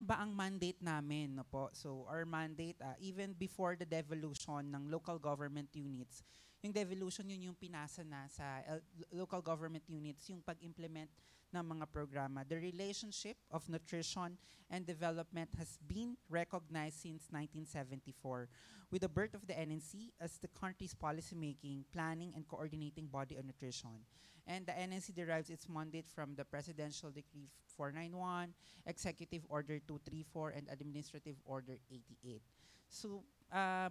ba ang mandate namin? No po? So our mandate, even before the devolution ng local government units, yung devolution yun yung pinasa na sa local government units, yung pag-implement ng mga programa. The relationship of nutrition and development has been recognized since 1974 with the birth of the NNC as the country's policymaking, planning, and coordinating body on nutrition. And the NNC derives its mandate from the Presidential Decree 491, Executive Order 234, and Administrative Order 88. So,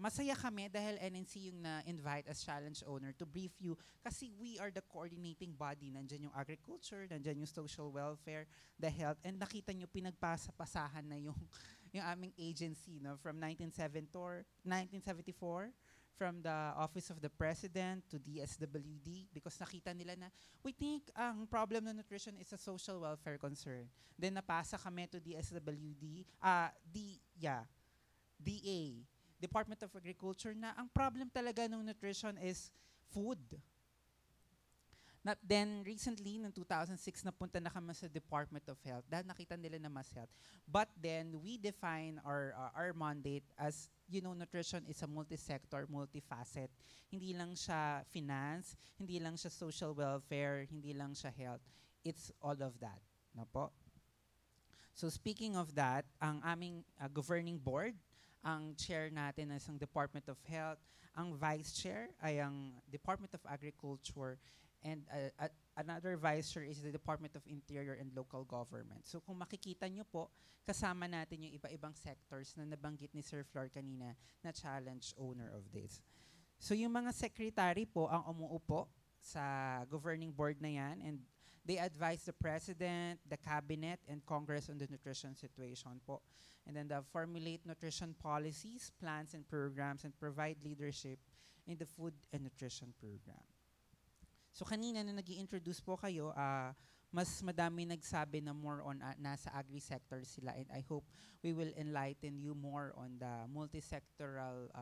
masaya kami dahil NNC yung na-invite as challenge owner to brief you kasi we are the coordinating body. Nandyan yung agriculture, nandyan yung social welfare, the health, and nakita nyo pinagpasapasahan na yung, yung aming agency no, from 1974 from the Office of the President to DSWD because nakita nila na we think ang problem ng nutrition is a social welfare concern. Then napasa kami to DSWD, DA, Department of Agriculture na ang problem talaga ng nutrition is food. Then recently, noong 2006, napunta na kami sa Department of Health dahil nakita nila na mas health. But then, we define our mandate as, you know, nutrition is a multi-sector, multi-facet. Hindi lang siya finance, hindi lang siya social welfare, hindi lang siya health. It's all of that. No po? So speaking of that, ang aming governing board, ang chair natin ay ang Department of Health, ang vice chair ay ang Department of Agriculture, and another vice chair is the Department of Interior and Local Government. So kung makikita nyo po, kasama natin yung iba-ibang sectors na nabanggit ni Sir Flor kanina na challenge owner of this. So yung mga secretary po ang umuupo sa governing board na yan and they advise the President, the Cabinet, and Congress on the nutrition situation po. And then formulate nutrition policies, plans, and programs and provide leadership in the food and nutrition program. So kanina nung nag-i-introduce po kayo, mas madami nagsabi na more on nasa agri-sector sila and I hope we will enlighten you more on the multi-sectoral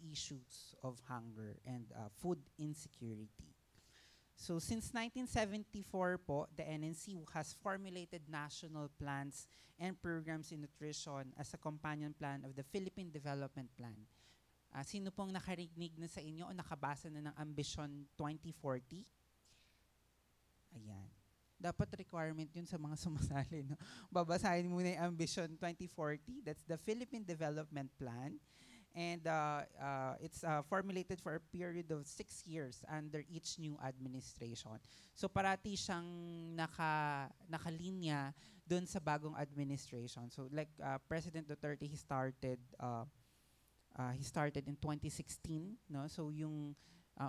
issues of hunger and food insecurity. So since 1974 po, the NNC has formulated national plans and programs in nutrition as a companion plan of the Philippine Development Plan. Sino pong nakarinig na sa inyo o nakabasa na ng Ambition 2040? Ayan. Dapat requirement yun sa mga sumasali. No? Babasahin muna yung Ambition 2040. That's the Philippine Development Plan. And it's formulated for a period of 6 years under each new administration. So parati siyang nakalinya dun sa bagong administration. So like President Duterte, he started in 2016, no? So yung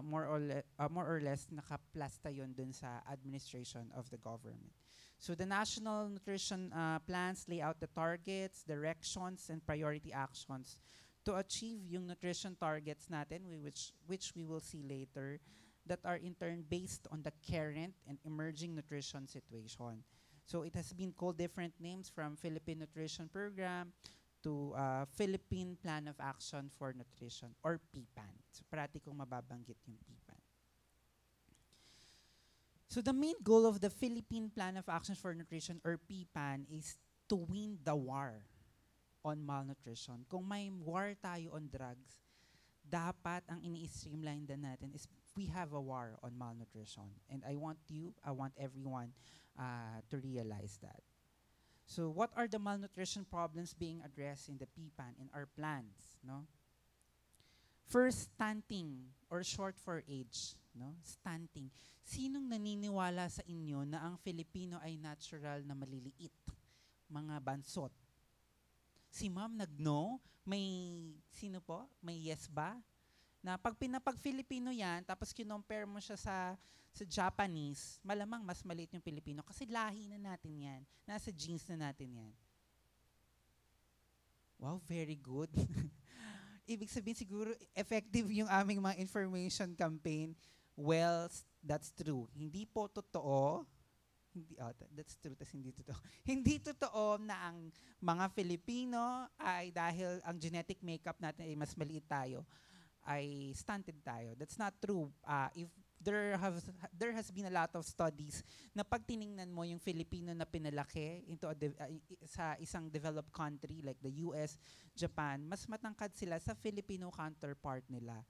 more or less nakaplasta yon dun sa administration of the government. So the national nutrition plans lay out the targets, directions, and priority actions to achieve yung nutrition targets natin, which we will see later, that are in turn based on the current and emerging nutrition situation. So it has been called different names from Philippine Nutrition Program to Philippine Plan of Action for Nutrition or PPAN. So parati kong mababanggit yung PPAN. So the main goal of the Philippine Plan of Action for Nutrition or PPAN is to win the war on malnutrition. Kung may war tayo on drugs, dapat ang ini-streamline din natin is we have a war on malnutrition. And I want everyone to realize that. So what are the malnutrition problems being addressed in the PPAN in our plans? No? First, stunting or short for age. No? Stunting. Sinong naniniwala sa inyo na ang Filipino ay natural na maliliit? Mga bansot. Si ma'am nag-no? Sino po? May yes ba? Na pag Filipino yan, tapos kinompare mo siya sa Japanese, malamang mas maliit yung Pilipino kasi lahi na natin yan. Nasa genes na natin yan. Wow, very good. Ibig sabihin siguro effective yung aming mga information campaign. Well, that's true. Hindi po totoo. That's true, tas hindi totoo. Hindi totoo na ang mga Filipino ay dahil ang genetic makeup natin ay mas maliit tayo, ay stunted tayo. That's not true. If there has been a lot of studies na pag tiningnan mo yung Filipino na pinalaki sa isang developed country like the US, Japan, mas matangkad sila sa Filipino counterpart nila.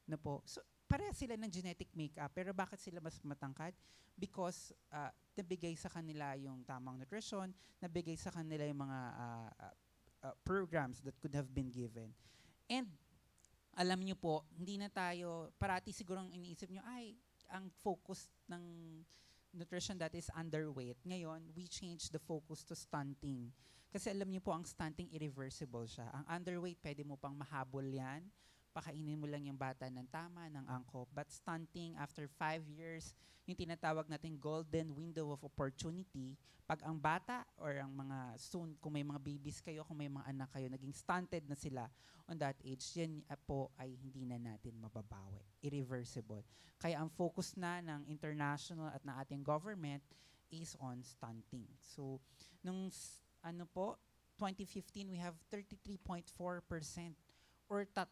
Na po. So, pareha sila ng genetic makeup, pero bakit sila mas matangkad? Because nabigay sa kanila yung tamang nutrition, nabigay sa kanila yung mga programs that could have been given. And alam nyo po, hindi na tayo, parati sigurong iniisip nyo, ay, ang focus ng nutrition that is underweight. Ngayon, we change the focus to stunting. Kasi alam nyo po, ang stunting irreversible siya. Ang underweight, pwede mo pang mahabol yan. Pakainin mo lang yung bata ng tama, ng angkop. But stunting, after 5 years, yung tinatawag nating golden window of opportunity, pag ang bata or ang mga soon, kung may mga babies kayo, kung may mga anak kayo, naging stunted na sila on that age, yan po ay hindi na natin mababawi. Irreversible. Kaya ang focus na ng international at ng ating government is on stunting. So, nung 2015, we have 33.4% or 3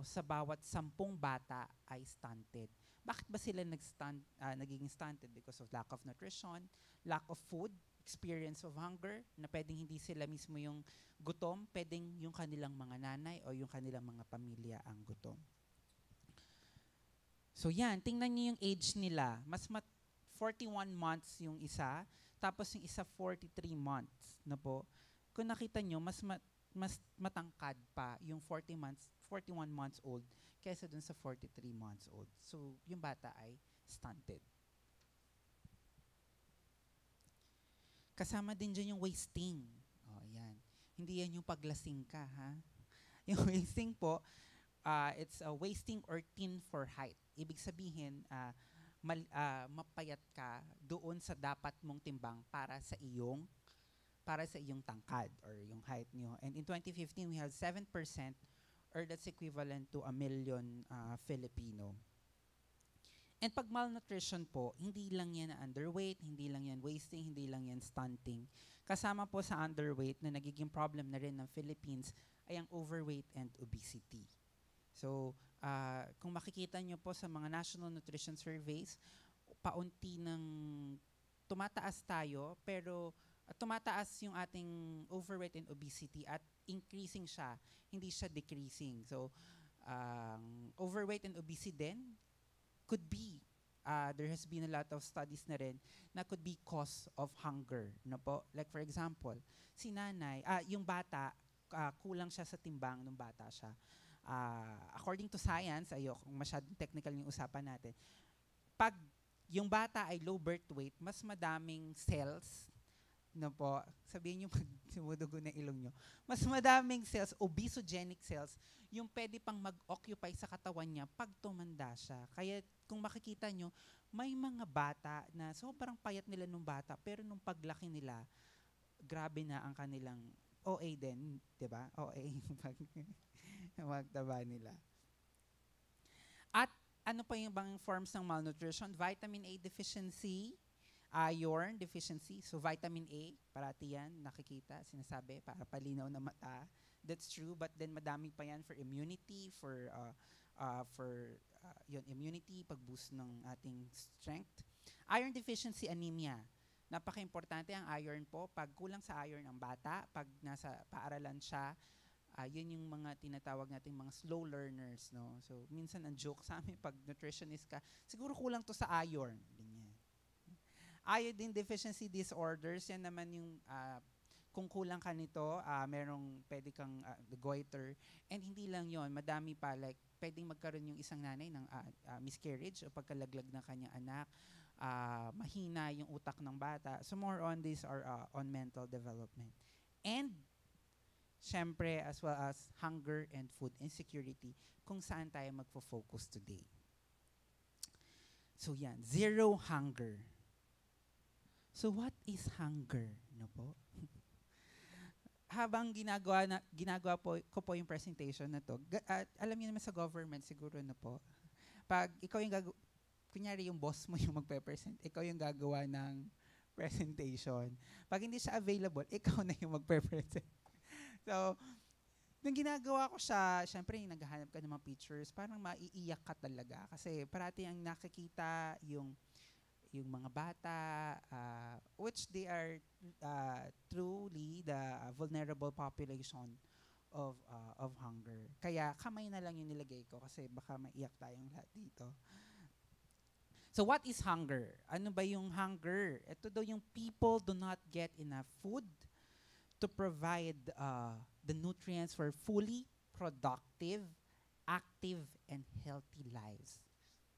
sa bawat 10 bata ay stunted. Bakit ba sila nagiging stunted? Because of lack of nutrition, lack of food, experience of hunger, na pwedeng hindi sila mismo yung gutom, pwedeng yung kanilang mga nanay o yung kanilang mga pamilya ang gutom. So yan, tingnan niyo yung age nila. 41 months yung isa, tapos yung isa 43 months. Na po. Kung nakita nyo, mas matangkad pa yung 41 months old kaysa dun sa 43 months old. So, yung bata ay stunted. Kasama din dyan yung wasting. Oh, yan. Hindi yan yung paglasing ka, ha? Yung wasting po, it's a wasting or thin for height. Ibig sabihin, mapayat ka doon sa dapat mong timbang para sa iyong tangkad or yung height nyo. And in 2015, we have 7% or that's equivalent to 1 million Filipino. And pag malnutrition po, hindi lang yan underweight, hindi lang yan wasting, hindi lang yan stunting. Kasama po sa underweight na nagiging problem na rin ng Philippines ay ang overweight and obesity. So, kung makikita nyo po sa mga national nutrition surveys, paunti ng tumataas tayo, pero tumataas yung ating overweight and obesity at increasing siya, hindi siya decreasing. So, overweight and obesity din could be, there has been a lot of studies na rin na could be cause of hunger. No po? Like for example, si nanay, yung bata, kulang siya sa timbang nung bata siya. According to science, kung masyadong technical yung usapan natin, pag yung bata ay low birth weight, mas madaming cells, no po, sabihin nyo pag sumudugo na ilong nyo, mas madaming cells, obesogenic cells, yung pwede pang mag-occupy sa katawan niya pag tumanda siya. Kaya kung makikita nyo, may mga bata na sobrang payat nila nung bata, pero nung paglaki nila, grabe na ang kanilang OA din, di ba? OA yung magtaba nila. At ano pa yung bang forms ng malnutrition? Vitamin A deficiency, iron deficiency. So vitamin A, parati yan, nakikita, sinasabi, para palinaw na mata. That's true, but then madami pa yan for immunity, for immunity, pag-boost ng ating strength. Iron deficiency anemia. Napaka-importante ang iron po. Pag kulang sa iron ang bata, pag nasa paaralan siya, yun yung mga tinatawag nating mga slow learners, no? So, minsan ang joke sa amin, pag nutritionist ka, siguro kulang to sa iron. Ganyan. Iodine deficiency disorders, yan naman yung kung kulang ka nito, merong pwede kang goiter. And hindi lang yon, madami pa, like pwedeng magkaroon yung isang nanay ng miscarriage o pagkalaglag ng kanyang anak, mahina yung utak ng bata. So more on these are on mental development. And syempre, as well as hunger and food insecurity, kung saan tayo magfo-focus today. So yan, zero hunger. So what is hunger? No po? Habang ginagawa ko po yung presentation na to, alam niyo naman sa government siguro na po, pag ikaw yung kunyari yung boss mo yung magpe-present, ikaw yung gagawa ng presentation. Pag hindi siya available, ikaw na yung magpe-present. So, nung ginagawa ko siya, syempre yung naghahanap ka ng mga pictures, parang maiiyak ka talaga. Kasi parati ang nakikita yung mga bata, which they are truly the vulnerable population of hunger. Kaya kamay na lang yung nilagay ko kasi baka maiyak tayong lahat dito. So what is hunger? Ano ba yung hunger? Ito daw yung people do not get enough food to provide the nutrients for fully productive, active, and healthy lives.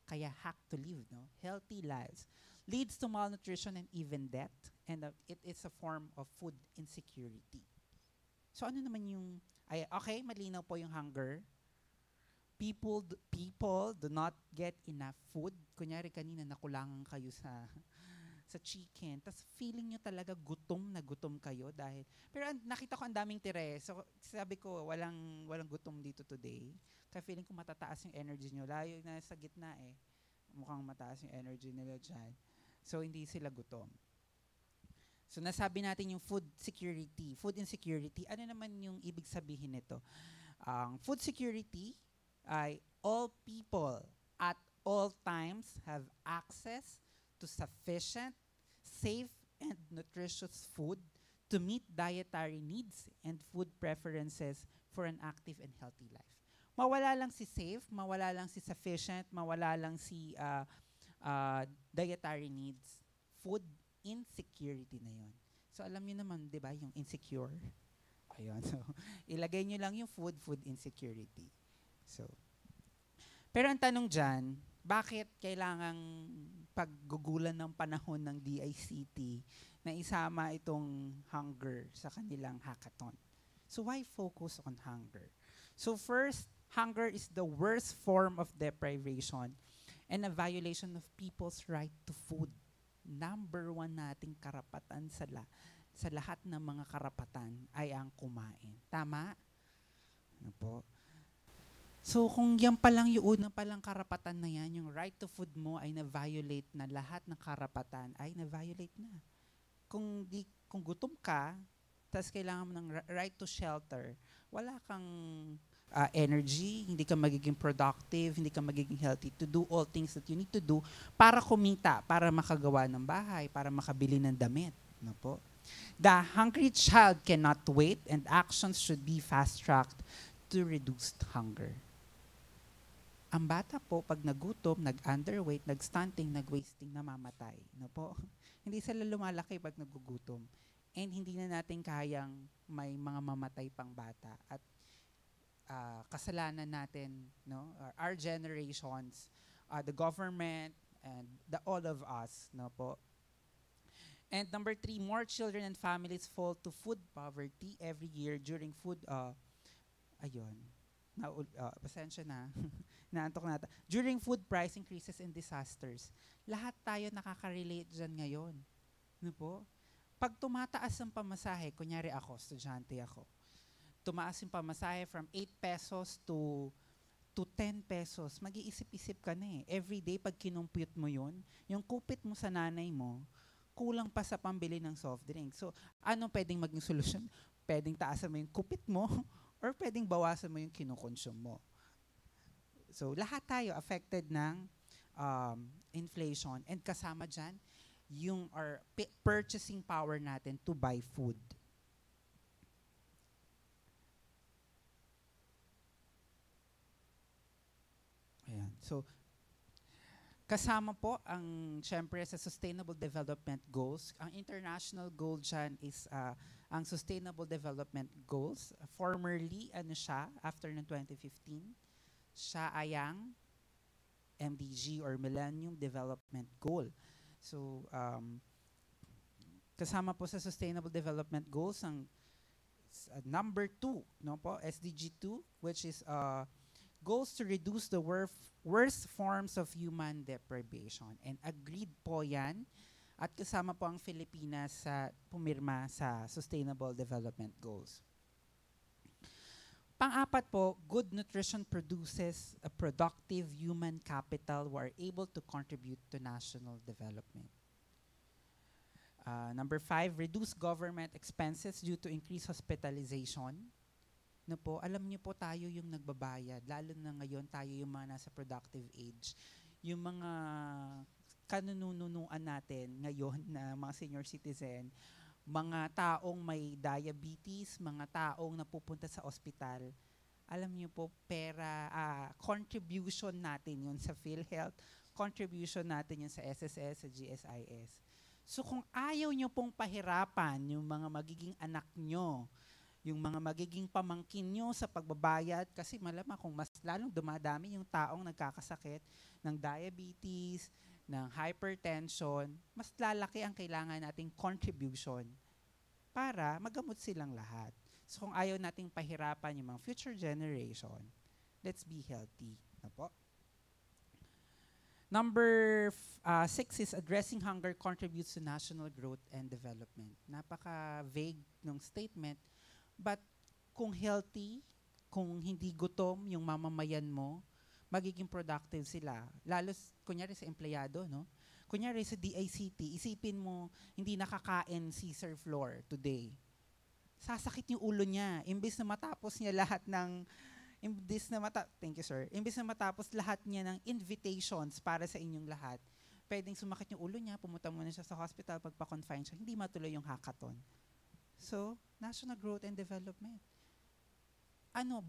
Kaya hack to live, no? Healthy lives. Leads to malnutrition and even death. And it is a form of food insecurity. So ano naman yung, okay, malinaw po yung hunger. People do not get enough food. Kunyari kanina nakulangan kayo sa chicken. Tapos feeling nyo talaga gutom na gutom kayo dahil, pero nakita ko ang daming tire. So sabi ko, walang gutom dito today. Kaya feeling ko matataas yung energy nyo. Layo na sa gitna eh. Mukhang mataas yung energy nila dyan. So hindi sila gutom. So nasabi natin yung food security, food insecurity. Ano naman yung ibig sabihin nito? Food security ay all people at all times have access to sufficient, safe, and nutritious food to meet dietary needs and food preferences for an active and healthy life. Mawala lang si safe, mawala lang si sufficient, mawala lang si dietary needs, food insecurity na yun. So alam niyo naman, di ba, yung insecure. Ayun, so ilagay niyo lang yung food insecurity. So, pero ang tanong dyan, bakit kailangang paggugulan ng panahon ng DICT na isama itong hunger sa kanilang hackathon? So why focus on hunger? So first, hunger is the worst form of deprivation and a violation of people's right to food. Number 1 nating karapatan sa lahat ng mga karapatan ay ang kumain. Tama? Ano po? So kung yan palang yung unang palang karapatan na yan, yung right to food mo ay na-violate na, lahat ng karapatan ay na-violate na. Kung gutom ka, tas kailangan mo ng right to shelter, wala kang energy, hindi ka magiging productive, hindi ka magiging healthy to do all things that you need to do para kumita, para makagawa ng bahay, para makabili ng damit. No po? The hungry child cannot wait and actions should be fast-tracked to reduce hunger. Ang bata po, pag nagutom, nag-underweight, nag-stunting, nag-wasting, namamatay. No po? Hindi sila lumalaki pag nagugutom. And hindi na natin kayang may mga mamatay pang bata. At kasalanan natin, no? Our generations, the government, and all of us. No po? And number 3, more children and families fall to food poverty every year during food, pasensya na, naantok na ata. During food price increases and disasters, lahat tayo nakaka-relate dyan ngayon. Ano po? Pag tumataas ang pamasahe, kunyari ako, estudyante ako, tumaas yung pamasahe from 8 pesos to 10 pesos, mag-iisip-isip ka na eh. Every day, pag kinumpute mo yun, yung kupit mo sa nanay mo, kulang pa sa pambili ng soft drink. So, ano pwedeng maging solusyon? Pwedeng taasan mo yung kupit mo or pwedeng bawasan mo yung kinukonsume mo. So, lahat tayo affected ng inflation. And kasama dyan, yung our purchasing power natin to buy food. Ayan. So, kasama po ang, syempre, sa Sustainable Development Goals. Ang international goal dyan is ang Sustainable Development Goals. Formerly, after ng 2015, siya ay ang MDG or Millennium Development Goal. So, kasama po sa Sustainable Development Goals ang number 2, no po, SDG 2, which is goals to reduce the worst forms of human deprivation. And agreed po yan. At kasama po ang Pilipinas sa pumirma sa Sustainable Development Goals. Pang-apat po, good nutrition produces a productive human capital who are able to contribute to national development. Number 5, reduce government expenses due to increased hospitalization. no po, alam niyo po tayo yung nagbabayad, lalo na ngayon tayo yung mga nasa productive age. Yung mga kanununuan natin ngayon na mga senior citizen, mga taong may diabetes, mga taong napupunta sa ospital, alam niyo po, pera, contribution natin yun sa PhilHealth, contribution natin yun sa SSS, sa GSIS. So kung ayaw niyo pong pahirapan yung mga magiging anak niyo, yung mga magiging pamangkin nyo sa pagbabayad, kasi malamang kung mas lalong dumadami yung taong nagkakasakit ng diabetes, ng hypertension, mas lalaki ang kailangan nating contribution para magamot silang lahat. So kung ayaw nating pahirapan yung mga future generation, let's be healthy. Na po? Number 6 is addressing hunger contributes to national growth and development. Napaka-vague ng statement, but kung healthy, kung hindi gutom yung mamamayan mo, magiging productive sila. Lalo, kunyari sa empleyado, no? Kunyari sa DICT, isipin mo, hindi nakakain si Sir Floor today. Sasakit yung ulo niya. Imbis na matapos niya lahat ng thank you, sir. Imbis na matapos lahat niya ng invitations para sa inyong lahat, pwedeng sumakit yung ulo niya, pumunta muna siya sa hospital, pagpa-confine siya, hindi matuloy yung hackathon. So, national growth and development.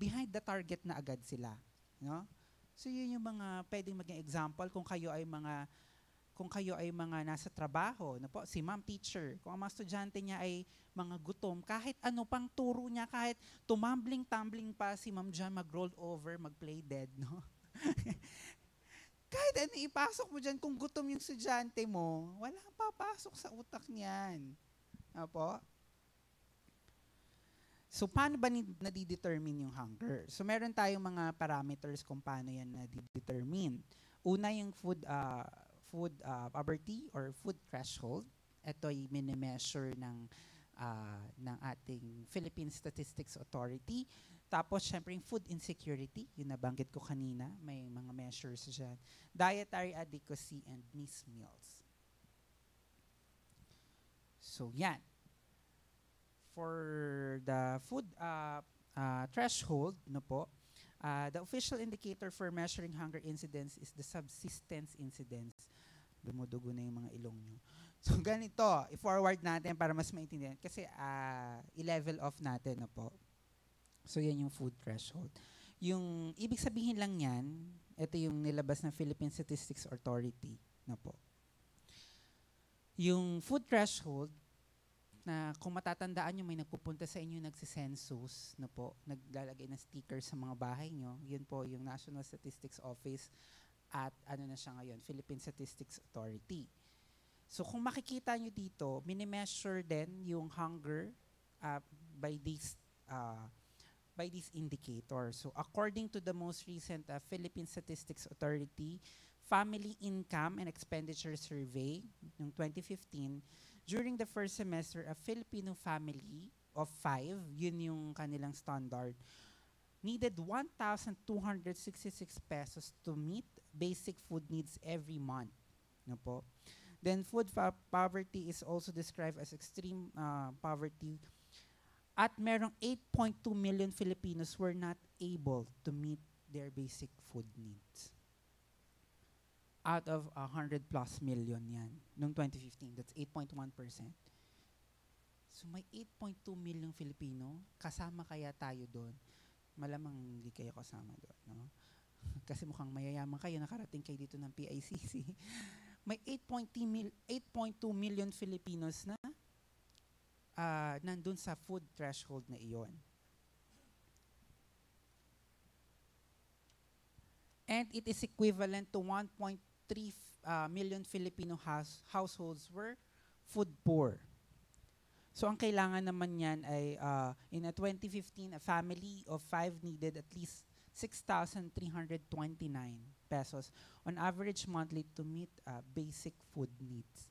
Behind the target na agad sila. No? So, yun yung mga pwedeng maging example kung kayo ay mga nasa trabaho, no po, si ma'am teacher, kung ang mga estudyante niya ay mga gutom, kahit ano pang turo niya, kahit tumambling-tumbling pa si ma'am dyan, mag-roll over, mag-play dead, no? Kahit ano ipasok mo dyan, kung gutom yung estudyante mo, wala papasok sa utak niyan. Opo? So, paano ba nadidetermine yung hunger? So, meron tayong mga parameters kung paano yan nadidetermine. Una, yung food poverty or food threshold. Ito ay mini-measure ng ating Philippine Statistics Authority. Tapos, syempre, yung food insecurity, yung nabanggit ko kanina, may mga measures dyan. Dietary adequacy and missed meals. So, yan. For the food threshold, no po, the official indicator for measuring hunger incidence is the subsistence incidence. Dumudugo na yung mga ilong nyo. So, ganito, i-forward natin para mas maintindihan. Kasi, i-level off natin, no po. So, yan yung food threshold. Yung, ibig sabihin lang yan, ito yung nilabas ng Philippine Statistics Authority, no po. Yung food threshold, na kung matatandaan nyo, may nagpupunta sa inyo, nagsisensus, no po, naglalagay ng sticker sa mga bahay nyo, yun po yung National Statistics Office at ano na siya ngayon, Philippine Statistics Authority. So kung makikita nyo dito, mini-measure din yung hunger by these indicators. So according to the most recent Philippine Statistics Authority Family Income and Expenditure Survey ng 2015, during the first semester, a Filipino family of 5, yun yung kanilang standard, needed 1,266 pesos to meet basic food needs every month. No po? Then food poverty is also described as extreme poverty. At merong 8.2 million Filipinos were not able to meet their basic food needs. Out of 100 plus million yan. Noong 2015, that's 8.1%. So may 8.2 million Filipino, kasama kaya tayo doon? Malamang hindi kayo kasama doon, no? Kasi mukhang mayayaman kayo, nakarating kayo dito ng PICC. May 8.2 million Filipinos na nandun sa food threshold na iyon. And it is equivalent to 1.3 million Filipino households were food poor. So ang kailangan naman yan ay, in 2015, a family of 5 needed at least 6,329 pesos on average monthly to meet basic food needs.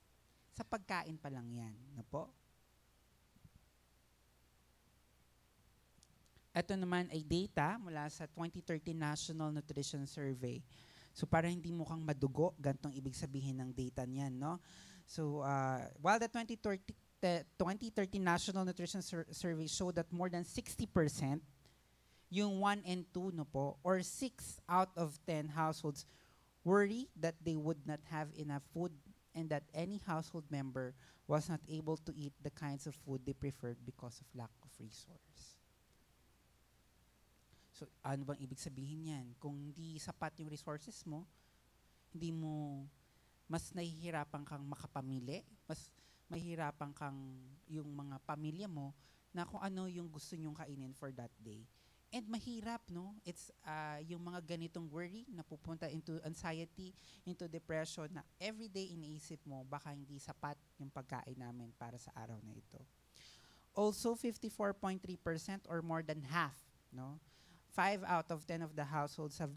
Sa pagkain pa lang yan. Na po? Ito naman ay data mula sa 2013 National Nutrition Survey. So para hindi mukhang madugo, gantong ibig sabihin ng data niyan, no? So while the 2013 National Nutrition Survey showed that more than 60% yung 1 and 2 no po, or 6 out of 10 households worry that they would not have enough food and that any household member was not able to eat the kinds of food they preferred because of lack of resource. So, ano bang ibig sabihin yan? Kung hindi sapat yung resources mo, hindi mo, mas nahihirapan kang makapamili, mas mahihirapan kang yung mga pamilya mo na kung ano yung gusto nyong kainin for that day. And mahirap, no? It's yung mga ganitong worry na pupunta into anxiety, into depression, na everyday iniisip mo, baka hindi sapat yung pagkain namin para sa araw na ito. Also, 54.3% or more than half, no? 5 out of 10 of the households have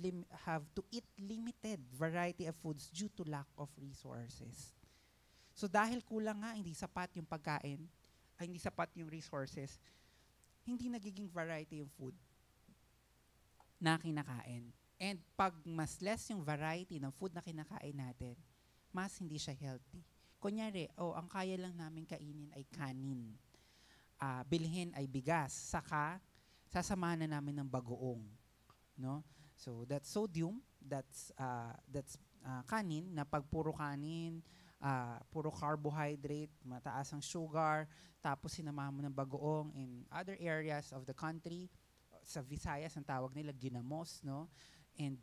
to eat limited variety of foods due to lack of resources. So dahil kulang nga, hindi sapat yung pagkain, hindi sapat yung resources, hindi nagiging variety yung food na kinakain. And pag mas less yung variety ng food na kinakain natin, mas hindi siya healthy. Kunyari, ang kaya lang namin kainin ay kanin. Bilhin ay bigas, saka sasamahan na namin ng bagoong, no? So that's sodium, that's kanin na pag puro kanin, puro carbohydrate, mataas ang sugar, tapos sinamahan mo ng bagoong in other areas of the country. Sa Visayas ang tawag nila ginamos, no? And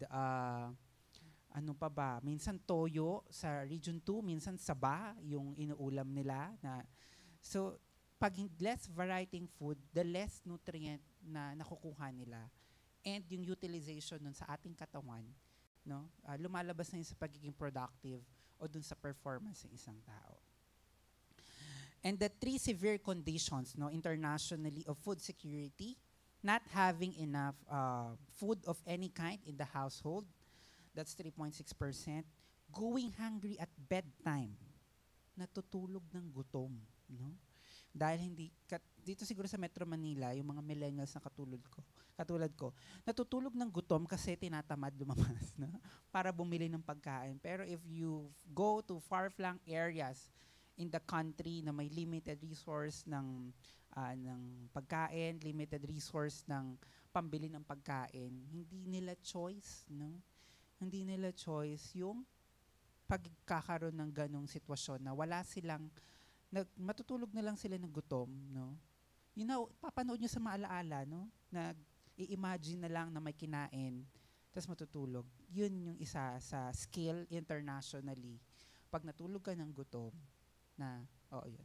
ano pa ba? Minsan toyo sa Region 2, minsan saba yung inuulam nila na so pag less variety food, the less nutrient na nakukuha nila. And yung utilization nun sa ating katawan, no? Lumalabas na yun sa pagiging productive o dun sa performance ng isang tao. And the 3 severe conditions, no, internationally of food security, not having enough food of any kind in the household, that's 3.6%. Going hungry at bedtime, natutulog ng gutom, no? Dahil dito siguro sa Metro Manila, yung mga millennials na katulad ko, natutulog ng gutom kasi tinatamad lumabas, no? Para bumili ng pagkain. Pero if you go to far-flung areas in the country na may limited resource ng pagkain, limited resource ng pambili ng pagkain, hindi nila choice, no? Hindi nila choice yung pagkakaroon ng ganong sitwasyon na wala silang matutulog na lang sila ng gutom, no? You know, papanood nyo sa maalaala, no? Na i-imagine na lang na may kinain, tapos matutulog. Yun yung isa sa skill internationally. Pag natulog ka ng gutom,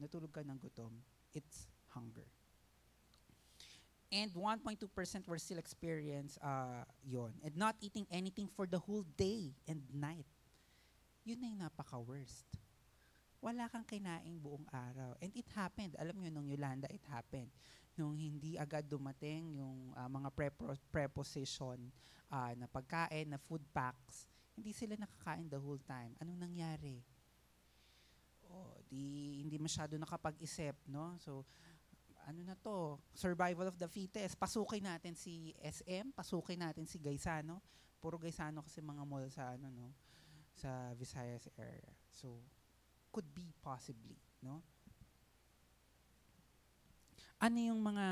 natulog ka ng gutom, it's hunger. And 1.2% were still experience yon. And not eating anything for the whole day and night. Yun na yung napaka-worst. Wala kang kinaing buong araw. And it happened. Alam nyo, nung Yolanda, it happened. Nung hindi agad dumating yung mga preposition na pagkain, na food packs, hindi sila nakakain the whole time. Anong nangyari? Hindi masyado nakapag-isip, no? So, ano na to? Survival of the fittest. Pasukin natin si SM, pasukin natin si Gaisano. Puro Gaisano kasi mga mall sa sa Visayas area. So, could be possibly, no? Ano yung mga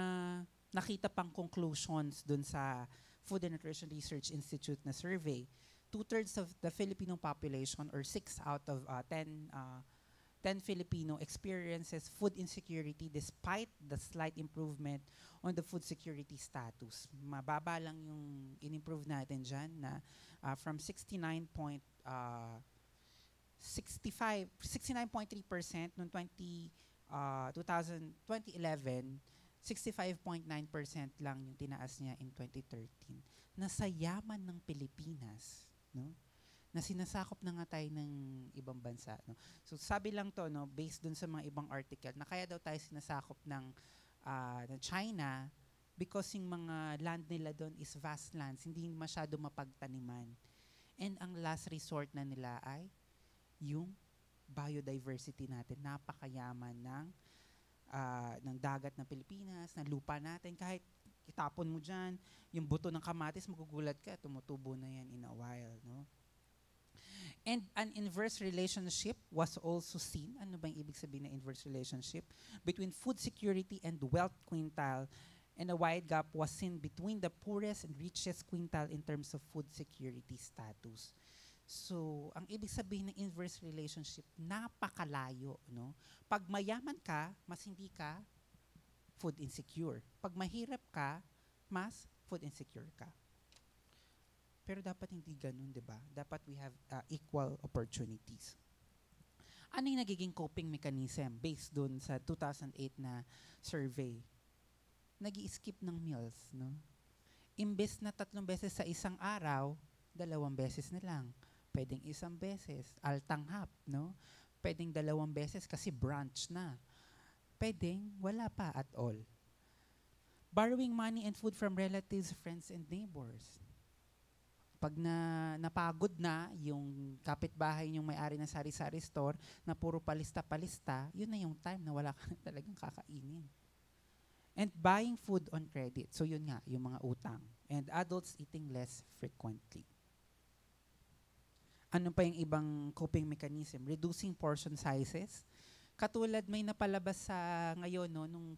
nakita pang conclusions dun sa Food and Nutrition Research Institute na survey? 2/3 of the Filipino population, or 6 out of 10 Filipino experiences food insecurity despite the slight improvement on the food security status. Mababa lang yung in-improve natin dyan na from 69.3% noong 2011, 65.9% lang yung tinaas niya in 2013. Nasa yaman ng Pilipinas, no? Na sinasakop na nga tayo ng ibang bansa, no? So sabi lang to, no, based dun sa mga ibang article, na kaya daw tayo sinasakop ng China because yung mga land nila doon is vast lands, hindi masyado mapagtaniman. And ang last resort na nila ay yung biodiversity natin. Napakayaman ng dagat ng Pilipinas, ng lupa natin. Kahit itapon mo dyan, yung buto ng kamatis, magugulat ka, tumutubo na yan in a while, no? And an inverse relationship was also seen. Ano ba yung ibig sabihin na inverse relationship? Between food security and wealth quintile. and a wide gap was seen between the poorest and richest quintile in terms of food security status. So, ang ibig sabihin ng inverse relationship, napakalayo, no? Pag mayaman ka, mas hindi ka food insecure. Pag mahirap ka, mas food insecure ka. Pero dapat hindi ganun, di ba? Dapat we have equal opportunities. Ano yung nagiging coping mechanism based dun sa 2008 na survey? Nag-i-skip ng meals, no? Imbes na 3 beses sa isang araw, 2 beses na lang. Pwedeng 1 beses, altanghap, no? Pwedeng 2 beses kasi brunch na. Pwedeng wala pa at all. Borrowing money and food from relatives, friends, and neighbors. Pag napagod na yung kapitbahay yung may-ari ng sari-sari store na puro palista-palista, yun na yung time na wala ka na talagang kakainin. And buying food on credit. So yun nga, yung mga utang. And adults eating less frequently. Ano pa yung ibang coping mechanism? Reducing portion sizes. Katulad may napalabas sa ngayon, no, nung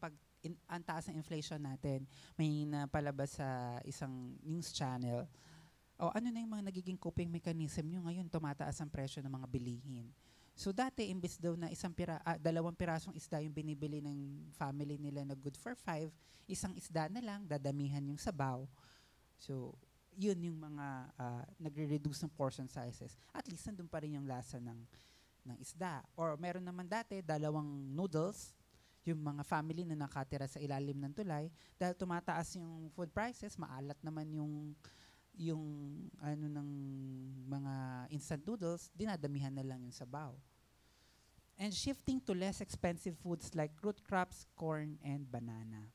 ang taas ng inflation natin, may napalabas sa isang news channel. O ano na yung mga nagiging coping mechanism nyo ngayon, tumataas ang presyo ng mga bilihin. So dati, imbes daw na 2 pirasong isda yung binibili ng family nila na good for 5, isang isda na lang, dadamihan yung sabaw. So yun yung mga nagre-reduce ng portion sizes. At least nandun pa rin yung lasa ng isda. Or meron naman dati, 2 noodles, yung mga family na nakatira sa ilalim ng tulay, dahil tumataas yung food prices, maalat naman yung ano ng mga instant noodles, dinadamihan na lang yung sabaw. And shifting to less expensive foods like root crops, corn, and banana.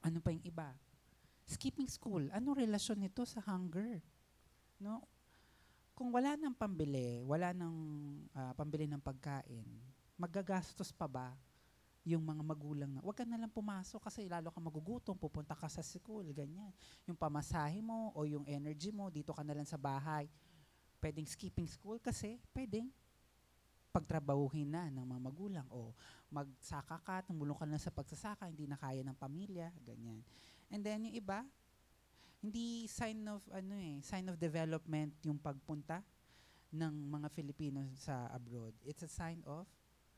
Ano pa yung iba? Skipping school. Anong relasyon nito sa hunger? No? Kung wala nang pambili, wala nang pambili ng pagkain, magagastos pa ba yung mga magulang na, wag ka na lang pumasok kasi lalo ka magugutom, pupunta ka sa school, ganyan. Yung pamasahe mo o yung energy mo, dito ka na lang sa bahay. Pwedeng skipping school kasi pwedeng pagtrabahuhin na ng mga magulang o magsaka ka, tumulong ka na sa pagsasaka, hindi na kaya ng pamilya, ganyan. And then yung iba, hindi sign of development yung pagpunta ng mga Filipino sa abroad. It's a sign of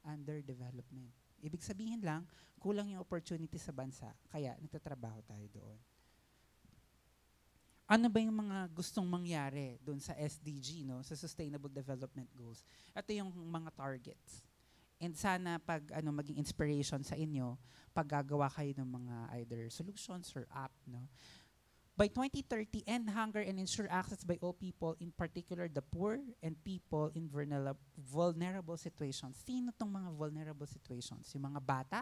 underdevelopment. Ibig sabihin lang, kulang yung opportunity sa bansa, kaya nagtatrabaho tayo doon. Ano ba yung mga gustong mangyari doon sa SDG, no, sa Sustainable Development Goals? Ito yung mga targets. And sana pag maging inspiration sa inyo, pag gagawa kayo ng mga either solutions or app, no. By 2030, end hunger and ensure access by all people, in particular the poor and people in vulnerable situations. Sino tong mga vulnerable situations? Yung mga bata,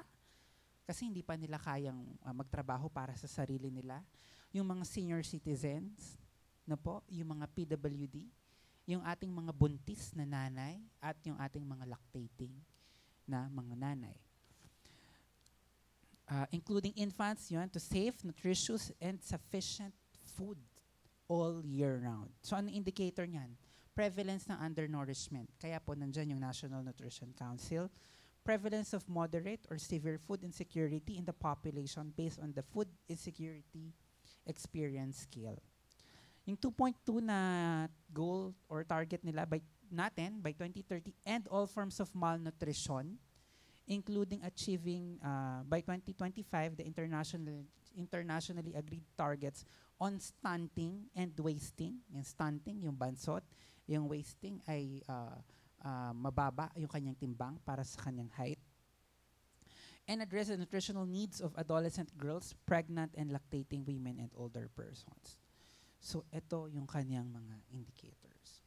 kasi hindi pa nila kayang magtrabaho para sa sarili nila. Yung mga senior citizens, yung mga PWD, yung ating mga buntis na nanay, at yung ating mga lactating na mga nanay. Including infants, to safe, nutritious, and sufficient food all year round. So, ano indicator niyan? Prevalence ng undernourishment. Kaya po nandyan yung National Nutrition Council. Prevalence of moderate or severe food insecurity in the population based on the food insecurity experience scale. Yung 2.2 na goal or target nila by 2030, end all forms of malnutrition, including achieving by 2025 the internationally agreed targets on stunting and wasting. Yung stunting, yung bansot, yung wasting ay mababa yung kanyang timbang para sa kanyang height. And address the nutritional needs of adolescent girls, pregnant and lactating women, and older persons. So ito yung kanyang mga indicators.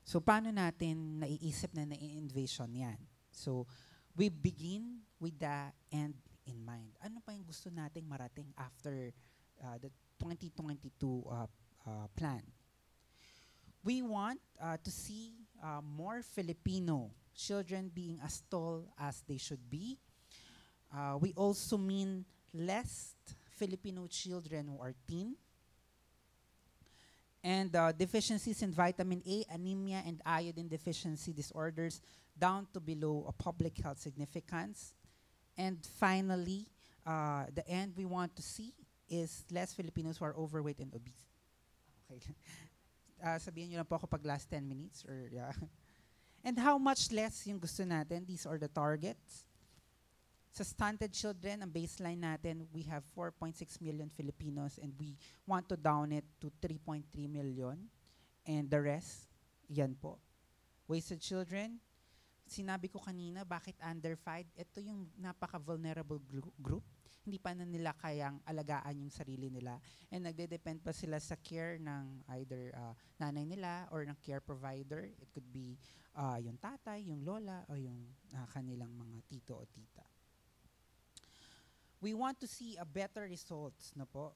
So, paano natin naiisip na nai-envision yan? So, we begin with the end in mind. Ano pa yung gusto nating marating after the 2022 plan? We want to see more Filipino children being as tall as they should be. We also mean less Filipino children who are teen. And deficiencies in vitamin A, anemia, and iodine deficiency disorders down to below a public health significance. And finally, the end we want to see is less Filipinos who are overweight and obese. Okay. Sabihin nyo lang po ako pag last 10 minutes or yeah. And how much less yung gusto natin? These are the targets. Sa stunted children, ang baseline natin, we have 4.6 million Filipinos and we want to down it to 3.3 million. And the rest, yan po. Wasted children, sinabi ko kanina, bakit under 5? Ito yung napaka-vulnerable group. Hindi pa na nila kayang alagaan yung sarili nila. And nagde-depend pa sila sa care ng either nanay nila or ng care provider. It could be yung tatay, yung lola, o yung kanilang mga tito o tita. We want to see a better results na po.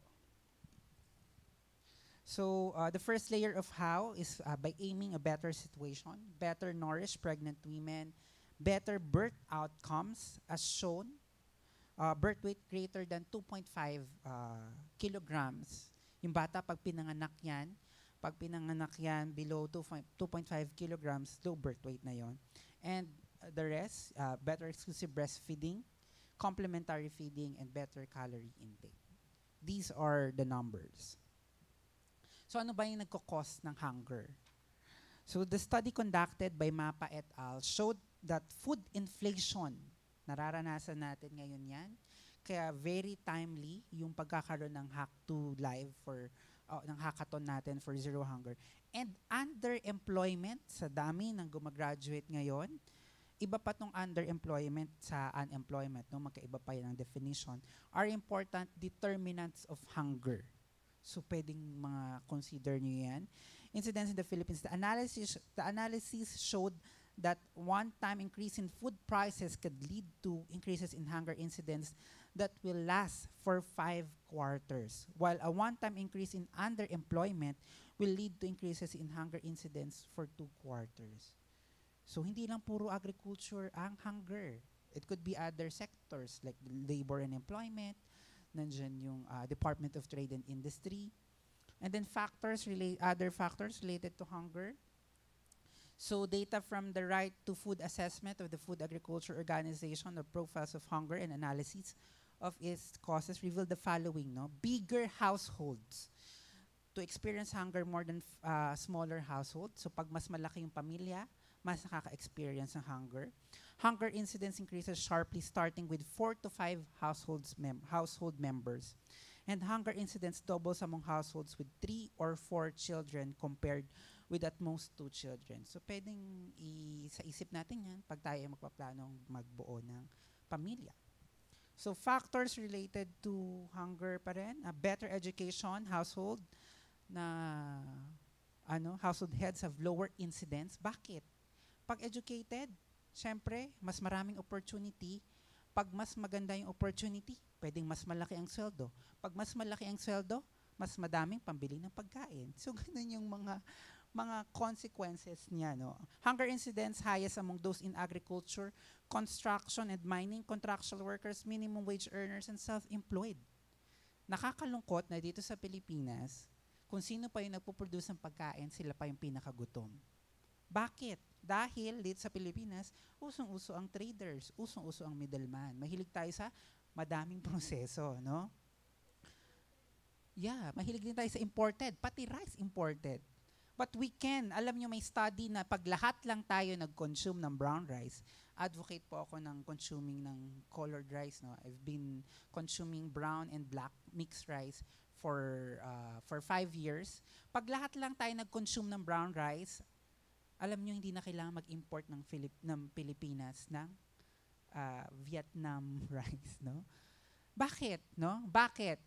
So the first layer of how is by aiming a better situation, better nourished pregnant women, better birth outcomes as shown, birth weight greater than 2.5 kilograms. Yung bata, pag pinanganak yan, below 2.5 kilograms, low birth weight na yon. And the rest, better exclusive breastfeeding, complementary feeding, and better calorie intake. These are the numbers. So ano ba yung nagko-cause ng hunger? So the study conducted by Mapa et al. Showed that food inflation, nararanasan natin ngayon yan, kaya very timely yung pagkakaroon ng Hack2 Live for ng hackathon natin for Zero Hunger. And underemployment, sa dami ng gumagraduate ngayon, iba pa tong underemployment sa unemployment, no? Magkaiba pa yan ang definition, are important determinants of hunger. So pwedeng mga consider nyo yan. Incidence in the Philippines, the analysis showed that one-time increase in food prices could lead to increases in hunger incidence that will last for 5 quarters, while a one-time increase in underemployment will lead to increases in hunger incidence for 2 quarters. So hindi lang puro agriculture ang hunger. It could be other sectors like labor and employment, nandiyan yung Department of Trade and Industry, and then other factors related to hunger. So data from the Right to Food Assessment of the Food Agriculture Organization of Profiles of Hunger and Analysis of its causes revealed the following, no? Bigger households to experience hunger more than smaller households. So pag mas malaki yung pamilya, mas nakaka-experience ng hunger. Hunger incidence increases sharply starting with 4 to 5 household members. And hunger incidence doubles among households with 3 or 4 children compared with at most 2 children. So pwedeng sa isip natin yan pag tayo magpaplanong magbuo ng pamilya. So factors related to hunger pa rin, a better education, household heads have lower incidence. Bakit? Pag educated, syempre, mas maraming opportunity. Pag mas maganda yung opportunity, pwedeng mas malaki ang sweldo. Pag mas malaki ang sweldo, mas madaming pambili ng pagkain. So, ganun yung mga consequences niya, no? Hunger incidence highest among those in agriculture, construction and mining, contractual workers, minimum wage earners, and self-employed. Nakakalungkot na dito sa Pilipinas, kung sino pa yung nagpo-produce ng pagkain, sila pa yung pinakagutom. Bakit? Dahil dito sa Pilipinas, usong-uso ang traders, usong-uso ang middleman. Mahilig tayo sa madaming proseso, no? Yeah, mahilig din tayo sa imported, pati rice imported. But we can, alam nyo may study na pag lahat lang tayo nag-consume ng brown rice, advocate po ako ng consuming ng colored rice, no? I've been consuming brown and black mixed rice for 5 years. Pag lahat lang tayo nag-consume ng brown rice, alam nyo, hindi na kailangan mag-import ng Pilipinas ng Vietnam rice, no? Bakit, no? Bakit?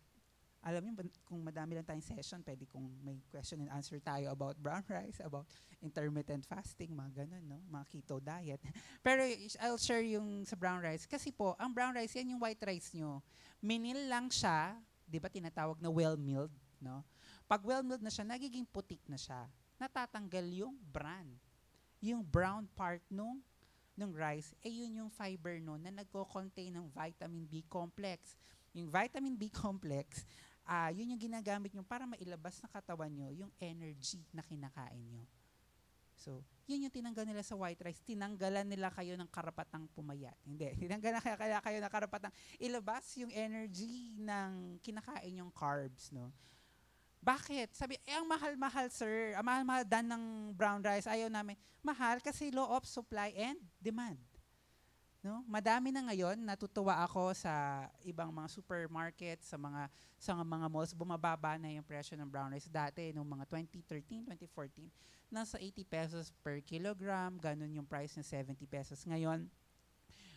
Alam nyo, kung madami lang tayong session, pwede kung may question and answer tayo about brown rice, about intermittent fasting, mga ganun, no? Mga keto diet. Pero I'll share yung sa brown rice. Kasi po, ang brown rice, yan yung white rice nyo. Minil lang siya, di ba tinatawag na well-milled, no? Pag well-milled na siya, nagiging putik na siya. Natatanggal yung bran. Yung brown part nung rice, yun yung fiber no na nagko-contain ng vitamin B complex. Yung vitamin B complex, yun yung ginagamit nyo para mailabas na katawan nyo yung energy na kinakain nyo. So, yun yung tinanggal nila sa white rice. Tinanggalan nila kayo ng karapatang pumayat. Hindi. Tinanggalan kaya kayo ng karapatang ilabas yung energy ng kinakain yung carbs, no? Bakit? Sabi, ang mahal-mahal, sir. Ang mahal-mahal dan ng brown rice. Ayaw namin. Mahal kasi law of supply and demand. No? Madami na ngayon, natutuwa ako sa ibang mga supermarket, sa mga malls, bumababa na yung presyo ng brown rice. Dati, noong mga 2013, 2014, nasa 80 pesos per kilogram, ganun yung price ng 70 pesos. Ngayon,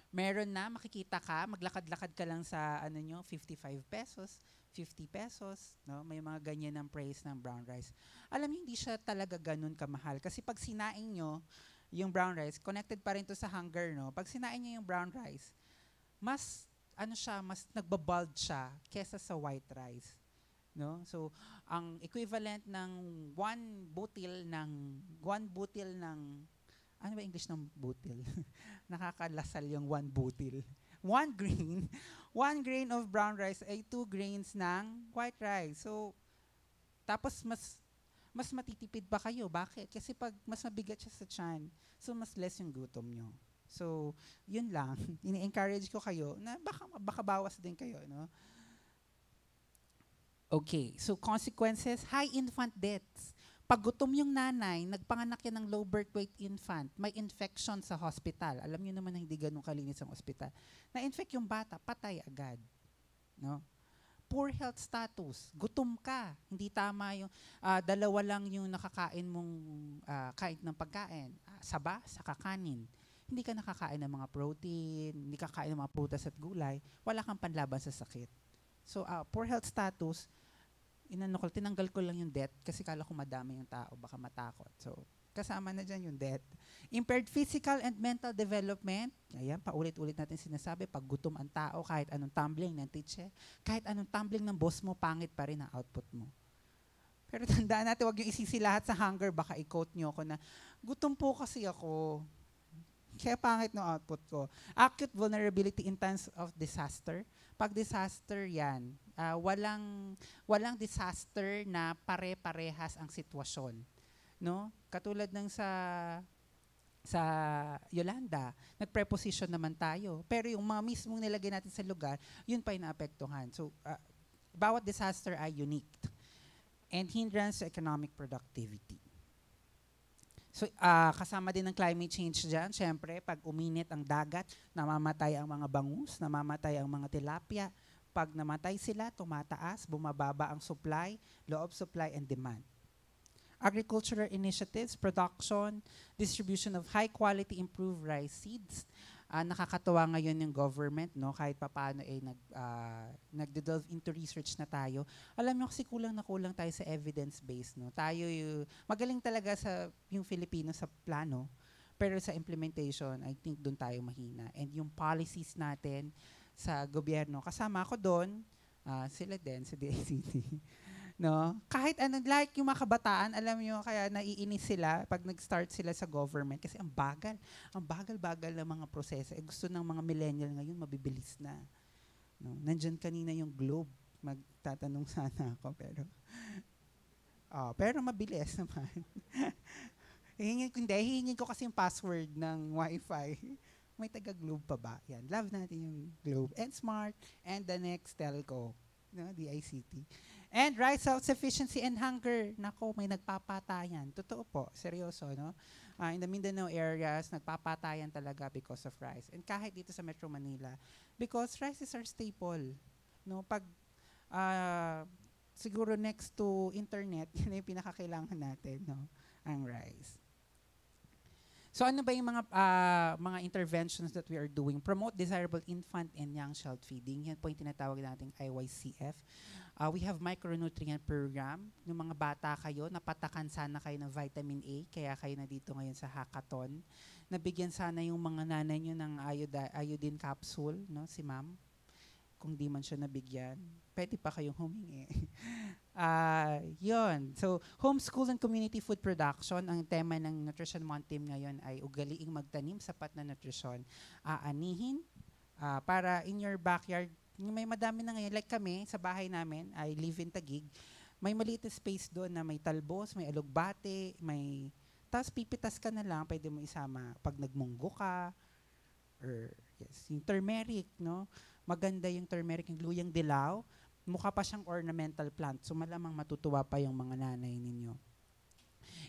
meron na, makikita ka, maglakad-lakad ka lang sa 55 pesos, 50 pesos, no? May mga ganyan ng price ng brown rice. Alam niyo, hindi siya talaga ganun kamahal. Kasi pag sinaing nyo, yung brown rice, connected pa rin to sa hunger, no? Pag sinain niyo yung brown rice, mas mas nagbabald siya kesa sa white rice, no? So, ang equivalent ng one butil ng ano ba English ng butil? Nakakalasal yung one butil. One grain of brown rice ay 2 grains ng white rice. So, tapos mas matitipid pa kayo. Bakit? Kasi pag mas mabigat siya sa tiyan, so mas less yung gutom nyo. So, yun lang. Ini-encourage ko kayo na baka bawas din kayo, no? Okay, so consequences, high infant deaths. Pag gutom yung nanay, nagpanganak yan ng low birth weight infant, may infection sa hospital. Alam niyo naman na hindi ganun kalinis ang hospital. Na-infect yung bata, patay agad. No? Poor health status, gutom ka. Hindi tama yung dalawa lang yung nakakain mong kain ng pagkain. Saba, saka kanin. Hindi ka nakakain ng mga protein, hindi ka kain ng mga prutas at gulay, wala kang panlaban sa sakit. So, poor health status, tinanggal ko lang yung debt kasi kala ko madami yung tao, baka matakot. So, kasama na dyan yung debt. Impaired physical and mental development. Ayan, paulit-ulit natin sinasabi, pag gutom ang tao, kahit anong tumbling ng teacher, kahit anong tumbling ng boss mo, pangit pa rin ang output mo. Pero tandaan natin, huwag yung isisi lahat sa hunger, baka i-quote nyo ako na, gutom po kasi ako, kaya pangit no output ko. Acute vulnerability in times of disaster. Pag disaster yan, walang disaster na pare-parehas ang sitwasyon. No? Katulad ng sa Yolanda, nag-preposition naman tayo. Pero yung mga mismong nilagay natin sa lugar, yun pa yung naapektuhan. So, bawat disaster ay unique. And hindrance to economic productivity. So, kasama din ng climate change dyan. Siyempre, pag uminit ang dagat, namamatay ang mga bangus, namamatay ang mga tilapia. Pag namatay sila, tumataas, bumababa ang supply, law of supply and demand. Agricultural initiatives, production, distribution of high-quality improved rice seeds. Nakakatuwa ngayon yung government, no? Kahit papaano nagde-delve into research na tayo. Alam mo kasi kulang na kulang tayo sa evidence-based, no? Tayo magaling talaga yung Filipino sa plano, pero sa implementation, I think doon tayo mahina. And yung policies natin sa gobyerno, kasama ako doon, sila din, sa DICT. No? Kahit like yung mga kabataan, alam nyo, kaya naiinis sila pag nag-start sila sa government kasi ang bagal-bagal ng mga proseso. Gusto ng mga millennial ngayon, mabibilis na. No? Nandyan kanina yung Globe, magtatanong sana ako, pero mabilis naman. Hihingin ko kasi yung password ng Wi-Fi. May taga-Globe pa ba? Yan, love natin yung Globe. And Smart, and the next telco, no? DICT. And rice self-sufficiency and hunger. Nako, may nagpapatayan. Totoo po, seryoso, no? In the Mindanao areas, nagpapatayan talaga because of rice. And kahit dito sa Metro Manila, because rice is our staple. No? Pag, siguro next to internet, yun yung pinakakailangan natin, no? Ang rice. So ano ba yung mga interventions that we are doing? Promote desirable infant and young child feeding. Yan po yung tinatawag nating IYCF. We have micronutrient program. Yung mga bata kayo, napatakan sana kayo ng vitamin A, kaya kayo na dito ngayon sa hackathon. Nabigyan sana yung mga nanay nyo ng iodine capsule, no? Si ma'am. Kung di man siya nabigyan, pwede pa kayong humingi. Yun. So, homeschool and community food production. Ang tema ng Nutrition Month team ngayon ay ugaliing magtanim, sapat na nutrisyon. Aanihin, para in your backyard, may madami na ngayon. Like kami, sa bahay namin, I live in Taguig. May maliit na space doon na may talbos, may alugbate, may Tapos pipitas ka na lang, pwede mo isama pag nagmunggo ka, or yung turmeric, no? Maganda yung turmeric, yung luyang dilaw. Mukha pa siyang ornamental plant. So malamang matutuwa pa yung mga nanay ninyo.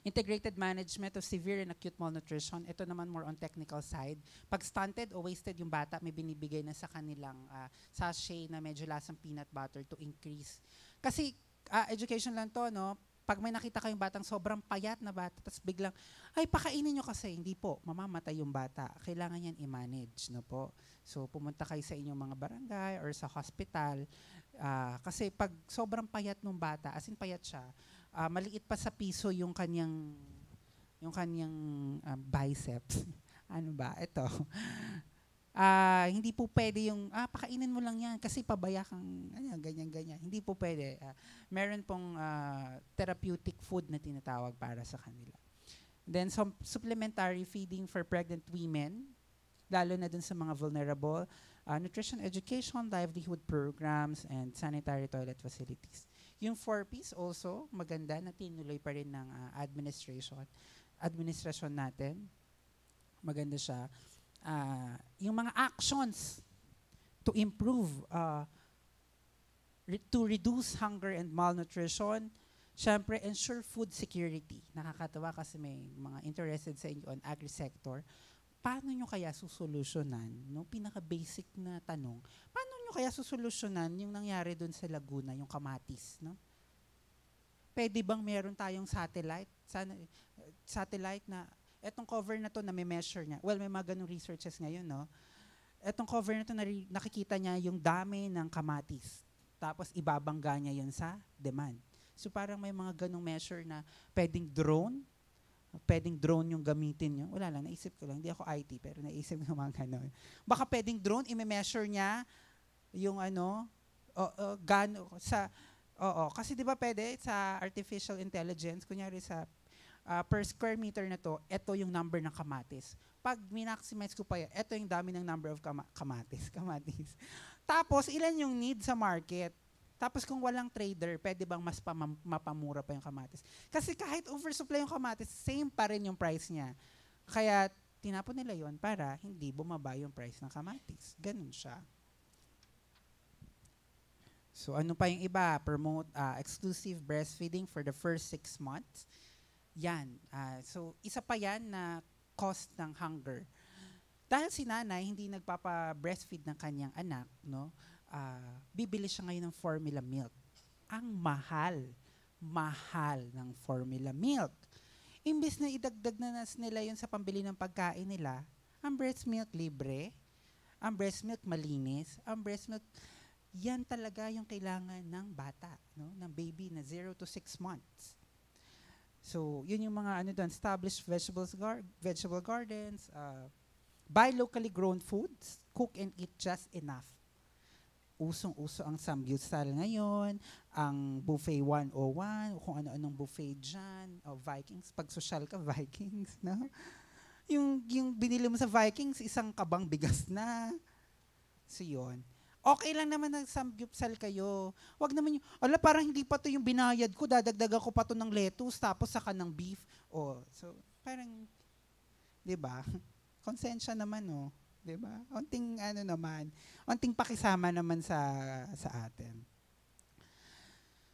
Integrated management of severe and acute malnutrition. Ito naman more on technical side. Pag stunted o wasted yung bata, may binibigay na sa kanilang sachet na medyo lasang peanut butter to increase. Kasi education lang to, no? Pag may nakita kayong batang sobrang payat na bata, tapos biglang, ay, pakainin nyo kasi. Hindi po, mamamatay yung bata. Kailangan yan i-manage, no po? So, pumunta kayo sa inyong mga barangay or sa hospital. Kasi pag sobrang payat ng bata, as in payat siya, maliit pa sa piso yung kanyang biceps. Ano ba? Ito. Hindi po pwede yung, pakainin mo lang yan kasi pabaya kang, ganyan-ganyan. Hindi po pwede. Meron pong therapeutic food na tinatawag para sa kanila. Then, some supplementary feeding for pregnant women, lalo na dun sa mga vulnerable, nutrition education, livelihood programs, and sanitary toilet facilities. Yung 4Ps also, maganda na tinuloy pa rin ng administration natin. Maganda siya. Yung mga actions to improve, to reduce hunger and malnutrition, syempre, ensure food security. Nakakatawa kasi may mga interested sa inyo on agri-sector. Paano nyo kaya susolusyonan? No? Pinaka-basic na tanong, paano nyo kaya susolusyonan yung nangyari dun sa Laguna, yung kamatis? No? Pwede bang meron tayong satellite na etong cover na to na may measure niya. Well, may mga ganung researches ngayon, no? Etong cover na to nakikita niya yung dami ng kamatis. Tapos ibabangga niya yun sa demand. So parang may mga ganung measure na pwedeng drone yung gamitin niyo. Wala lang, naisip ko lang. Hindi ako IT, pero naisip ko mga ganon. Baka pwedeng drone, i-measure niya yung kasi di ba pwede sa artificial intelligence, kunyari sa per square meter na to, ito yung number ng kamatis. Pag min-maximize ko pa yan, ito yung dami ng number of kamatis. Tapos, ilan yung need sa market? Tapos kung walang trader, pwede bang mas mapamura pa yung kamatis? Kasi kahit oversupply yung kamatis, same pa rin yung price niya. Kaya tinapon nila yon para hindi bumaba yung price ng kamatis. Ganun siya. So ano pa yung iba? Promote exclusive breastfeeding for the first 6 months. Yan. So, isa pa yan na cause ng hunger. Dahil si nanay hindi nagpapa-breastfeed ng kanyang anak, no? Bibili siya ngayon ng formula milk. Ang mahal ng formula milk. Imbis na idagdag na nila yun sa pambili ng pagkain nila, ang breast milk libre, ang breast milk malinis, ang breast milk, yan talaga yung kailangan ng bata, no? Ng baby na 0 to 6 months. So, yun yung mga established vegetable gardens, buy locally grown foods, cook and eat just enough. Usong-uso ang samgyupsal ngayon, ang buffet 101, kung ano-anong buffet dyan, o Vikings, pag social ka, Vikings, no? Yung binili mo sa Vikings, isang kabang bigas na. So, yun. Okay lang naman na samgyupsal kayo. Wag naman yung, parang hindi pa to yung binayad ko, dadagdagan ko pa to ng lettuce, tapos saka ng beef. So, parang, di ba? Konsensya naman, di ba? Onting onting pakisama naman sa atin.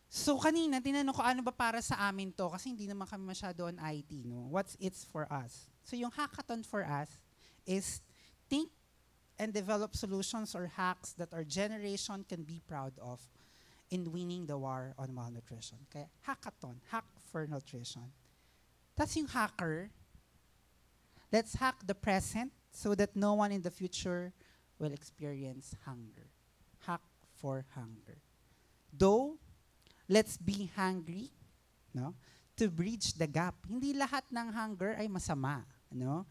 So, kanina, tinanong ko, ano ba para sa amin to? Kasi hindi naman kami masyado on IT, no? What's it's for us? So, yung hackathon for us is think and develop solutions or hacks that our generation can be proud of in winning the war on malnutrition. Kaya hackathon, hack for nutrition. Tapos yung hacker, let's hack the present so that no one in the future will experience hunger. Hack for hunger. Though, let's be hungry, no? To bridge the gap. Hindi lahat ng hunger ay masama, no?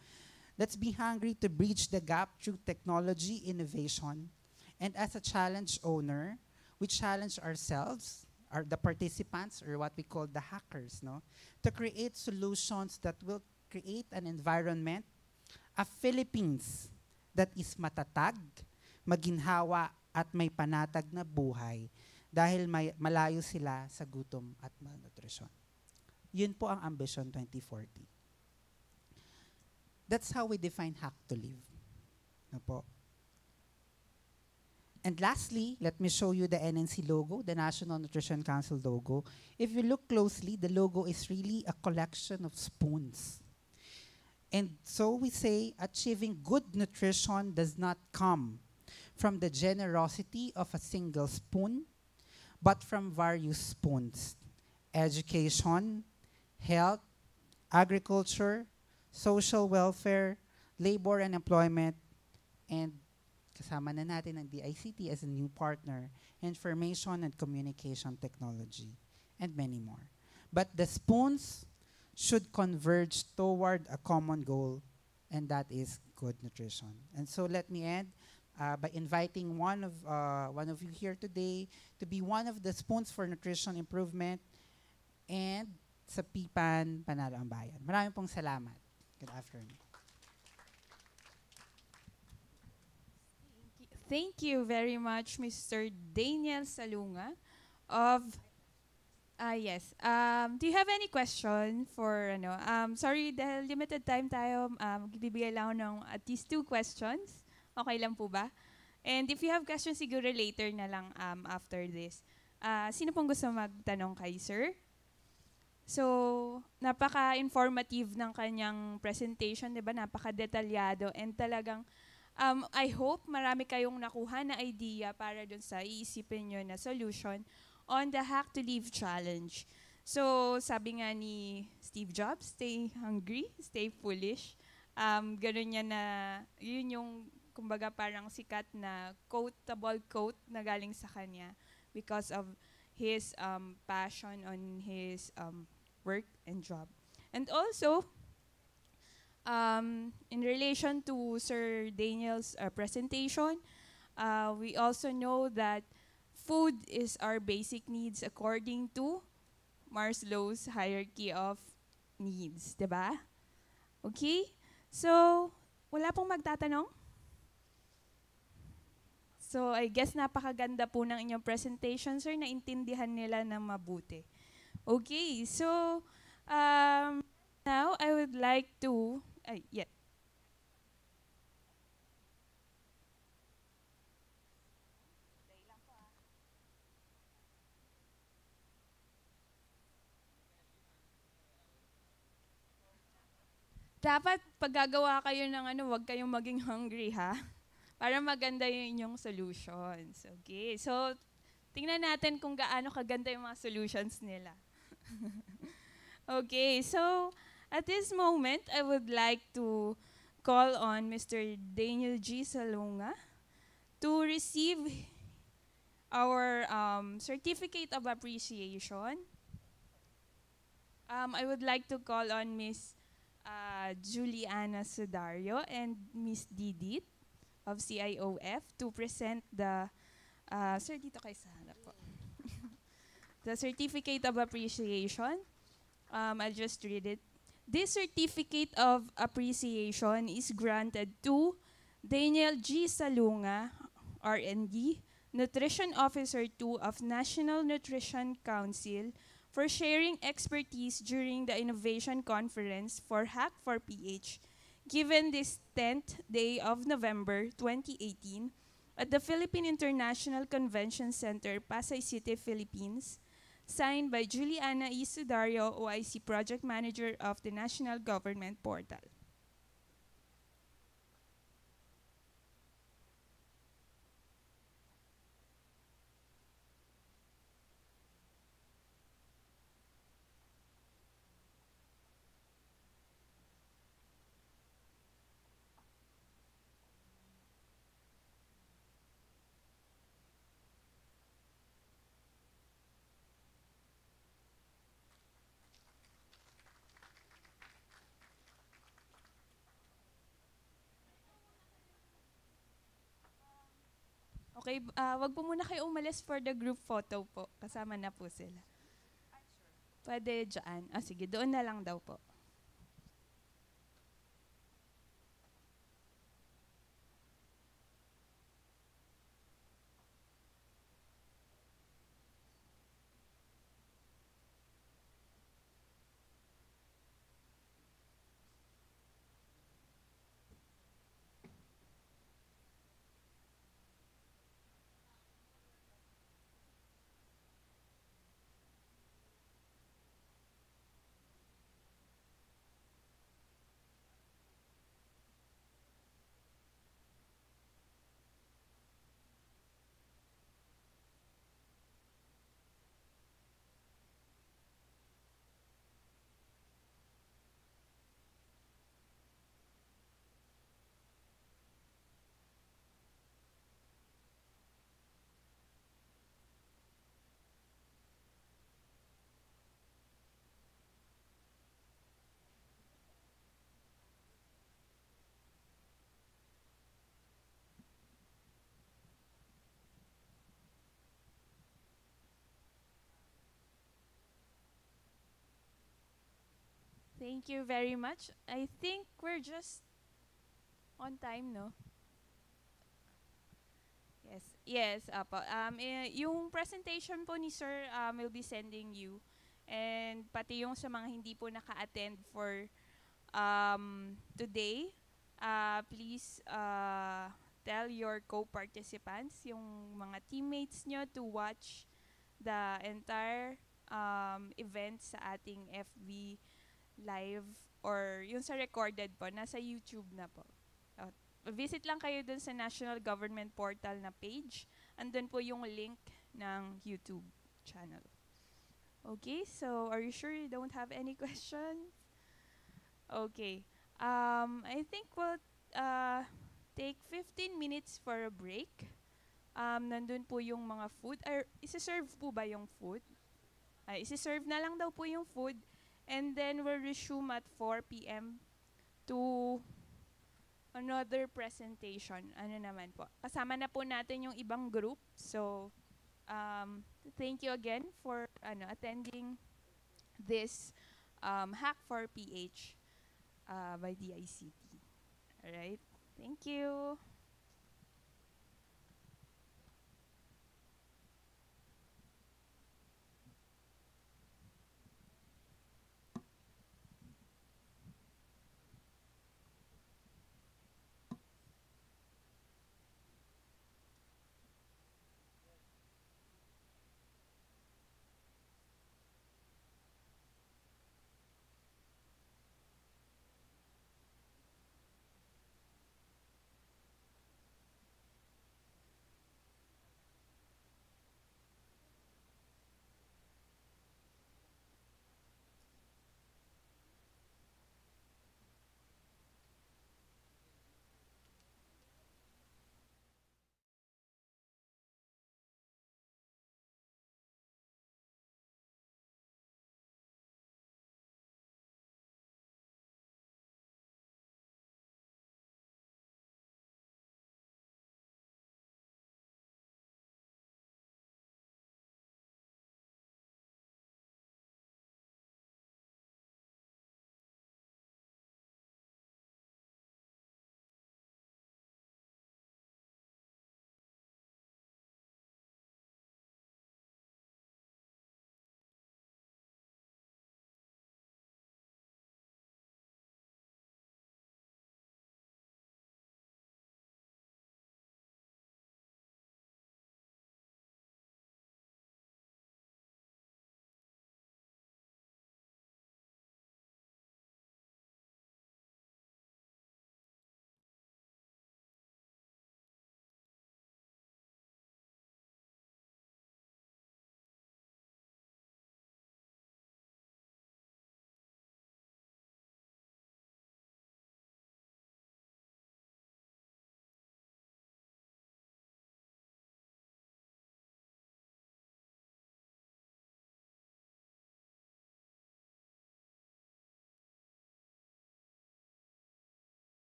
Let's be hungry to bridge the gap through technology, innovation, and as a challenge owner, we challenge ourselves, the participants, or what we call the hackers, no, to create solutions that will create an environment, a Philippines that is matatag, maginhawa, at may panatag na buhay dahil malayo sila sa gutom at malnutrisyon. Yun po ang Ambition 2040. That's how we define hack to live. Na po. And lastly, let me show you the NNC logo, the National Nutrition Council logo. If you look closely, the logo is really a collection of spoons. And so we say achieving good nutrition does not come from the generosity of a single spoon, but from various spoons. Education, health, agriculture, social welfare, labor and employment, and kasama na natin ang DICT as a new partner, information and communication technology, and many more. But the spoons should converge toward a common goal, and that is good nutrition. And so let me end by inviting one of you here today to be one of the spoons for nutrition improvement, and sa PIPAN, Panalo ang Bayan. Maraming pong salamat. Good afternoon. Thank you very much, Mr. Daniel Salunga of yes. Do you have any question for ano? Sorry, dahil limited time tayo, bibigay lang ako ng at least 2 questions. Okay lang po ba? And if you have questions, siguro later na lang after this. Sino pong gusto magtanong kay sir? So, napaka-informative ng kanyang presentation, 'di ba? Napaka-detalyado and talagang I hope marami kayong nakuha na idea para dun sa iisipin nyo na solution on the Hack to Live Challenge. So, sabi nga ni Steve Jobs, stay hungry, stay foolish. Ganun niya na, yun yung, kumbaga parang sikat na quotable quote na galing sa kanya because of his passion on his work and job. And also, in relation to Sir Daniel's presentation, we also know that food is our basic needs according to Maslow's hierarchy of needs, diba? Okay? So, wala pong magtatanong? So, I guess napakaganda po ng inyong presentation, sir. Naintindihan nila ng mabuti. Okay, so, now I would like to yeah. Dapat pag gagawa kayo ng ano, wag kayong maging hungry ha. Para maganda yung inyong solutions. Okay, so tingnan natin kung gaano kaganda yung mga solutions nila. Okay, so at this moment, I would like to call on Mr. Daniel G. Salunga to receive our certificate of appreciation. I would like to call on Ms. Juliana Sudario and Ms. Didit of CIOF to present the sir, dito kayo sa harap po. The certificate of appreciation. I'll just read it. This certificate of appreciation is granted to Daniel G. Salunga, RND, Nutrition Officer 2 of National Nutrition Council, for sharing expertise during the Innovation Conference for HACK4PH, given this 10th day of November 2018 at the Philippine International Convention Center, Pasay City, Philippines, signed by Juliana E. Sudario, OIC Project Manager of the National Government Portal. Okay, wag po muna kayo umalis for the group photo po. Kasama na po sila. Pwede dyan. Sige, doon na lang daw po. Thank you very much. I think we're just on time, no? Yes. Yes, apo. Yung presentation po ni Sir, will be sending you. And pati yung sa mga hindi po naka-attend for today, please tell your co-participants, yung mga teammates nyo, to watch the entire event sa ating FB live or yung sa recorded po, nasa YouTube na po. Visit lang kayo dun sa National Government Portal na page. Andun po yung link ng YouTube channel. Okay, so are you sure you don't have any questions? Okay. I think we'll take 15 minutes for a break. Nandun po yung mga food. Isi-serve po ba yung food? Isi-serve na lang daw po yung food. And then we'll resume at 4 p.m. to another presentation. Ano naman po. Kasama na po natin yung ibang group. So, thank you again for attending this HACK4PH by DICT. Alright. Thank you.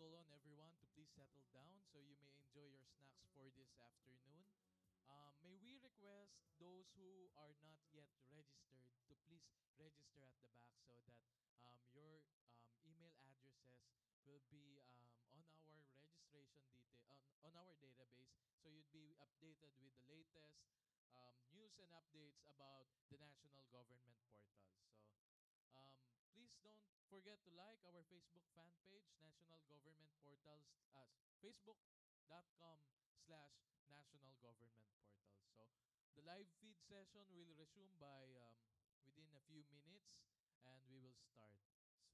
call on everyone to please settle down so you may enjoy your snacks for this afternoon. May we request those who are not yet registered to please register at the back so that your email addresses will be on our registration detail on our database, so you'd be updated with the latest news and updates about the national government portal. So please don't forget to like our Facebook fan page, National Government Portals, facebook.com/National Government Portals. So the live feed session will resume by within a few minutes, and we will start.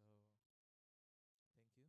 So thank you.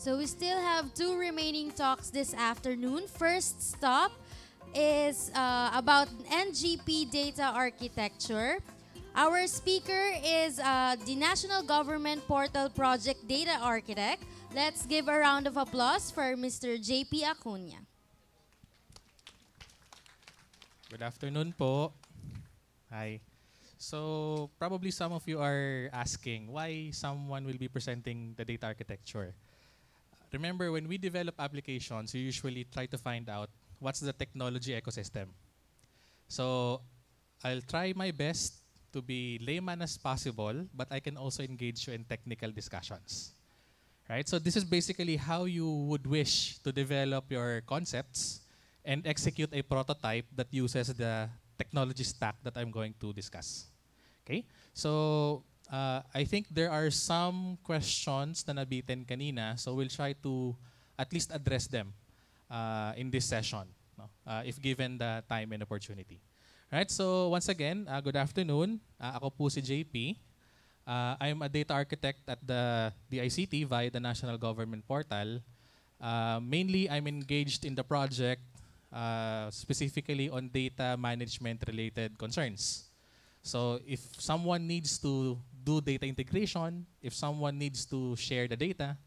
So we still have 2 remaining talks this afternoon. First stop is about NGP data architecture. Our speaker is the National Government Portal Project Data Architect. Let's give a round of applause for Mr. JP Acuña. Good afternoon po. Hi. So probably some of you are asking why someone will be presenting the data architecture. Remember, when we develop applications, we usually try to find out what's the technology ecosystem. So I'll try my best to be layman as possible, but I can also engage you in technical discussions. Right? So this is basically how you would wish to develop your concepts and execute a prototype that uses the technology stack that I'm going to discuss. Okay? So I think there are some questions na nabitin kanina, so we'll try to at least address them in this session, no? If given the time and opportunity. Right, so once again, good afternoon. Ako po si JP. I'm a data architect at the DICT via the National Government Portal. Mainly, I'm engaged in the project specifically on data management-related concerns. So if someone needs to do data integration, if someone needs to share the data,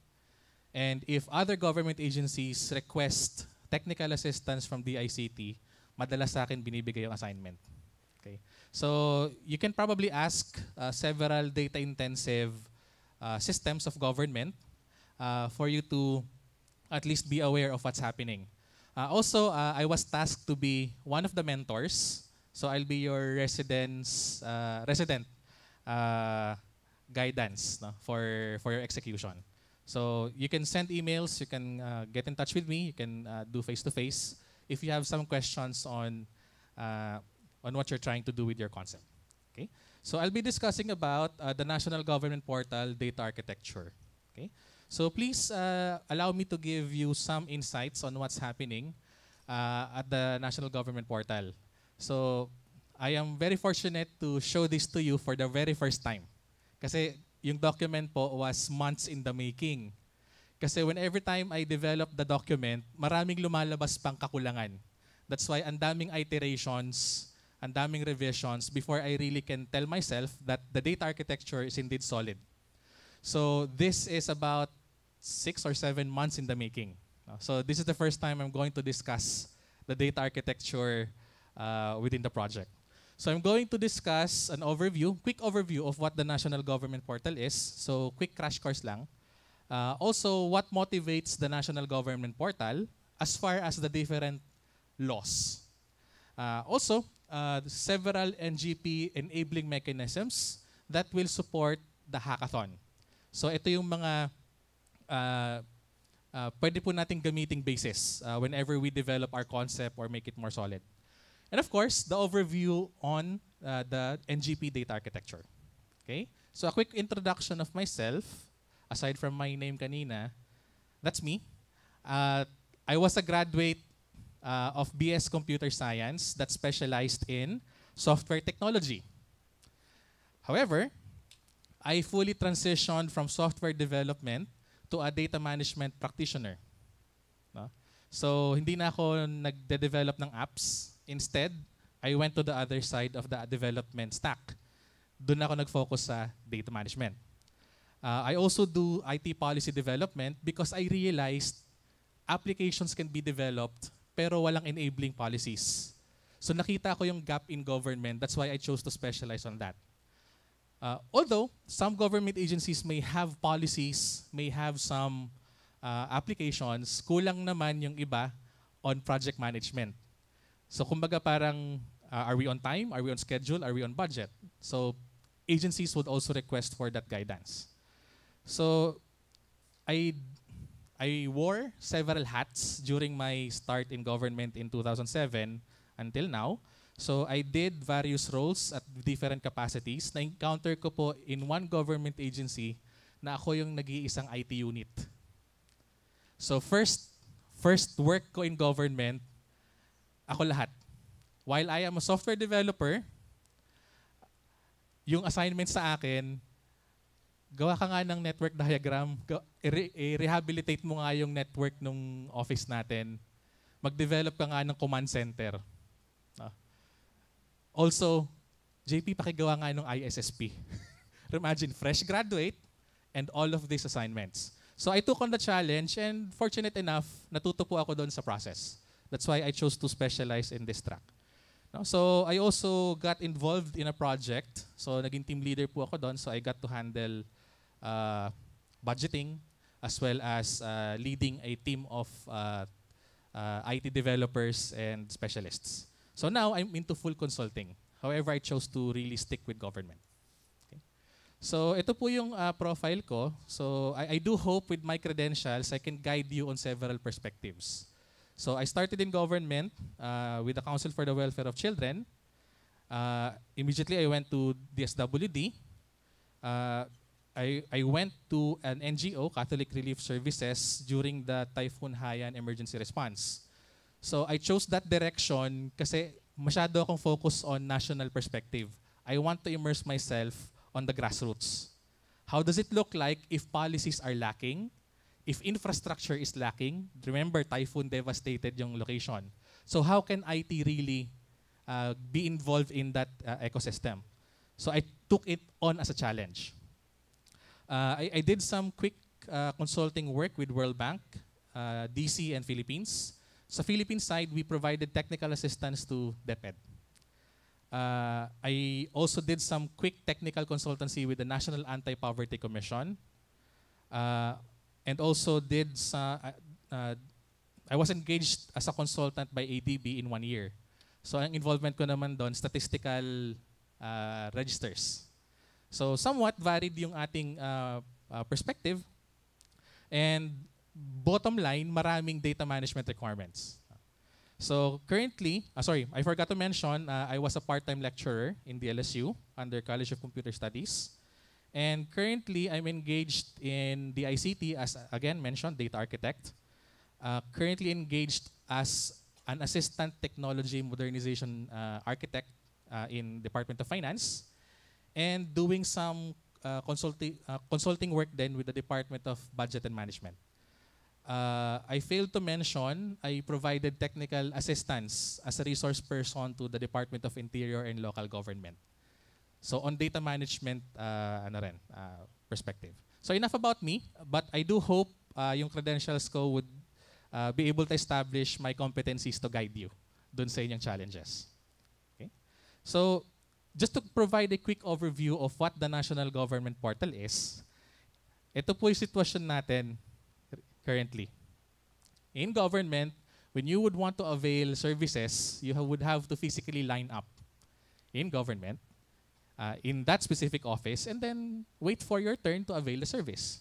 and if other government agencies request technical assistance from DICT, madalas sa akin binibigay yung assignment. Okay. So you can probably ask several data-intensive systems of government for you to at least be aware of what's happening. Also, I was tasked to be one of the mentors. So I'll be your resident guidance, no, for your execution. So you can send emails, you can get in touch with me, you can do face-to-face if you have some questions on what you're trying to do with your concept. Okay? So I'll be discussing about the National Government Portal data architecture. Okay? So please allow me to give you some insights on what's happening at the National Government Portal. So I am very fortunate to show this to you for the very first time. Kasi yung document po was months in the making. Kasi every time I develop the document, maraming lumalabas pang kakulangan. That's why ang daming iterations, ang daming revisions before I really can tell myself that the data architecture is indeed solid. So this is about 6 or 7 months in the making. So this is the first time I'm going to discuss the data architecture within the project. So I'm going to discuss an overview, quick overview of what the National Government Portal is. So quick crash course lang. Also, what motivates the National Government Portal as far as the different laws. Also, several NGP enabling mechanisms that will support the hackathon. So ito yung mga pwede po nating gamiting basis whenever we develop our concept or make it more solid. And of course, the overview on the NGP data architecture. Okay? So a quick introduction of myself. Aside from my name kanina, that's me. I was a graduate of BS Computer Science that specialized in software technology. However, I fully transitioned from software development to a data management practitioner. No? So hindi na ako nagde-develop ng apps. Instead, I went to the other side of the development stack. Doon ako nag-focus sa data management. I also do IT policy development because I realized applications can be developed pero walang enabling policies. So nakita ko yung gap in government. That's why I chose to specialize on that. Although some government agencies may have policies, may have some applications, kulang naman yung iba on project management. So kumbaga parang, are we on time? Are we on schedule? Are we on budget? So agencies would also request for that guidance. So I wore several hats during my start in government in 2007 until now. So I did various roles at different capacities. Na-encounter ko po in one government agency na ako yung nag-iisang IT unit. So first work ko in government, ako lahat. While I am a software developer, yung assignment sa akin, gawa ka nga ng network diagram, i-rehabilitate mo nga yung network ng office natin, mag-develop ka nga ng command center. Also, JP, pakigawa nga ng ISSP. Imagine, fresh graduate and all of these assignments. So I took on the challenge and fortunate enough, natuto po ako doon sa process. That's why I chose to specialize in this track. No? So I also got involved in a project. So naging team leader po ako doon. So I got to handle budgeting as well as leading a team of IT developers and specialists. So now I'm into full consulting. However, I chose to really stick with government. Okay. So ito po yung profile ko. So I do hope with my credentials, I can guide you on several perspectives. So I started in government with the Council for the Welfare of Children. Immediately I went to DSWD. I went to an NGO, Catholic Relief Services, during the Typhoon Haiyan emergency response. So I chose that direction kasi masyado akong focus on national perspective. I want to immerse myself on the grassroots. How does it look like if policies are lacking? If infrastructure is lacking? Remember, typhoon devastated yung location. So how can IT really be involved in that ecosystem? So I took it on as a challenge. I did some quick consulting work with World Bank, DC, and Philippines. Sa Philippine side, we provided technical assistance to DepEd. I also did some quick technical consultancy with the National Anti-Poverty Commission. And also did I was engaged as a consultant by ADB in 1 year. So ang involvement ko naman doon, statistical registers. So somewhat varied yung ating perspective. And bottom line, maraming data management requirements. So currently, I forgot to mention, I was a part-time lecturer in the LSU under College of Computer Studies. And currently, I'm engaged in the ICT as, again, mentioned, data architect. Currently engaged as an assistant technology modernization architect in Department of Finance. And doing some consulting work then with the Department of Budget and Management. I failed to mention, I provided technical assistance as a resource person to the Department of Interior and Local Government. So on data management perspective. So enough about me, but I do hope yung credentials ko would be able to establish my competencies to guide you dun sa inyong challenges. Okay? So just to provide a quick overview of what the National Government Portal is, ito po yung sitwasyon natin currently. In government, when you would want to avail services, you would have to physically line up in government, in that specific office, and then wait for your turn to avail the service.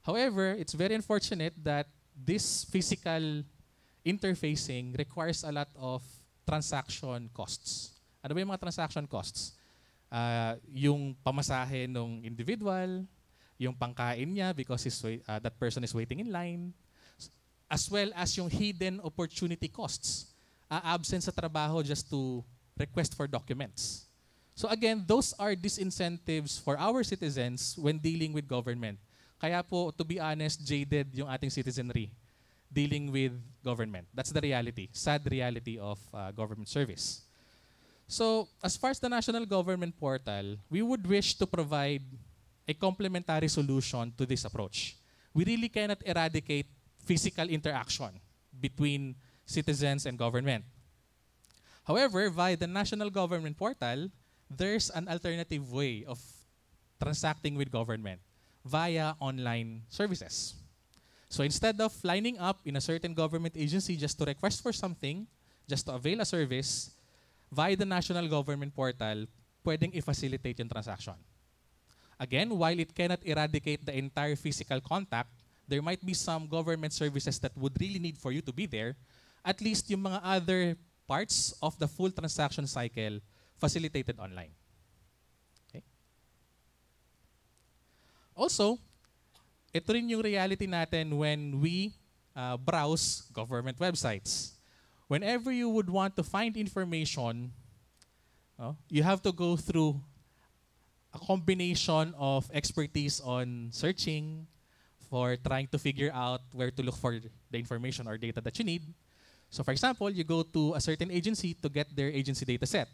However, it's very unfortunate that this physical interfacing requires a lot of transaction costs. Ano ba yung mga transaction costs? Yung pamasahe ng individual, yung pangkain niya because that person is waiting in line, as well as yung hidden opportunity costs, absent sa trabaho just to request for documents. So again, those are disincentives for our citizens when dealing with government. Kaya po, to be honest, jaded yung ating citizenry dealing with government. That's the reality, sad reality of government service. So as far as the National Government Portal, we would wish to provide a complementary solution to this approach. We really cannot eradicate physical interaction between citizens and government. However, via the National Government Portal, there's an alternative way of transacting with government via online services. So instead of lining up in a certain government agency just to request for something, just to avail a service, via the National Government Portal, pwedeng i-facilitate yung transaction. Again, while it cannot eradicate the entire physical contact, there might be some government services that would really need for you to be there. At least yung mga other parts of the full transaction cycle facilitated online. Okay. Also, ito rin yung reality natin when we browse government websites. Whenever you would want to find information, you have to go through a combination of expertise on searching, for trying to figure out where to look for the information or data that you need. So for example, you go to a certain agency to get their agency data set.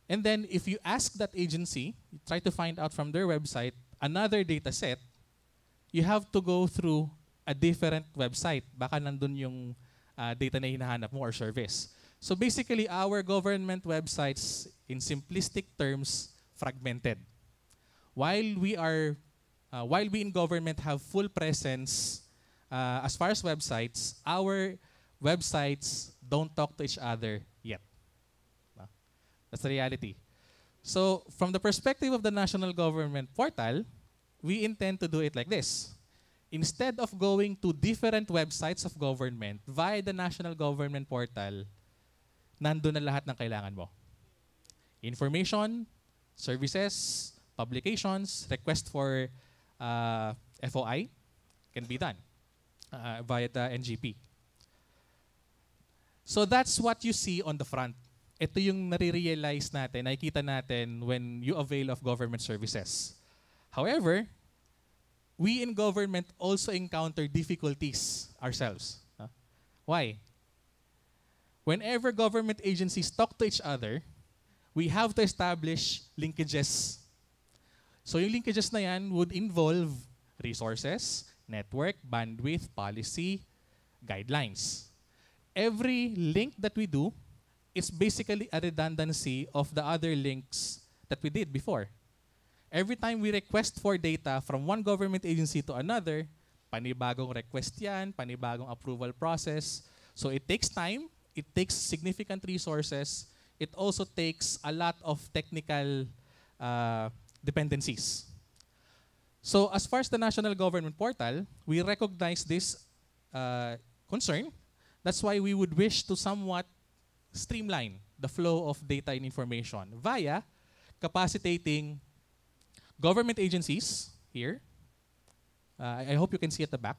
And then if you ask that agency, you try to find out from their website another data set, you have to go through a different website. Baka nandun yung data na hinahanap mo or service. So basically, our government websites, in simplistic terms, fragmented. While we in government have full presence as far as websites, our websites don't talk to each other yet. That's the reality. So from the perspective of the national government portal, we intend to do it like this. Instead of going to different websites of government via the national government portal, nandun na lahat ng kailangan mo. Information, services, publications, request for FOI can be done via the NGP. So that's what you see on the front. Ito yung nare-realize natin, nakikita natin when you avail of government services. However, we in government also encounter difficulties ourselves. Why? Whenever government agencies talk to each other, we have to establish linkages. So yung linkages na yan would involve resources, network, bandwidth, policy, guidelines. Every link that we do is basically a redundancy of the other links that we did before. Every time we request for data from one government agency to another, panibagong request yan, panibagong approval process. So it takes time, it takes significant resources, it also takes a lot of technical dependencies. So as far as the national government portal, we recognize this concern. That's why we would wish to somewhat streamline the flow of data and information via capacitating government agencies here. I hope you can see at the back.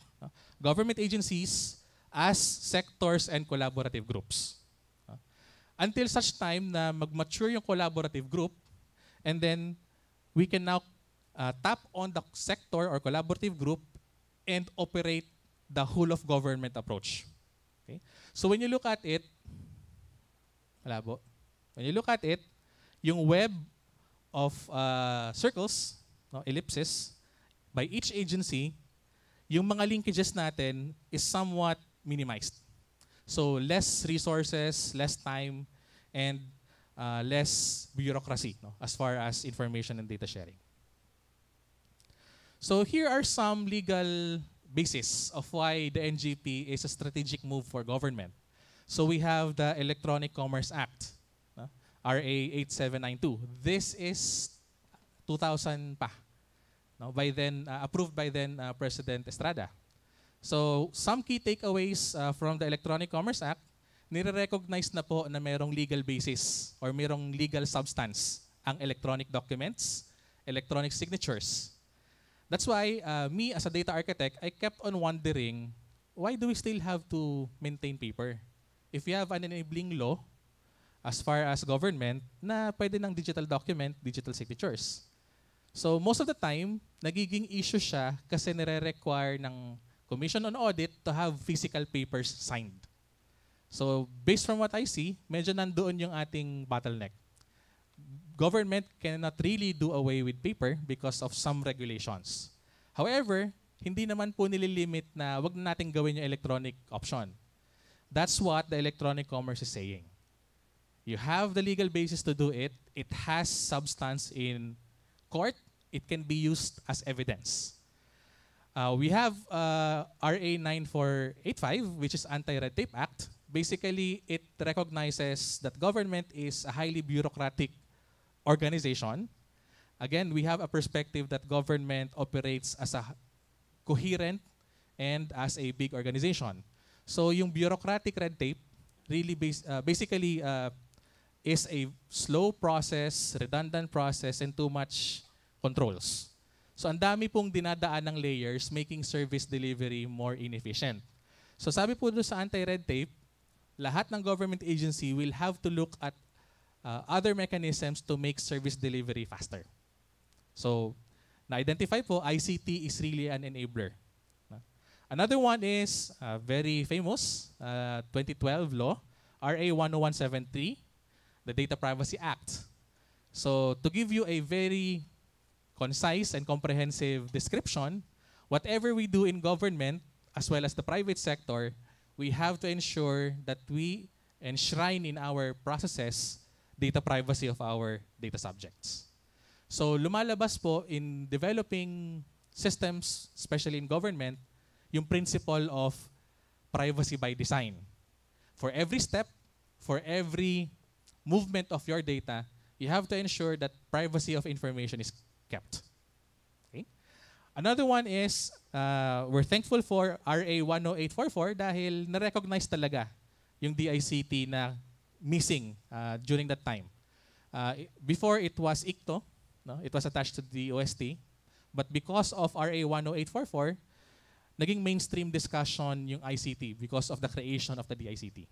Government agencies as sectors and collaborative groups. Until such time na mag-mature yung collaborative group, and then we can now tap on the sector or collaborative group and operate the whole of government approach. Okay? So when you look at it, malabo. When you look at it, yung web of circles, ellipses, by each agency, yung mga linkages natin is somewhat minimized. So less resources, less time, and less bureaucracy as far as information and data sharing. So here are some legal basis of why the NGP is a strategic move for government. So we have the Electronic Commerce Act, RA 8792. This is 2000 pa. By then, approved by then President Estrada. So some key takeaways from the Electronic Commerce Act, nire-recognize na po na mayroong legal basis or mayroong legal substance ang electronic documents, electronic signatures. That's why me as a data architect, I kept on wondering, why do we still have to maintain paper? If we have an enabling law, as far as government, na pwede ng digital document, digital signatures. So most of the time, nagiging issue siya kasi nire-require ng Commission on Audit to have physical papers signed. So based from what I see, medyo nandoon yung ating bottleneck. Government cannot really do away with paper because of some regulations. However, hindi naman po nililimit na wag na natin gawin yung electronic option. That's what the electronic commerce is saying. You have the legal basis to do it. It has substance in court. It can be used as evidence. We have RA 9485, which is Anti-Red Tape Act. Basically, it recognizes that government is a highly bureaucratic organization. Again, we have a perspective that government operates as a coherent and as a big organization. So yung bureaucratic red tape really basically is a slow process, redundant process, and too much controls. So ang dami pong dinadaan ng layers, making service delivery more inefficient. So sabi po doon sa anti-red tape, lahat ng government agency will have to look at other mechanisms to make service delivery faster. So, na-identify po, ICT is really an enabler. Another one is very famous, 2012 law, RA 10173, the Data Privacy Act. So, to give you a very concise and comprehensive description, whatever we do in government, as well as the private sector, we have to ensure that we enshrine in our processes data privacy of our data subjects. So lumalabas po in developing systems, especially in government, yung principle of privacy by design. For every step, for every movement of your data, you have to ensure that privacy of information is kept. Okay? Another one is, we're thankful for RA 10844 dahil na-recognize talaga yung DICT na missing during that time. Before it was ICTO, no? It was attached to the OST, but because of RA 10844, naging mainstream discussion yung ICT because of the creation of the DICT.